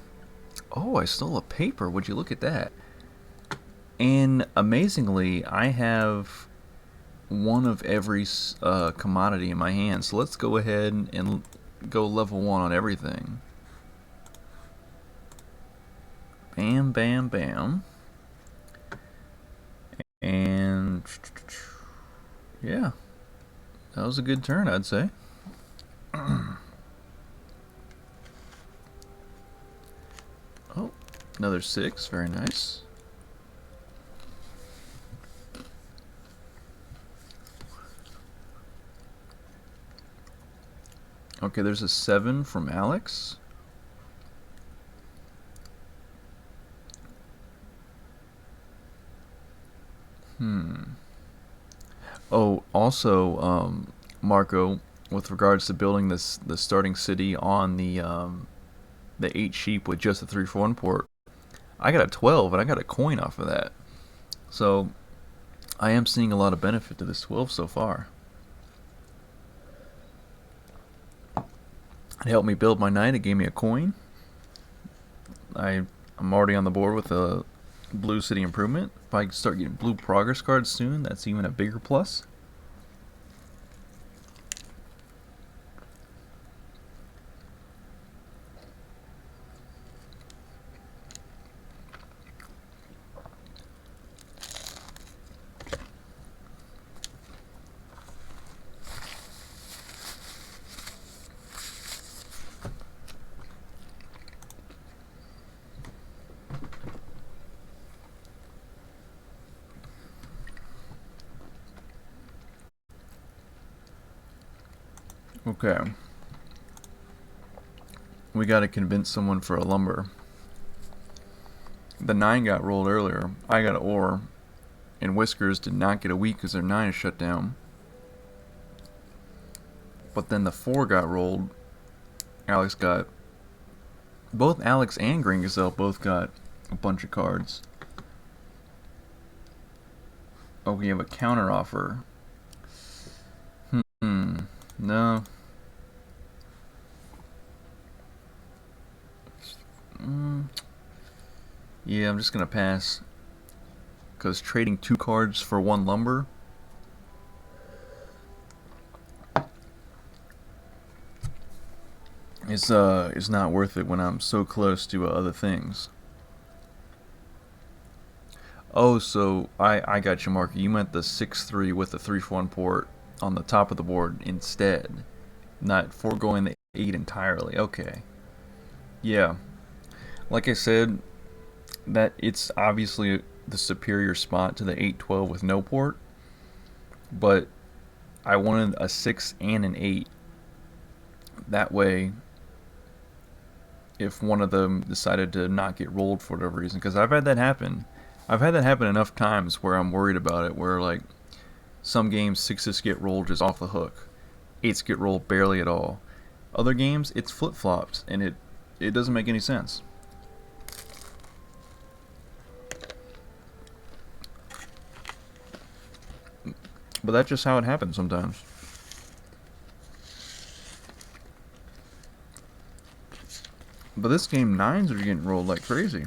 Oh, I stole a paper. Would you look at that? And amazingly, I have one of every commodity in my hand. So let's go ahead and go level 1 on everything. Bam, bam, bam. And yeah, that was a good turn, I'd say. Oh, another 6, very nice. Okay, there's a 7 from Alex. Oh, also, Marco, with regards to building the starting city on the 8 sheep with just a 3-for-1 port, I got a 12 and I got a coin off of that. So I am seeing a lot of benefit to this 12 so far. It helped me build my knight. It gave me a coin. I'm already on the board with a blue city improvement. If I start getting blue progress cards soon, that's even a bigger plus. Okay. We gotta convince someone for a lumber. The 9 got rolled earlier. I got an ore. And Whiskers did not get a week because their 9 is shut down. But then the 4 got rolled. Alex got... Both Alex and Green Gazelle both got a bunch of cards. Oh, we have a counter offer. No. Yeah, I'm just gonna pass. Because trading 2 cards for 1 lumber is not worth it when I'm so close to other things. Oh, so I got you, Mark. You meant the 6-3 with the 3-for-1 port on the top of the board instead, not foregoing the 8 entirely. Okay. Yeah. Like I said, that it's obviously the superior spot to the 8-12 with no port, but I wanted a 6 and an 8. That way, if one of them decided to not get rolled for whatever reason, because I've had that happen. I've had that happen enough times where I'm worried about it, where like some games 6s get rolled just off the hook, 8s get rolled barely at all. Other games it's flip-flopped and it doesn't make any sense. But that's just how it happens sometimes. But this game 9s are getting rolled like crazy.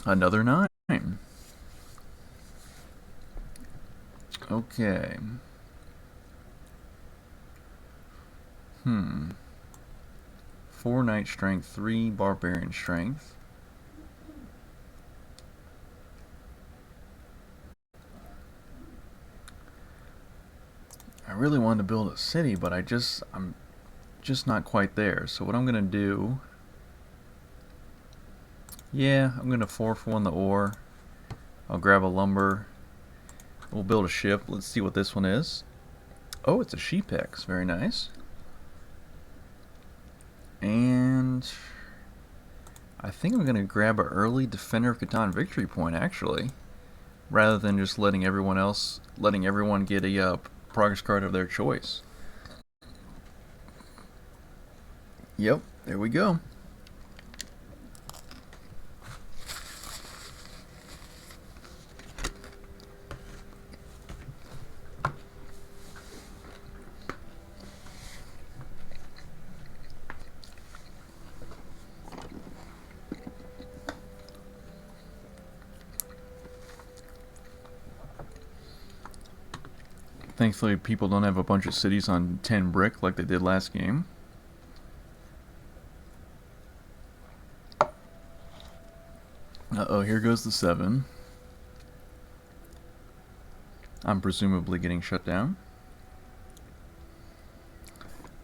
Another 9. Okay. 4 knight strength, 3 barbarian strength. I really wanted to build a city, but I'm just not quite there. So what I'm gonna do, yeah, I'm gonna 4-for-1 the ore. I'll grab a lumber. We'll build a ship. Let's see what this one is. Oh, it's a Sheepex. Very nice. And I think I'm gonna grab an early Defender of Catan victory point, actually, rather than just letting everyone get a progress card of their choice. Yep, there we go. Thankfully, people don't have a bunch of cities on 10 brick like they did last game. Uh-oh, here goes the 7. I'm presumably getting shut down.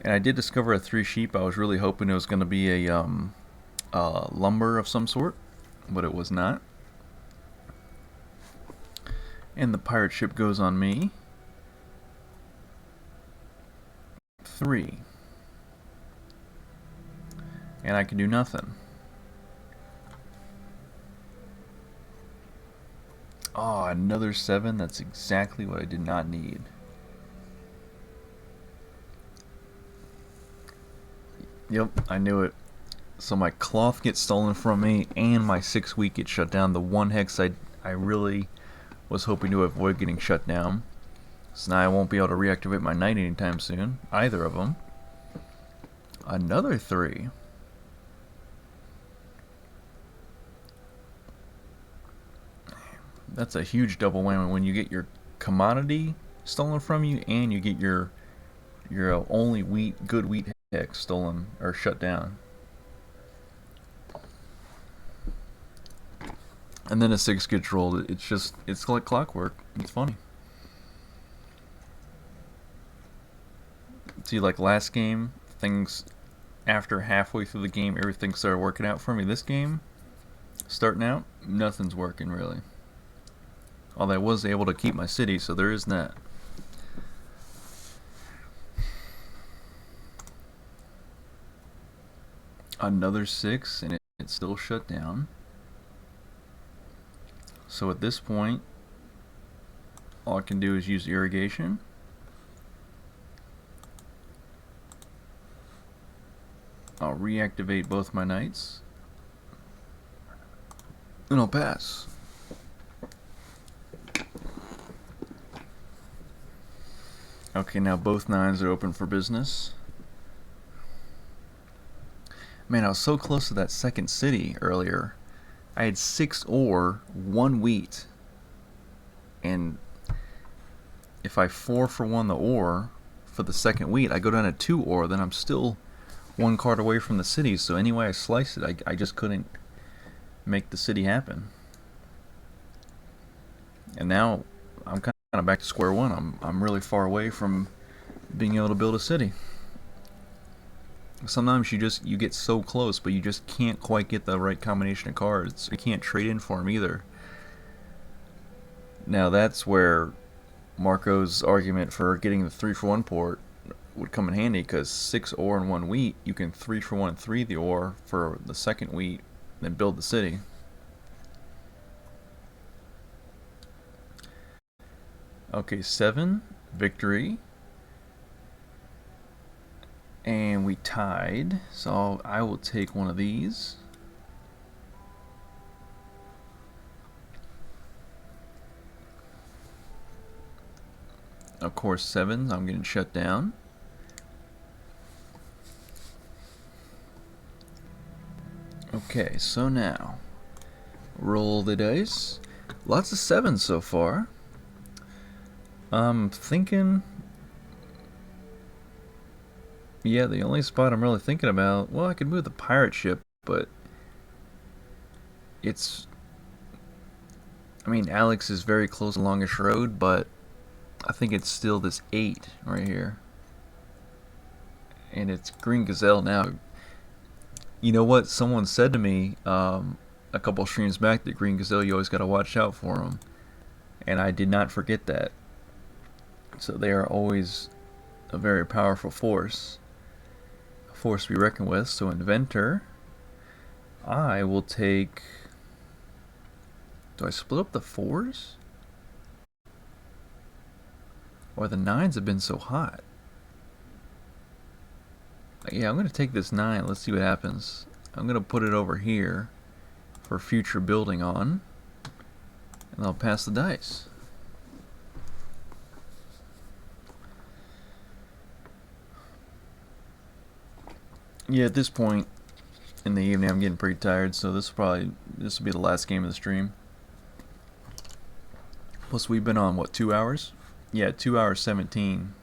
And I did discover a 3 sheep. I was really hoping it was going to be a lumber of some sort, but it was not. And the pirate ship goes on me. 3. And I can do nothing. Oh, another 7. That's exactly what I did not need. Yep, I knew it. So my cloth gets stolen from me, and my 6 week gets shut down. The one hex I really was hoping to avoid getting shut down. So now I won't be able to reactivate my knight anytime soon. Either of them. Another 3. That's a huge double whammy when you get your commodity stolen from you and you get your only good wheat hex stolen or shut down. And then a 6 gets rolled. It's like clockwork. It's funny. See, like last game, things after halfway through the game, everything started working out for me. This game, starting out, nothing's working really. Although I was able to keep my city, so there is that. Another 6, and it's still shut down. So at this point, all I can do is use irrigation. I'll reactivate both my knights. And I'll pass. Okay, now both 9s are open for business. Man, I was so close to that second city earlier. I had 6 ore, 1 wheat. And if I 4 for 1 the ore for the second wheat, I go down to 2 ore, then I'm still 1 card away from the city. So any way I slice it, I just couldn't make the city happen. And now I'm kind of back to square one. I'm really far away from being able to build a city. Sometimes you get so close, but you just can't quite get the right combination of cards. You can't trade in for them either. Now that's where Marco's argument for getting the 3 for 1 port would come in handy, because 6 ore and 1 wheat, you can 3 for 1 3 the ore for the second wheat, then build the city. Okay, 7, victory. And we tied, so I will take one of these. Of course, 7s, I'm getting shut down. Okay, so now, roll the dice. Lots of 7s so far. I'm thinking... Yeah, the only spot I'm really thinking about, well, I could move the pirate ship, but it's... I mean, Alex is very close to Longish Road, but I think it's still this 8 right here. And it's Green Gazelle now. You know what? Someone said to me a couple streams back that Green Gazelle, you always got to watch out for them. And I did not forget that. So they are always a very powerful force. A force to be reckoned with. So Inventor, I will take... Do I split up the 4s? Or the 9s have been so hot? Yeah, I'm going to take this 9. Let's see what happens. I'm going to put it over here for future building on. And I'll pass the dice. Yeah, at this point in the evening, I'm getting pretty tired, so this will be the last game of the stream. Plus, we've been on, what, 2 hours? Yeah, 2 hours 17.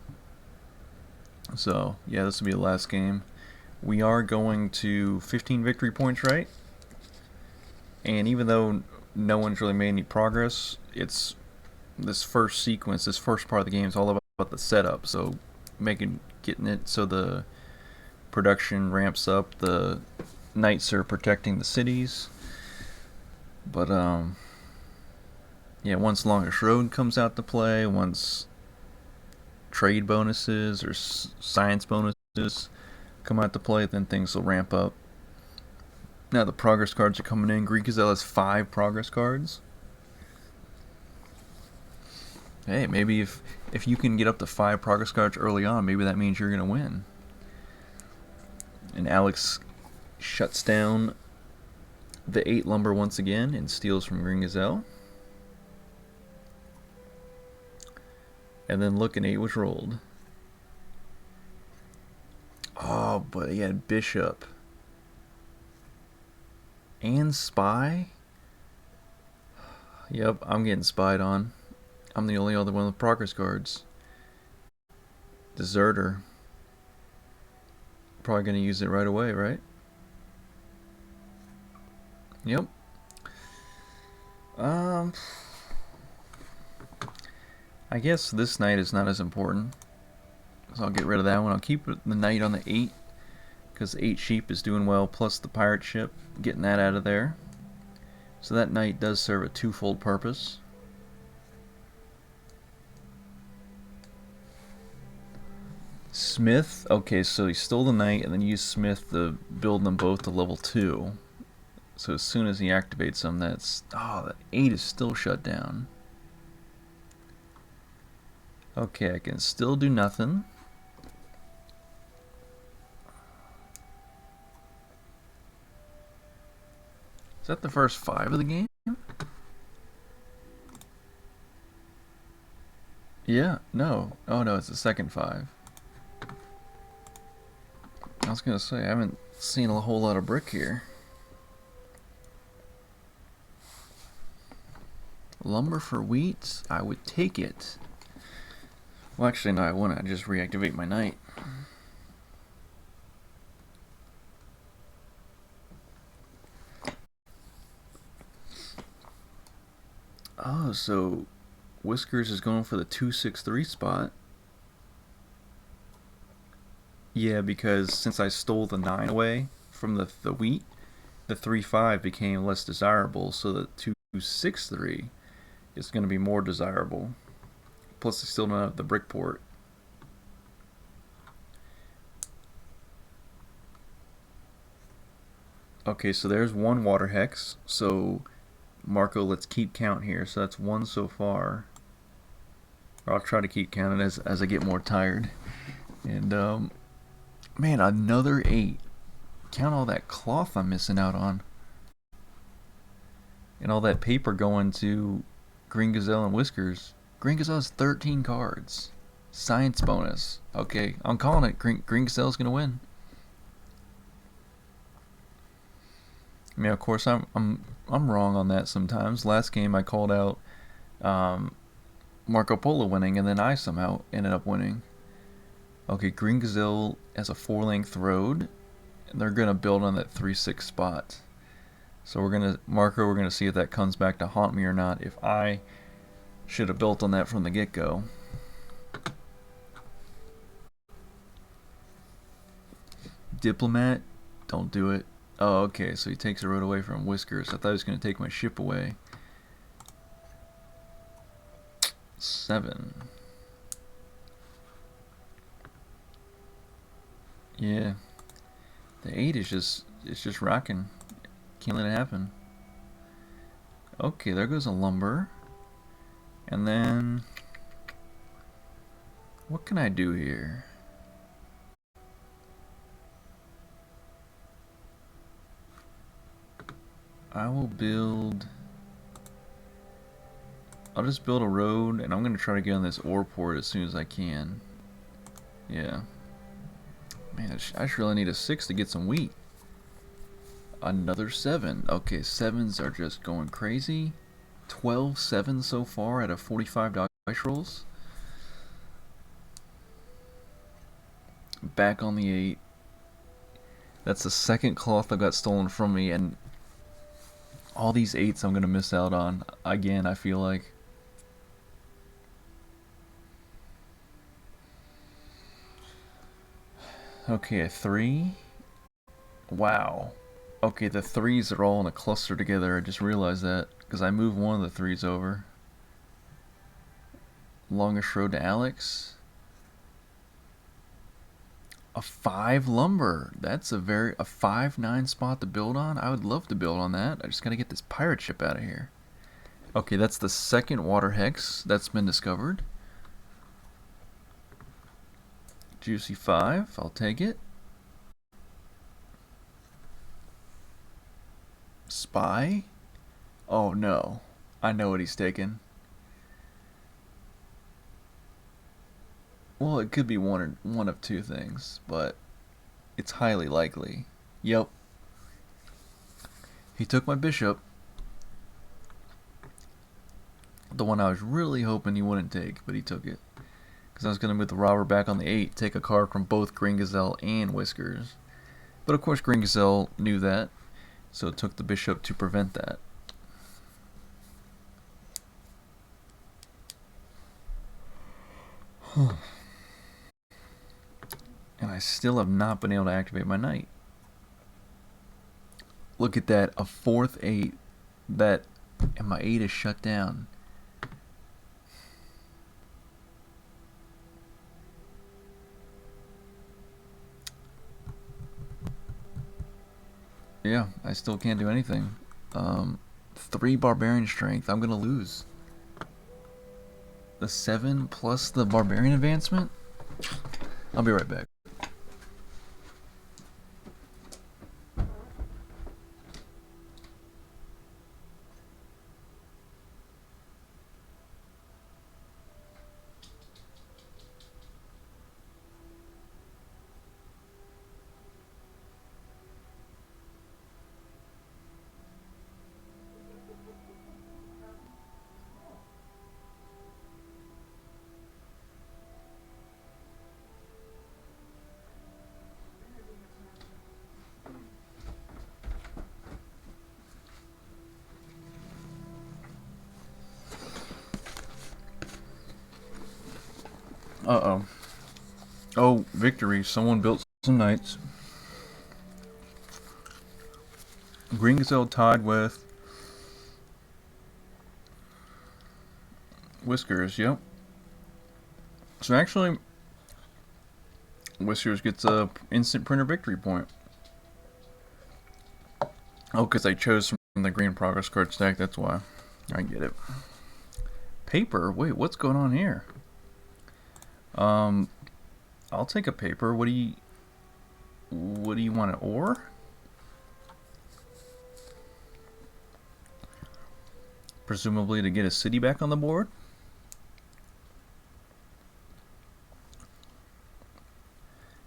So, yeah, this will be the last game. We are going to 15 victory points, right? And even though no one's really made any progress, it's this first sequence, this first part of the game is all about the setup. So, getting it so the production ramps up, the knights are protecting the cities. But, yeah, once Longish Road comes out to play, once trade bonuses or science bonuses come out to play, then things will ramp up. Now the progress cards are coming in. Green Gazelle has 5 progress cards. Hey, maybe if you can get up to 5 progress cards early on, maybe that means you're going to win. And Alex shuts down the 8 lumber once again and steals from Green Gazelle. And then look, an 8 was rolled. Oh, but he had Bishop. And Spy? Yep, I'm getting spied on. I'm the only other one with progress cards. Deserter. Probably going to use it right away, right? Yep. I guess this knight is not as important, so I'll get rid of that one. I'll keep the knight on the 8, because 8 sheep is doing well, plus the pirate ship, getting that out of there. So that knight does serve a twofold purpose. Smith, okay, so he stole the knight and then used Smith to build them both to level 2. So as soon as he activates them, that's... Oh, that 8 is still shut down. Okay, I can still do nothing. Is that the first 5 of the game? Yeah, no. Oh no, it's the second 5. I was gonna say, I haven't seen a whole lot of brick here. Lumber for wheat? I would take it. Well, actually, no, I wouldn't. I'd just reactivate my knight. Oh, so Whiskers is going for the 263 spot. Yeah, because since I stole the 9 away from the wheat, the 3-5 became less desirable, so the 263 is going to be more desirable. Plus, they still don't have the brick port. Okay, so there's 1 water hex. So, Marco, let's keep count here. So that's 1 so far. Or I'll try to keep counting as I get more tired. And, man, another 8. Count all that cloth I'm missing out on. And all that paper going to Green Gazelle and Whiskers. Green Gazelle has 13 cards. Science bonus. Okay, I'm calling it. Green Gazelle's gonna win. I mean, of course, I'm wrong on that sometimes. Last game I called out Marco Polo winning, and then I somehow ended up winning. Okay, Green Gazelle has a 4-length road, and they're gonna build on that 3-6 spot. So we're gonna see if that comes back to haunt me or not. If I should have built on that from the get-go. Diplomat, don't do it. Oh, okay, so he takes the road away from Whiskers. I thought he was going to take my ship away. 7. Yeah. The 8 is just rocking. Can't let it happen. Okay, there goes a lumber. And then, what can I do here? I will build... I'll just build a road, and I'm going to try to get on this ore port as soon as I can. Yeah. Man, I just really need a 6 to get some wheat. Another 7. Okay, 7s are just going crazy. 12 7s so far out of 45 dice rolls. Back on the 8. That's the second cloth that got stolen from me, and all these 8s I'm going to miss out on again, I feel like. Okay, a 3. Wow. Okay, the 3s are all in a cluster together. I just realized that because I moved one of the 3s over. Longest road to Alex. A 5 lumber. That's a 5-9 spot to build on. I would love to build on that. I just gotta get this pirate ship out of here. Okay, that's the second water hex that's been discovered. Juicy 5. I'll take it. Spy? Oh no. I know what he's taking. Well, it could be one of two things, but it's highly likely. Yep. He took my bishop. The one I was really hoping he wouldn't take, but he took it. Because I was going to move the robber back on the 8, take a card from both Green Gazelle and Whiskers. But of course Green Gazelle knew that, so it took the bishop to prevent that. And I still have not been able to activate my knight. Look at that, a 4th 8. That, and my 8 is shut down. Yeah, I still can't do anything. 3 barbarian strength. I'm gonna lose. The 7 plus the barbarian advancement? I'll be right back. Uh-oh. Oh, victory. Someone built some knights. Green Gazelle tied with Whiskers, yep. So actually, Whiskers gets a instant printer victory point. Oh, because I chose from the green progress card stack, that's why. I get it. Paper? Wait, what's going on here? I'll take a paper. What do you want, an ore? Presumably to get a city back on the board?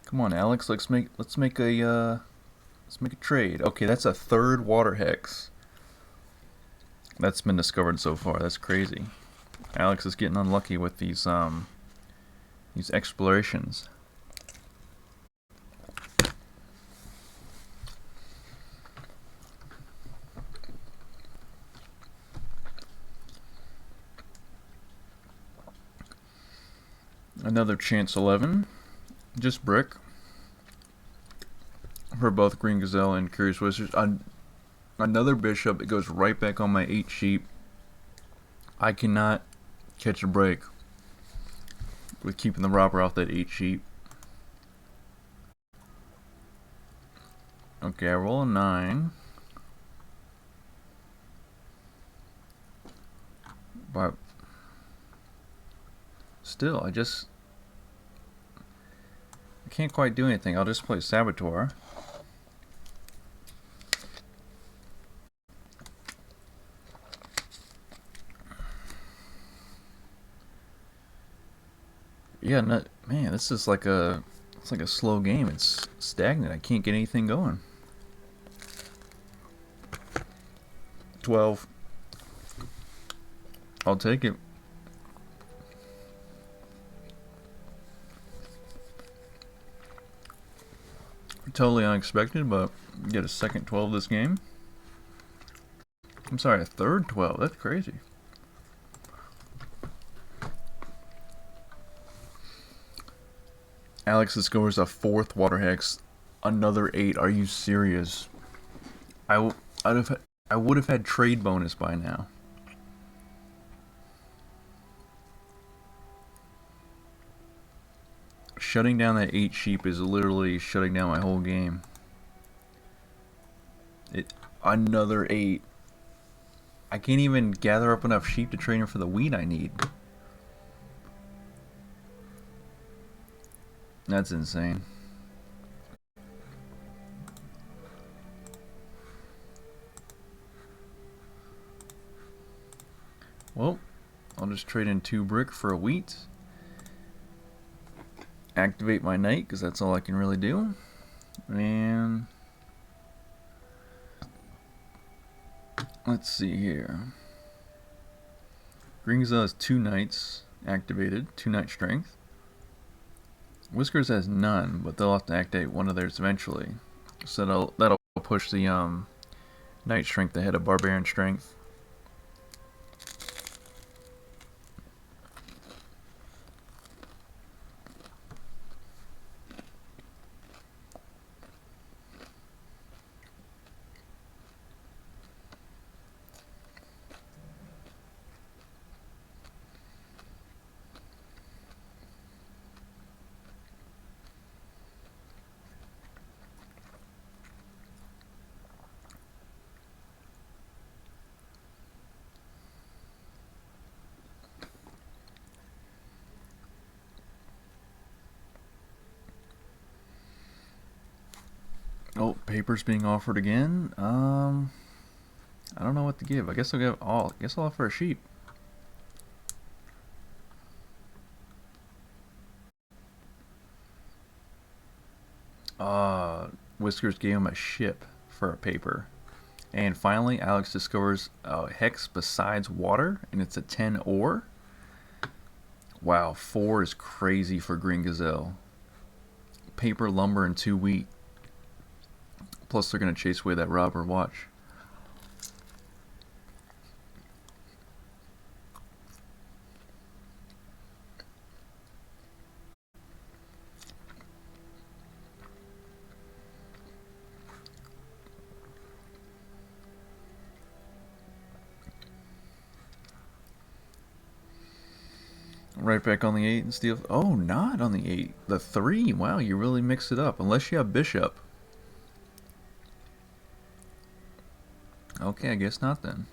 Come on, Alex, let's make a trade. Okay, that's a 3rd water hex. That's been discovered so far. That's crazy. Alex is getting unlucky with these explorations. Another chance 11. Just brick. For both Green Gazelle and Curious Wizards. Another bishop. It goes right back on my 8 sheep. I cannot catch a break with keeping the robber off that 8 sheep. Okay, I roll a 9. But still, I can't quite do anything. I'll just play Saboteur. Yeah, man, this is like it's like a slow game. It's stagnant. I can't get anything going. 12. I'll take it. Totally unexpected, but get a second 12 this game. I'm sorry, a third 12. That's crazy. Alex discovers a 4th water hex. Another 8. Are you serious? I would have had trade bonus by now. Shutting down that 8 sheep is literally shutting down my whole game. Another 8. I can't even gather up enough sheep to train for the wheat I need. That's insane. Well, I'll just trade in 2 brick for a wheat. Activate my knight, because that's all I can really do. And let's see here. Green Gazelle has 2 knights activated, 2 knight strength. Whiskers has none, but they'll have to activate one of theirs eventually. So that'll push the knight strength ahead of barbarian strength. Oh, paper's being offered again. I don't know what to give. I guess I'll offer a sheep. Whiskers gave him a ship for a paper. And finally, Alex discovers a hex besides water, and it's a 10 ore. Wow, 4 is crazy for Green Gazelle. Paper, lumber, and 2 wheat. Plus, they're going to chase away that robber. Watch. Right back on the 8 and steal. Oh, not on the 8. The 3. Wow, you really mix it up. Unless you have bishop. Okay, I guess not then.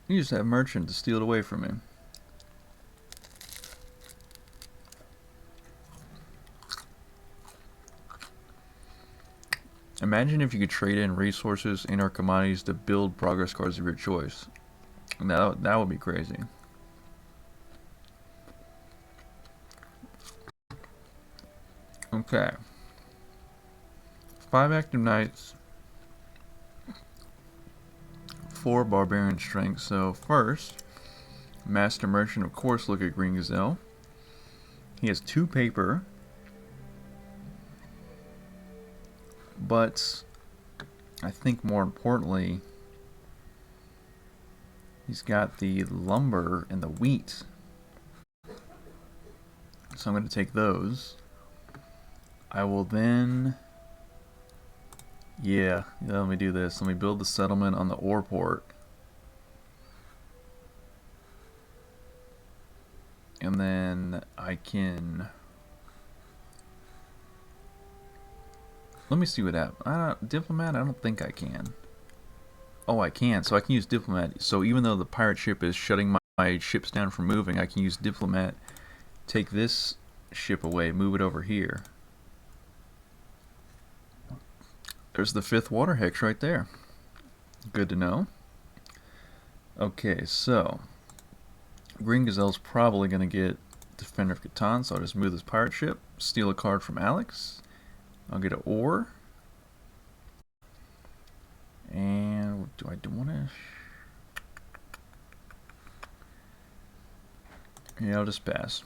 You just have merchant to steal it away from me. Imagine if you could trade in resources and or commodities to build progress cards of your choice. That would be crazy. Okay. 5 active knights. 4 barbarian strength. So first, Master Merchant, of course, look at Green Gazelle. He has 2 paper. But I think more importantly, he's got the lumber and the wheat. So I'm going to take those. I will then... Yeah, let me do this. Let me build the settlement on the ore port. And then I can... Let me see what happens. Diplomat, I don't think I can. Oh, I can. So I can use Diplomat. So even though the pirate ship is shutting my ships down from moving, I can use Diplomat, take this ship away, move it over here. There's the 5th water hex right there. Good to know. Okay, so Green Gazelle's probably going to get Defender of Catan, so I'll just move this pirate ship, steal a card from Alex. I'll get an ore. And do I want to... Yeah, I'll just pass.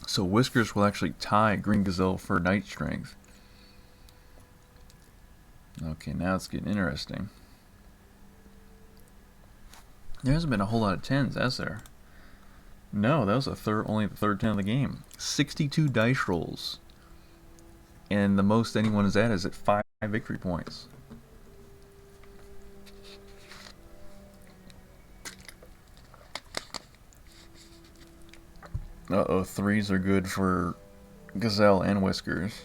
So Whiskers will actually tie Green Gazelle for Knight Strength. Okay, now it's getting interesting. There hasn't been a whole lot of 10s, has there? No, that was only the third 10 of the game. 62 dice rolls. And the most anyone is at is at 5 victory points. Uh-oh, threes are good for Gazelle and Whiskers.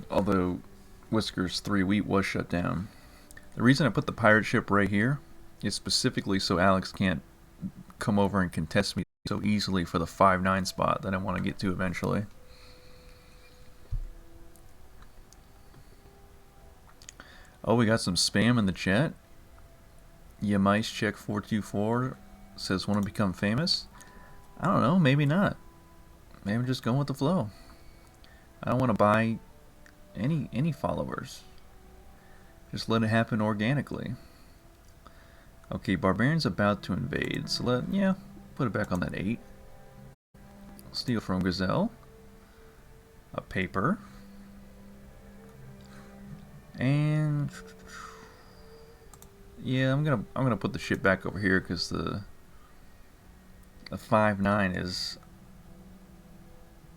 Although Whiskers 3 wheat was shut down. The reason I put the pirate ship right here is specifically so Alex can't come over and contest me so easily for the 5-9 spot that I want to get to eventually. Oh, we got some spam in the chat. Yamice check 424 says want to become famous. I don't know, maybe not. Maybe I'm just going with the flow. I don't want to buy any followers. Just let it happen organically. Okay, Barbarian's about to invade, so put it back on that 8. Steal from Gazelle. A paper. And yeah, I'm gonna put the ship back over here because the 5-9 is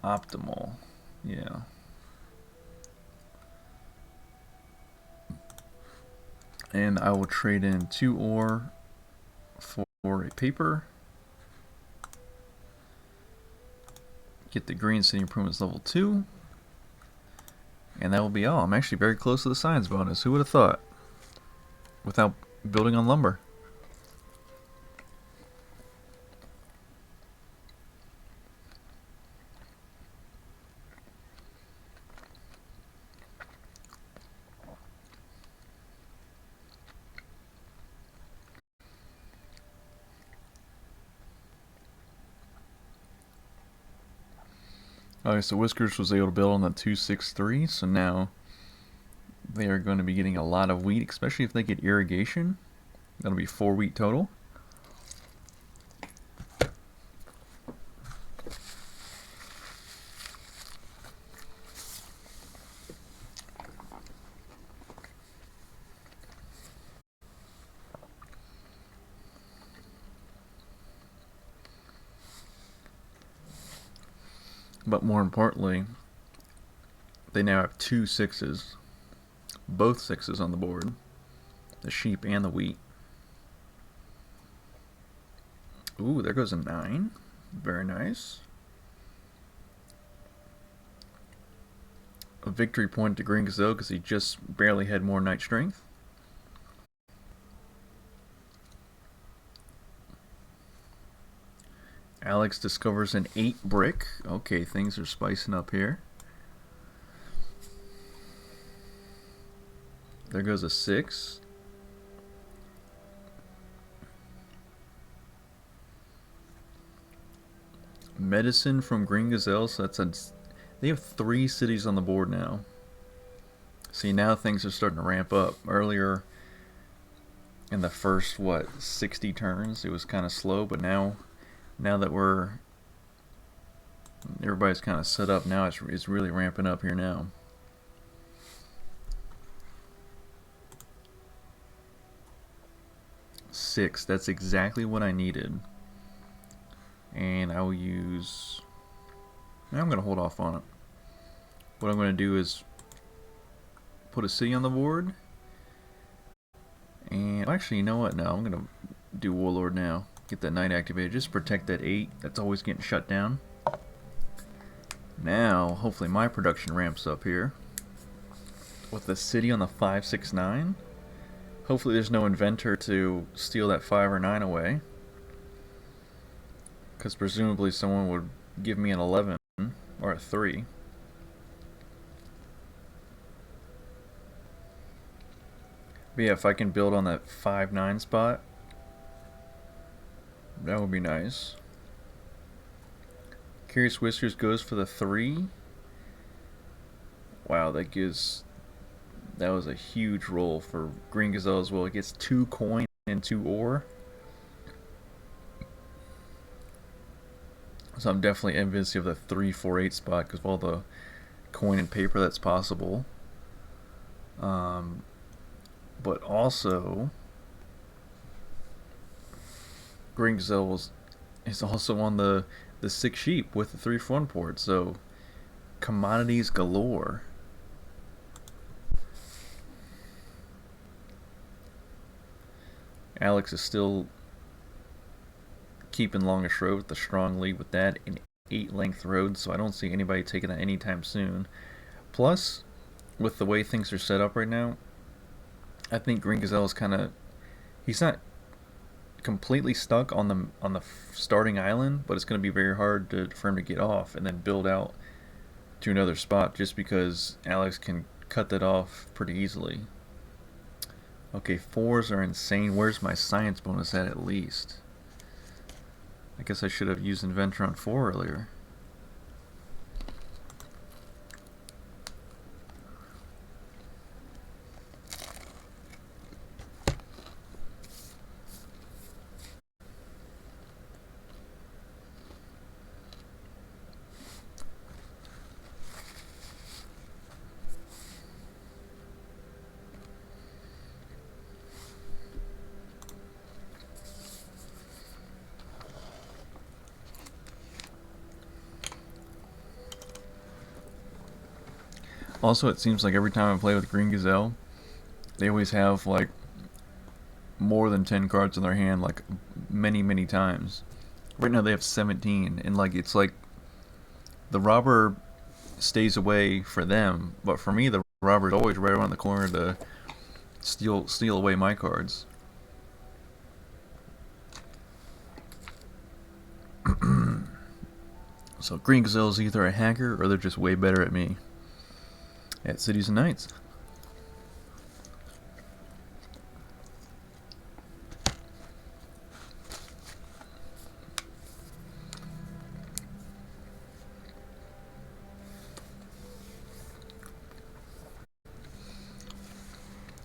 optimal. Yeah. And I will trade in 2 ore for a paper. Get the Green City Improvements level 2. And that will be all. I'm actually very close to the science bonus. Who would have thought? Without building on lumber. Alright, so Whiskers was able to build on the 263, so now they are going to be getting a lot of wheat, especially if they get irrigation. That'll be 4 wheat total. But more importantly, they now have 2 6s. Both 6s on the board. The sheep and the wheat. Ooh, there goes a 9. Very nice. A victory point to Green Gazelle because he just barely had more knight strength. Alex discovers an 8 brick. Okay, things are spicing up here. There goes a 6. Medicine from Green Gazelle, so they have 3 cities on the board now. See, now things are starting to ramp up. Earlier in the first 60 turns it was kind of slow, but now that everybody's kind of set up, now it's really ramping up here now. Six, that's exactly what I needed. And I will use, I'm going to hold off on it. What I'm going to do is put a city on the board. And actually, you know what? No, I'm going to do Warlord now. Get that knight activated. Just protect that 8. That's always getting shut down. Now, hopefully my production ramps up here. With the city on the 5-6-9. Hopefully there's no inventor to steal that 5 or 9 away. Because presumably someone would give me an 11 or a 3. But yeah, if I can build on that 5-9 spot, that would be nice. Curious Whiskers goes for the 3. Wow, that was a huge roll for Green Gazelle as well. It gets 2 coin and 2 ore. So I'm definitely envious of the 3-4-8 spot because of all the coin and paper that's possible. But also, Green Gazelle is also on the 6 sheep with the 3-1 port. So commodities galore. Alex is still keeping Longest Road with the strong lead with that in 8 length road, so I don't see anybody taking that anytime soon. Plus, with the way things are set up right now, I think Green Gazelle is kind of, he's not completely stuck on the starting island, but it's going to be very hard for him to get off and then build out to another spot just because Alex can cut that off pretty easily. Okay, 4s are insane. Where's my science bonus at least? I guess I should have used Inventor on 4 earlier. Also, it seems like every time I play with Green Gazelle, they always have like more than 10 cards in their hand, like many times. Right now they have 17, and like it's like the robber stays away for them, but for me the robber's always right around the corner to steal away my cards. So Green Gazelle is either a hacker or they're just way better at me at Cities and Knights.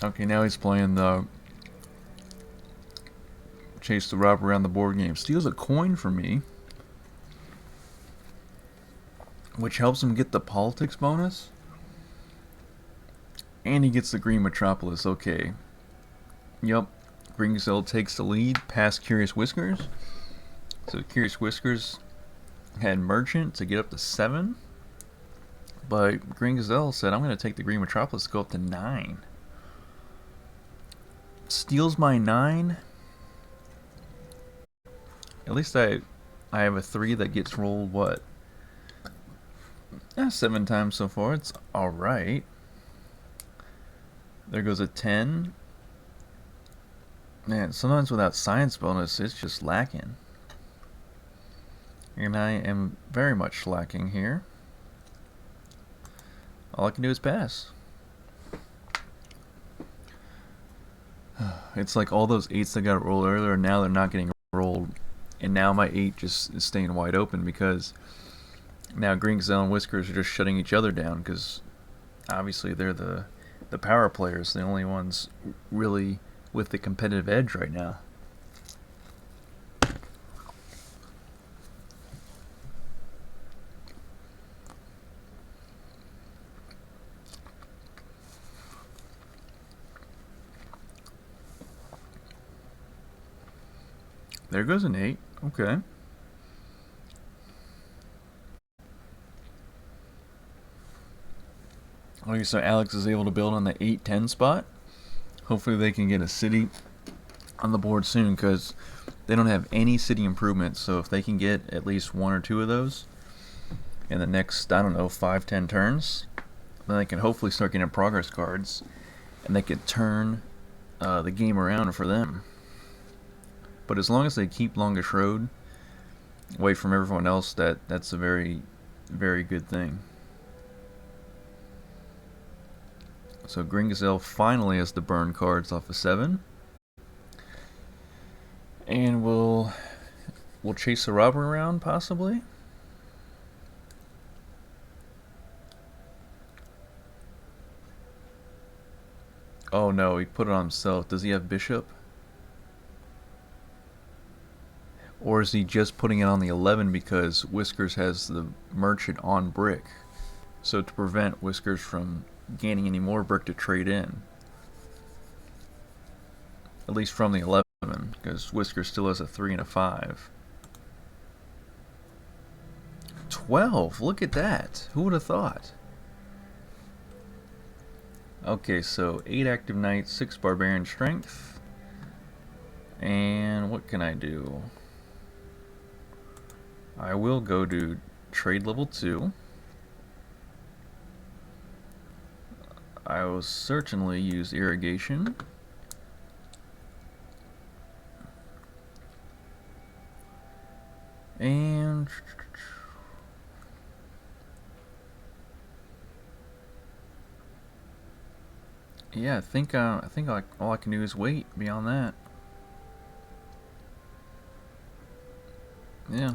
Okay, now he's playing the chase the robber around the board game. Steals a coin from me, which helps him get the politics bonus. And he gets the Green Metropolis. Okay. Yep. Green Gazelle takes the lead past Curious Whiskers. So Curious Whiskers had Merchant to get up to 7. But Green Gazelle said, I'm going to take the Green Metropolis to go up to 9. Steals my 9. At least I have a 3 that gets rolled, what? 7 times so far. It's alright. There goes a 10. Man, sometimes without science bonus, it's just lacking. And I am very much lacking here. All I can do is pass. It's like all those 8s that got rolled earlier, now they're not getting rolled. And now my 8 just is staying wide open because now Green Gazelle and Whiskers are just shutting each other down because obviously they're the power players, the only ones really with the competitive edge right now. There goes an 8. Okay. Okay, so Alex is able to build on the 8-10 spot. Hopefully they can get a city on the board soon because they don't have any city improvements. So if they can get at least 1 or 2 of those in the next, I don't know, 5-10 turns, then they can hopefully start getting progress cards and they can turn the game around for them. But as long as they keep Longest Road away from everyone else, that's a very, very good thing. So Green Gazelle finally has the burn cards off of 7. And we'll chase the robber around, possibly. Oh no, he put it on himself. Does he have Bishop? Or is he just putting it on the 11 because Whiskers has the Merchant on brick? So to prevent Whiskers from gaining any more brick to trade in. At least from the 11, because Whiskers still has a 3 and a 5. 12, look at that. Who would have thought? Okay, so 8 active knights, 6 barbarian strength. And what can I do? I will go to trade level 2. I will certainly use irrigation. And yeah, I think like all I can do is wait beyond that. Yeah.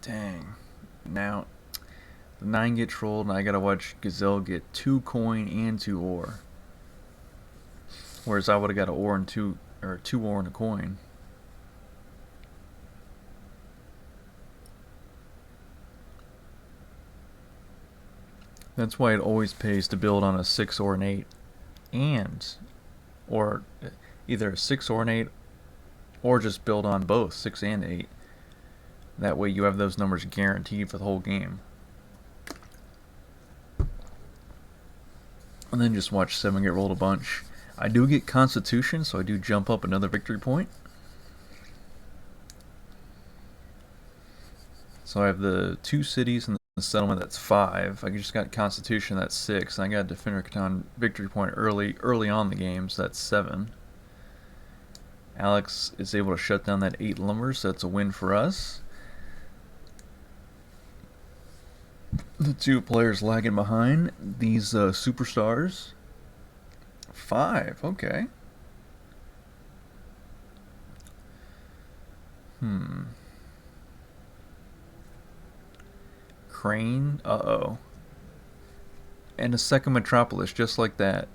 Dang. Now the 9 gets rolled and I gotta watch Gazelle get 2 coin and 2 ore. Whereas I would have got an ore and 2 ore and a coin. That's why it always pays to build on a 6 or an 8 or either a 6 or an 8 or just build on both 6 and 8. That way you have those numbers guaranteed for the whole game. And then just watch 7 get rolled a bunch. I do get Constitution, so I do jump up another victory point. So I have the 2 cities and the settlement, that's 5. I just got Constitution, that's 6. And I got Defender Catan victory point early on the game, so that's 7. Alex is able to shut down that 8 lumber, so that's a win for us. The 2 players lagging behind these superstars. 5, okay. Crane, uh-oh. And a second Metropolis, just like that.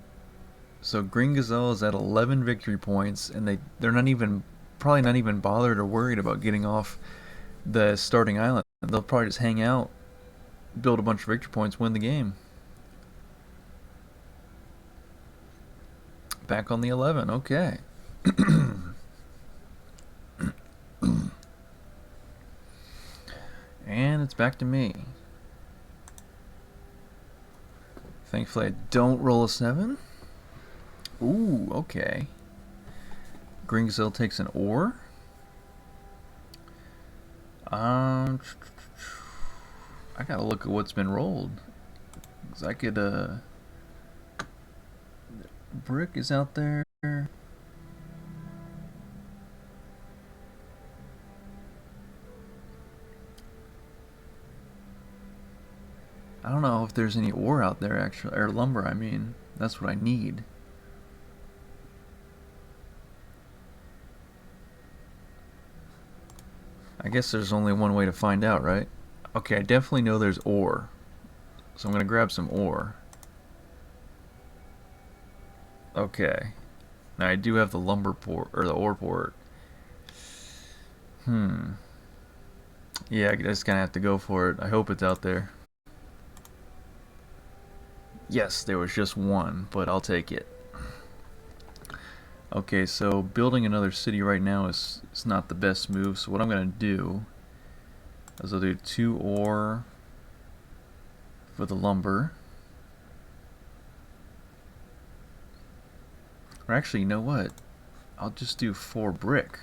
So Green Gazelle is at 11 victory points, and they're probably not even bothered or worried about getting off the starting island. They'll probably just hang out, build a bunch of victory points, win the game. Back on the 11, okay. And it's back to me. Thankfully I don't roll a 7. Ooh, okay. Green Gazelle takes an ore. I gotta look at what's been rolled. Cause I could, Brick is out there. I don't know if there's any ore out there actually, or lumber I mean. That's what I need. I guess there's only one way to find out, right? Okay, I definitely know there's ore. So I'm gonna grab some ore. Okay. Now I do have the lumber port, or the ore port. Yeah, I just gonna have to go for it. I hope it's out there. Yes, there was just one, but I'll take it. Okay, so building another city right now is not the best move, so what I'm gonna do is I'll do 2 ore for the lumber. Or actually, you know what? I'll just do 4 brick.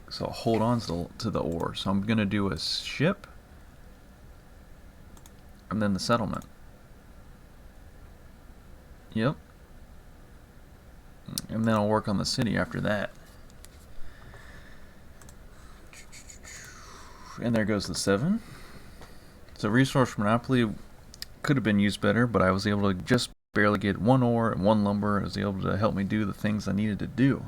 So I'll hold on to the ore. So I'm gonna do a ship and then the settlement. Yep. And then I'll work on the city after that. And there goes the 7. So Resource Monopoly could have been used better, but I was able to just barely get 1 ore and 1 lumber. It was able to help me do the things I needed to do.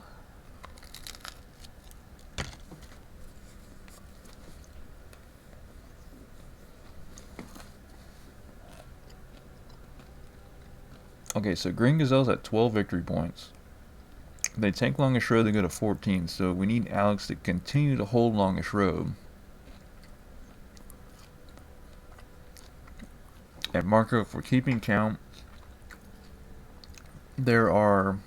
Okay, so Green Gazelle's at 12 victory points. They take Longish Road, they go to 14, so we need Alex to continue to hold Longish Road. At Marco, for keeping count, there are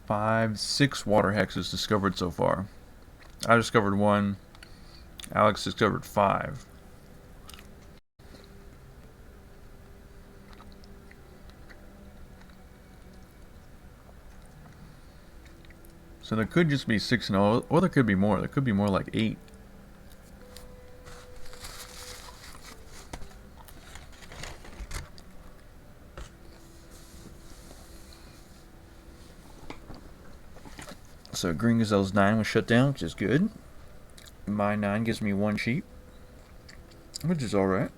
5, 6 water hexes discovered so far. I discovered 1, Alex discovered 5. So there could just be 6-0, or there could be more. There could be more like 8. So Green Gazelle's 9 was shut down, which is good. My 9 gives me 1 sheep, which is alright.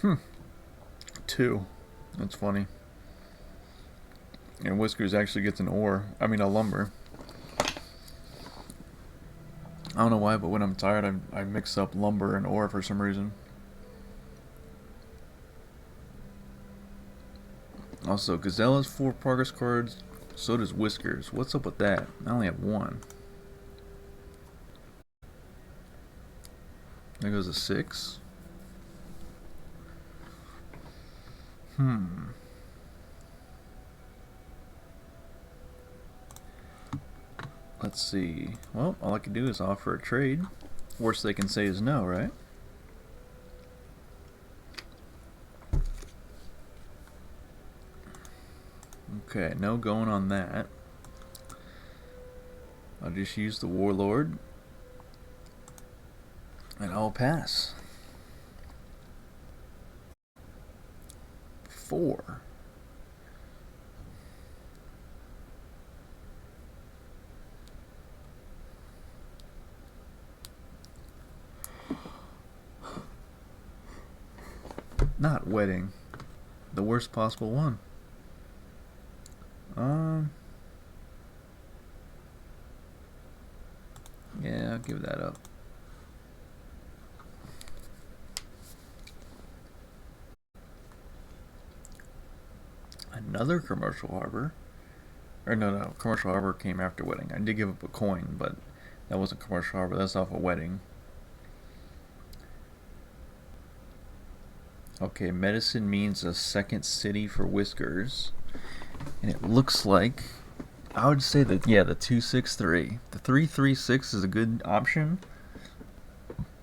Hmm. 2. That's funny. And Whiskers actually gets an ore. I mean a lumber. I don't know why, but when I'm tired, I mix up lumber and ore for some reason. Also, Gazelle has 4 progress cards. So does Whiskers. What's up with that? I only have 1. There goes a 6. Let's see. Well, all I can do is offer a trade. Worst they can say is no, right? Okay, no going on that. I'll just use the Warlord. And I'll pass. 4. Not wedding. The worst possible one. Yeah, I'll give that up. Another Commercial Harbor. Or no, Commercial Harbor came after wedding. I did give up a coin, but that wasn't Commercial Harbor. That's off a wedding. Okay, medicine means a second city for Whiskers. And it looks like, I would say that, yeah, the 263. The 336 is a good option.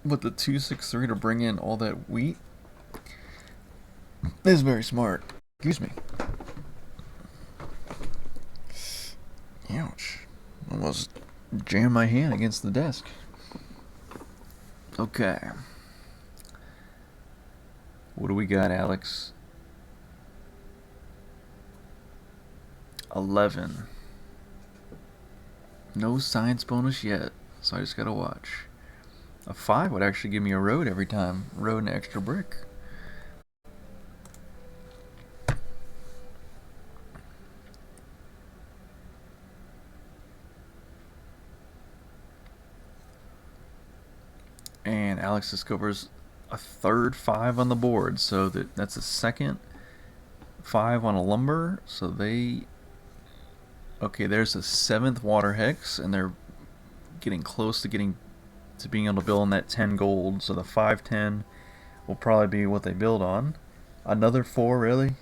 But the 263 to bring in all that wheat is very smart. Excuse me. Ouch. Almost jammed my hand against the desk. Okay. What do we got, Alex? 11. No science bonus yet, so I just gotta watch. A 5 would actually give me a road every time. Road and extra brick. And Alex discovers a third 5 on the board, so that's a second 5 on a lumber. So okay, there's a 7th water hex, and they're getting close to being able to build on that 10 gold. So the 510 will probably be what they build on. Another 4, really?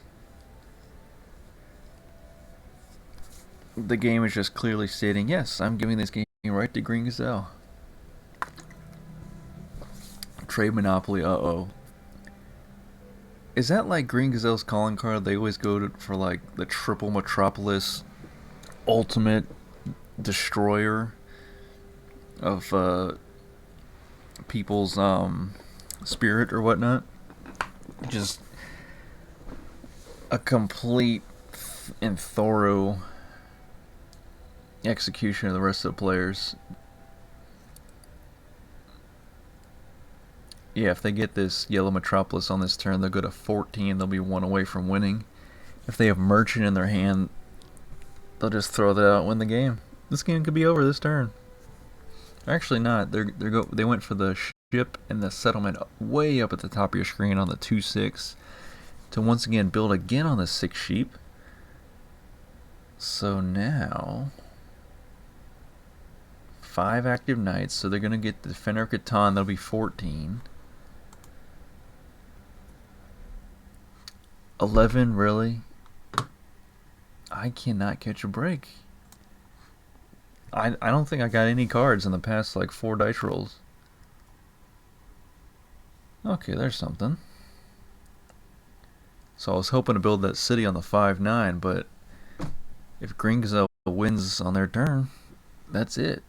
The game is just clearly stating, yes, I'm giving this game right to Green Gazelle. Trade Monopoly, uh-oh. Is that like Green Gazelle's calling card? They always go for like the triple Metropolis ultimate destroyer of people's spirit or whatnot. Just a complete and thorough execution of the rest of the players. Yeah, if they get this Yellow Metropolis on this turn, they'll go to 14. They'll be 1 away from winning. If they have Merchant in their hand, they'll just throw that out and win the game. This game could be over this turn. Actually not. They went for the ship and the settlement way up at the top of your screen on the 2-6 to once again build again on the 6 sheep. So now 5 active knights, so they're going to get the Defender of Catan. That'll be 14. 11, really? I cannot catch a break. I don't think I got any cards in the past like 4 dice rolls. Okay, there's something. So I was hoping to build that city on the 5-9, but if Green Gazelle wins on their turn, that's it.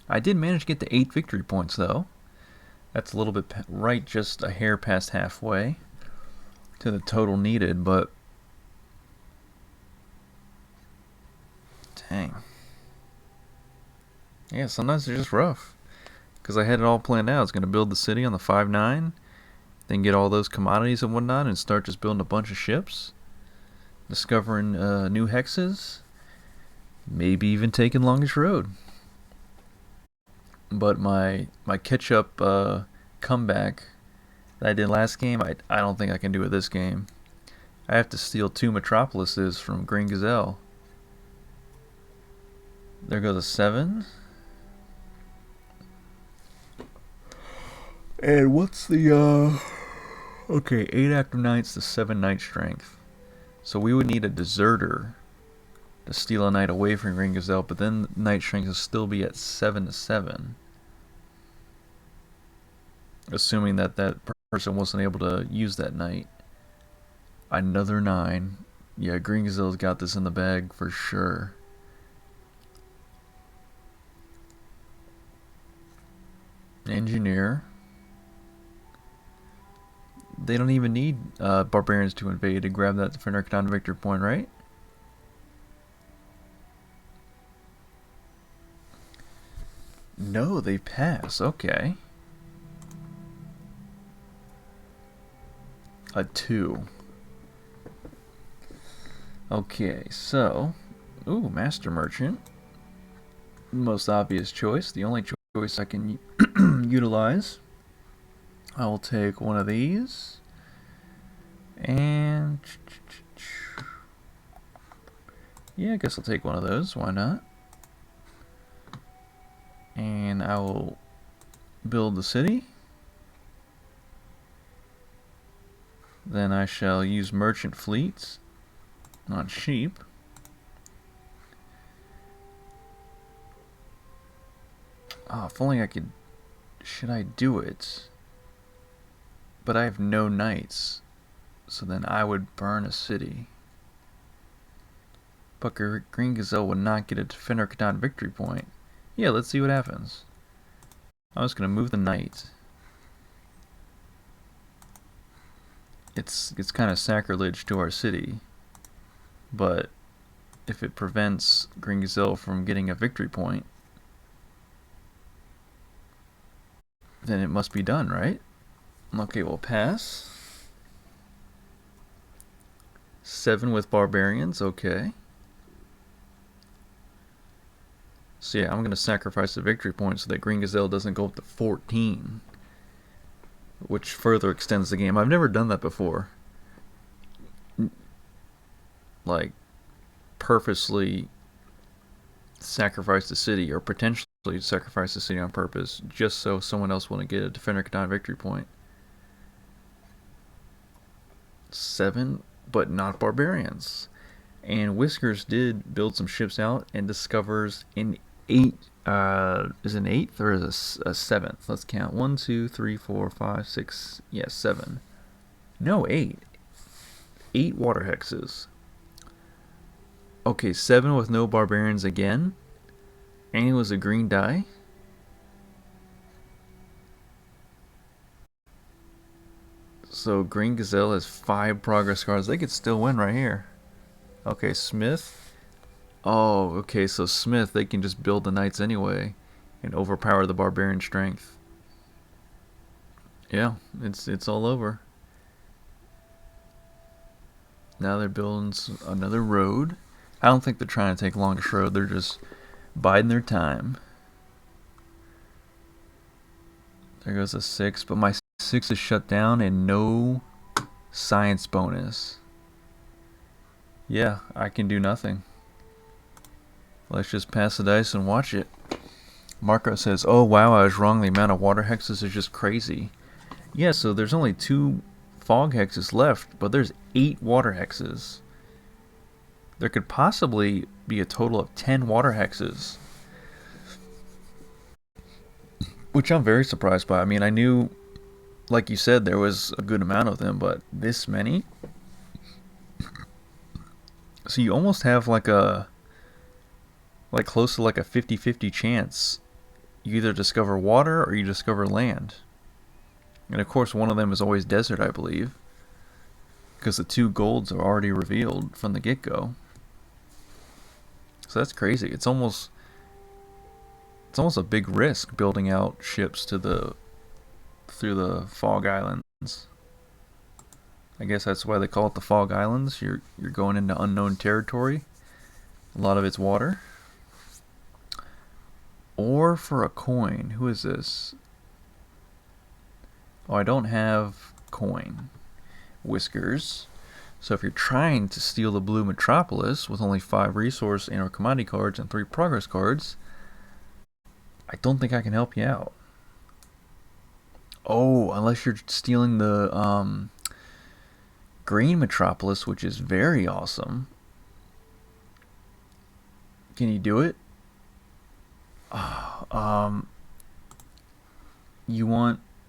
I did manage to get to 8 victory points, though. That's a little bit right, just a hair past halfway to the total needed, but dang. Yeah, sometimes they're just rough. Because I had it all planned out. I was going to build the city on the 5-9, then get all those commodities and whatnot, and start just building a bunch of ships, discovering new hexes, maybe even taking Longish Road. But my catch-up comeback that I did last game, I don't think I can do it this game. I have to steal 2 Metropolises from Green Gazelle. There goes a 7. And what's the okay, 8 active knights to 7 knight strength. So we would need a deserter to steal a knight away from Green Gazelle, but then knight strength will still be at 7 to 7. Assuming that that person wasn't able to use that knight. Another 9. Yeah, Green Gazelle's got this in the bag for sure. Engineer. They don't even need barbarians to invade to grab that Fenrikton victory point, right? No, they pass. Okay. A 2. Okay, so... Ooh, Master Merchant. Most obvious choice. The only choice I can utilize. I will take one of these. And... yeah, I guess I'll take one of those. Why not? And I will build the city. Then I shall use merchant fleets, not sheep. Oh, if only I could... should I do it? But I have no knights. So then I would burn a city. But Green Gazelle would not get a Fenrikton victory point. Yeah, let's see what happens. I'm just going to move the knight. It's kind of sacrilege to our city. But if it prevents Green Gazelle from getting a victory point, then it must be done, right? Okay, we'll pass. 7 with barbarians, okay. So yeah, I'm going to sacrifice the victory point so that Green Gazelle doesn't go up to 14. Which further extends the game. I've never done that before. Like, purposely sacrifice the city, or potentially sacrifice the city on purpose, just so someone else wouldn't get a Fenrikton victory point. 7, but not barbarians. And Whiskers did build some ships out and discovers an 8. Is it an 8th or is it a 7th? Let's count. 1, 2, 3, 4, 5, 6. Yeah, 7. No, 8. 8 water hexes. Okay, 7 with no barbarians again. And it was a green die. So Green Gazelle has 5 progress cards. They could still win right here. Okay, Smith. Oh, okay, so Smith, they can just build the knights anyway and overpower the barbarian strength. Yeah, it's all over. Now they're building another road. I don't think they're trying to take Longish Road. They're just biding their time. There goes a 6, but my 6 is shut down and no science bonus. Yeah, I can do nothing. Let's just pass the dice and watch it. Marco says, oh wow, I was wrong. The amount of water hexes is just crazy. Yeah, so there's only 2 fog hexes left, but there's 8 water hexes. There could possibly be a total of 10 water hexes. Which I'm very surprised by. I mean, I knew like you said, there was a good amount of them, but this many? So you almost have like close to like a 50-50 chance. You either discover water or you discover land. And of course, one of them is always desert, I believe, because the two golds are already revealed from the get-go. So that's crazy. It's almost a big risk building out ships to the through the Fog Islands. I guess that's why they call it the Fog Islands. You're going into unknown territory. A lot of it's water. Or for a coin. Who is this? Oh, I don't have coin. Whiskers. So if you're trying to steal the Blue Metropolis with only 5 resource and/or commodity cards and 3 progress cards, I don't think I can help you out. Oh, unless you're stealing the Green Metropolis, which is very awesome. Can you do it?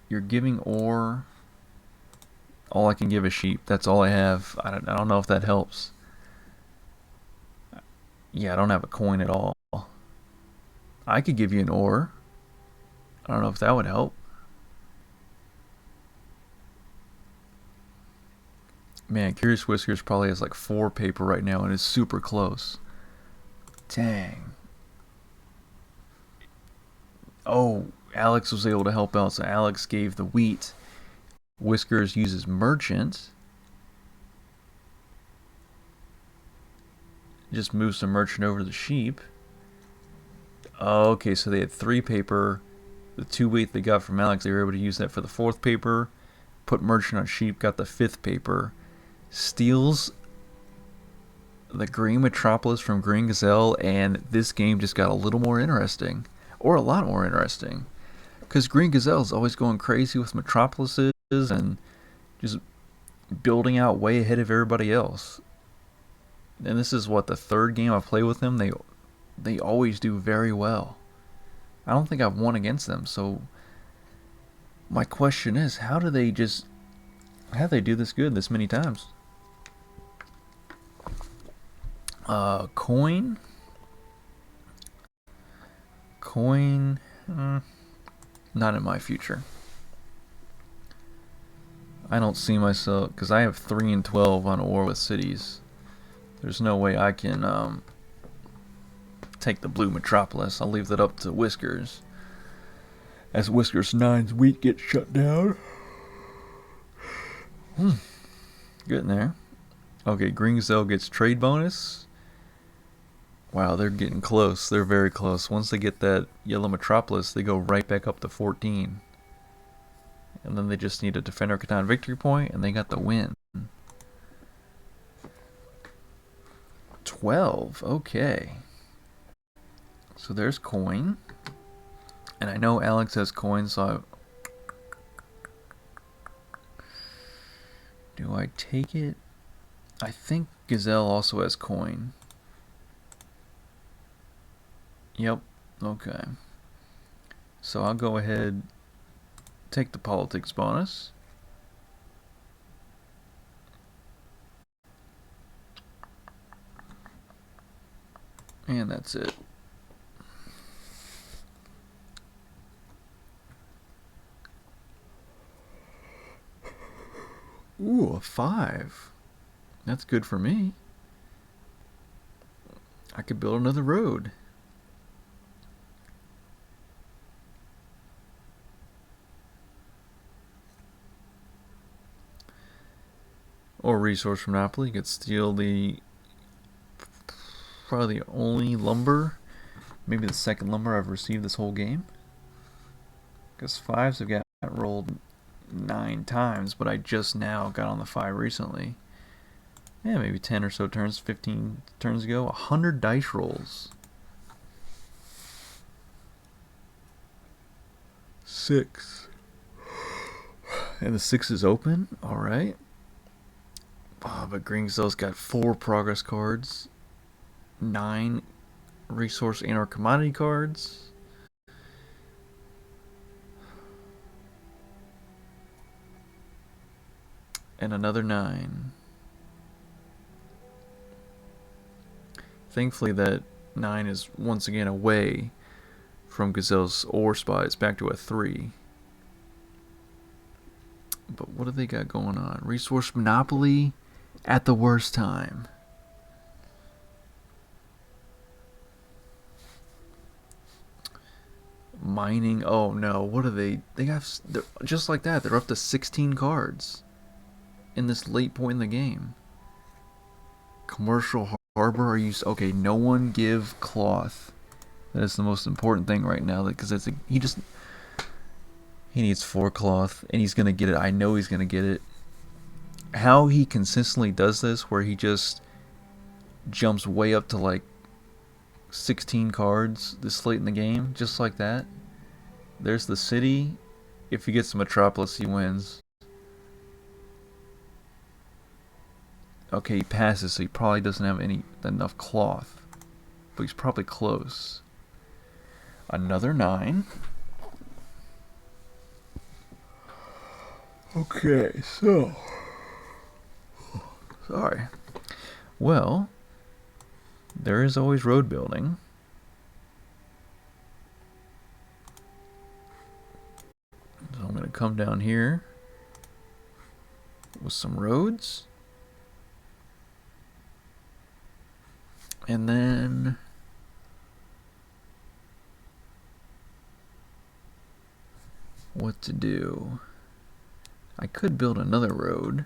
You're giving ore. All I can give is sheep. That's all I have. I don't know if that helps. Yeah, I don't have a coin at all. I could give you an ore. I don't know if that would help. Man, Curious Whiskers probably has like 4 paper right now and is super close. Dang. Oh, Alex was able to help out, so Alex gave the wheat. Whiskers uses merchant. Just moves the merchant over to the sheep. Okay, so they had 3 paper. The 2 wheat they got from Alex, they were able to use that for the 4th paper. Put merchant on sheep, got the 5th paper. Steals the Green Metropolis from Green Gazelle, and this game just got a little more interesting. Or a lot more interesting. Because Green Gazelle is always going crazy with Metropolises and just building out way ahead of everybody else. And this is what, the 3rd game I play with them. They always do very well. I don't think I've won against them, so my question is, how do they do this good this many times? Coin, not in my future. I don't see myself, because I have 3 and 12 on a war with cities. There's no way I can take the Blue Metropolis. I'll leave that up to Whiskers. As Whiskers 9's wheat gets shut down. Getting there. Okay, Green Gazelle gets trade bonus. Wow, they're getting close. They're very close. Once they get that Yellow Metropolis, they go right back up to 14. And then they just need a Defender Catan victory point, and they got the win. 12, okay. So there's coin. And I know Alex has coin, so do I take it? I think Gazelle also has coin. Yep, okay. So I'll go ahead, take the politics bonus. And that's it. Ooh, a 5. That's good for me. I could build another road. Or resource monopoly. You could steal probably the only lumber, maybe the 2nd lumber I've received this whole game. Because 5s have got rolled 9 times, but I just now got on the 5 recently. Yeah, maybe 10 or so turns, 15 turns ago. 100 dice rolls. 6. And the 6 is open? Alright. Oh, but Green Gazelle's got 4 progress cards. 9 resource and/or commodity cards. And another 9. Thankfully that 9 is once again away from Gazelle's ore spot. It's back to a 3. But what do they got going on? Resource monopoly at the worst time. Mining. Oh no, what are they? They got just like that. They're up to 16 cards in this late point in the game. Commercial harbor. Are you okay? No one give cloth. That is the most important thing right now because he needs 4 cloth and he's gonna get it. I know he's gonna get it. How he consistently does this, where he just jumps way up to like 16 cards this late in the game, just like that. There's the city. If he gets the Metropolis, he wins. Okay, he passes, so he probably doesn't have enough cloth, but he's probably close. Another 9. Okay, so sorry. Well, there is always road building. So I'm going to come down here with some roads. And then what to do? I could build another road.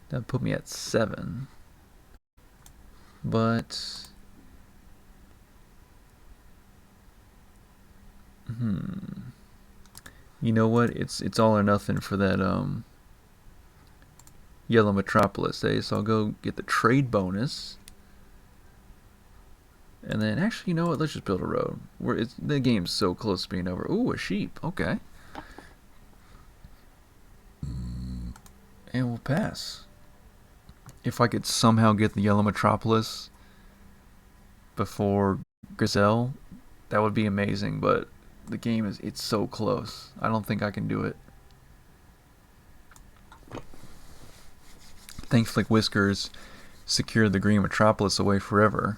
That would put me at 7. But you know what? It's all or nothing for that yellow Metropolis, eh? So I'll go get the trade bonus. And then actually, you know what? Let's just build a road. The game's so close to being over. Ooh, a sheep. Okay. And we'll pass. If I could somehow get the yellow Metropolis before Gazelle, that would be amazing, but the game it's so close. I don't think I can do it. Thankfully, Whiskers secured the green Metropolis away forever.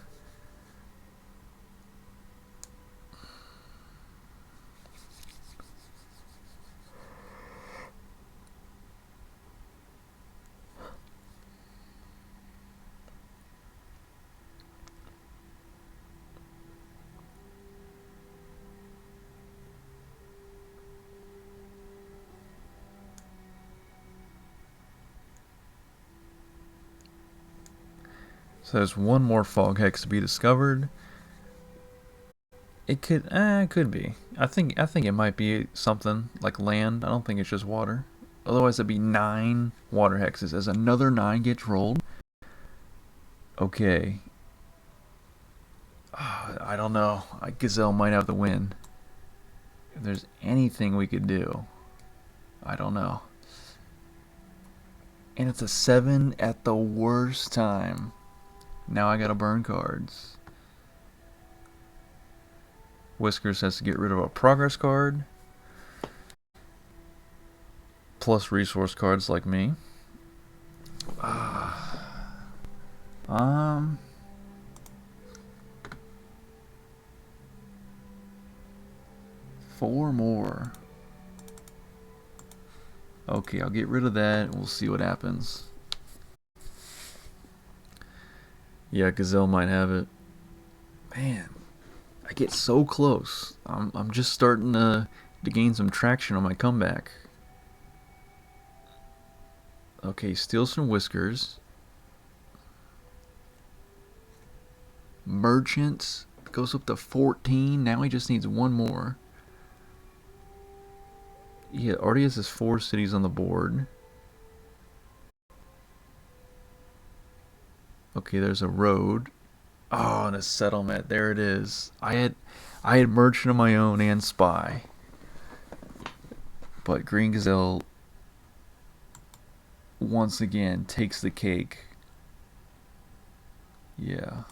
So there's one more fog hex to be discovered. It could be. I think it might be something like land. I don't think it's just water. Otherwise, it'd be 9 water hexes. As another 9 gets rolled. Okay. I don't know. Gazelle might have the win. If there's anything we could do, I don't know. And it's a 7 at the worst time. Now I gotta burn cards. Whiskers has to get rid of a progress card. Plus resource cards like me. 4 more. Okay, I'll get rid of that and we'll see what happens. Yeah, Gazelle might have it. Man, I get so close. I'm just starting to gain some traction on my comeback. Okay, steals from Whiskers. Merchant goes up to 14. Now he just needs 1 more. Yeah, already has his 4 cities on the board. Okay, there's a road. Oh, and a settlement. There it is. I had merchant of my own and spy. But Green Gazelle once again takes the cake. Yeah.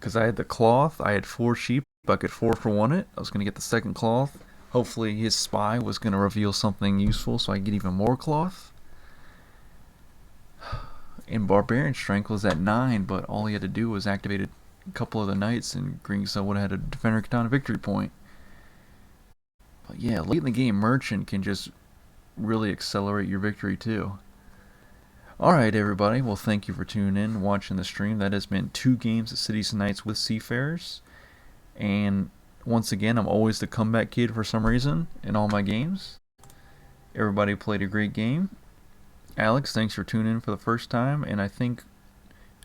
Because I had the cloth. I had 4 sheep. I could 4 for 1 it. I was going to get the second cloth. Hopefully his spy was going to reveal something useful so I get even more cloth. And Barbarian Strength was at 9, but all he had to do was activate a couple of the knights, and Greenstone would have had a Defender Katana victory point. But yeah, late in the game, Merchant can just really accelerate your victory too. Alright everybody, well thank you for tuning in, watching the stream. That has been 2 games of Cities and Knights with Seafarers. And once again, I'm always the comeback kid for some reason in all my games. Everybody played a great game. Alex, thanks for tuning in for the first time, and I think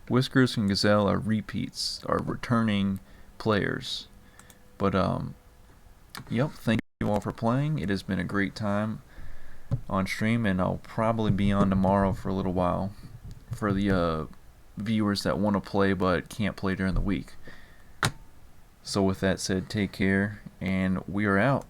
Whiskers and Gazelle are repeats, are returning players. But yep, thank you all for playing. It has been a great time on stream, and I'll probably be on tomorrow for a little while for the viewers that want to play but can't play during the week. So with that said, take care, and we are out.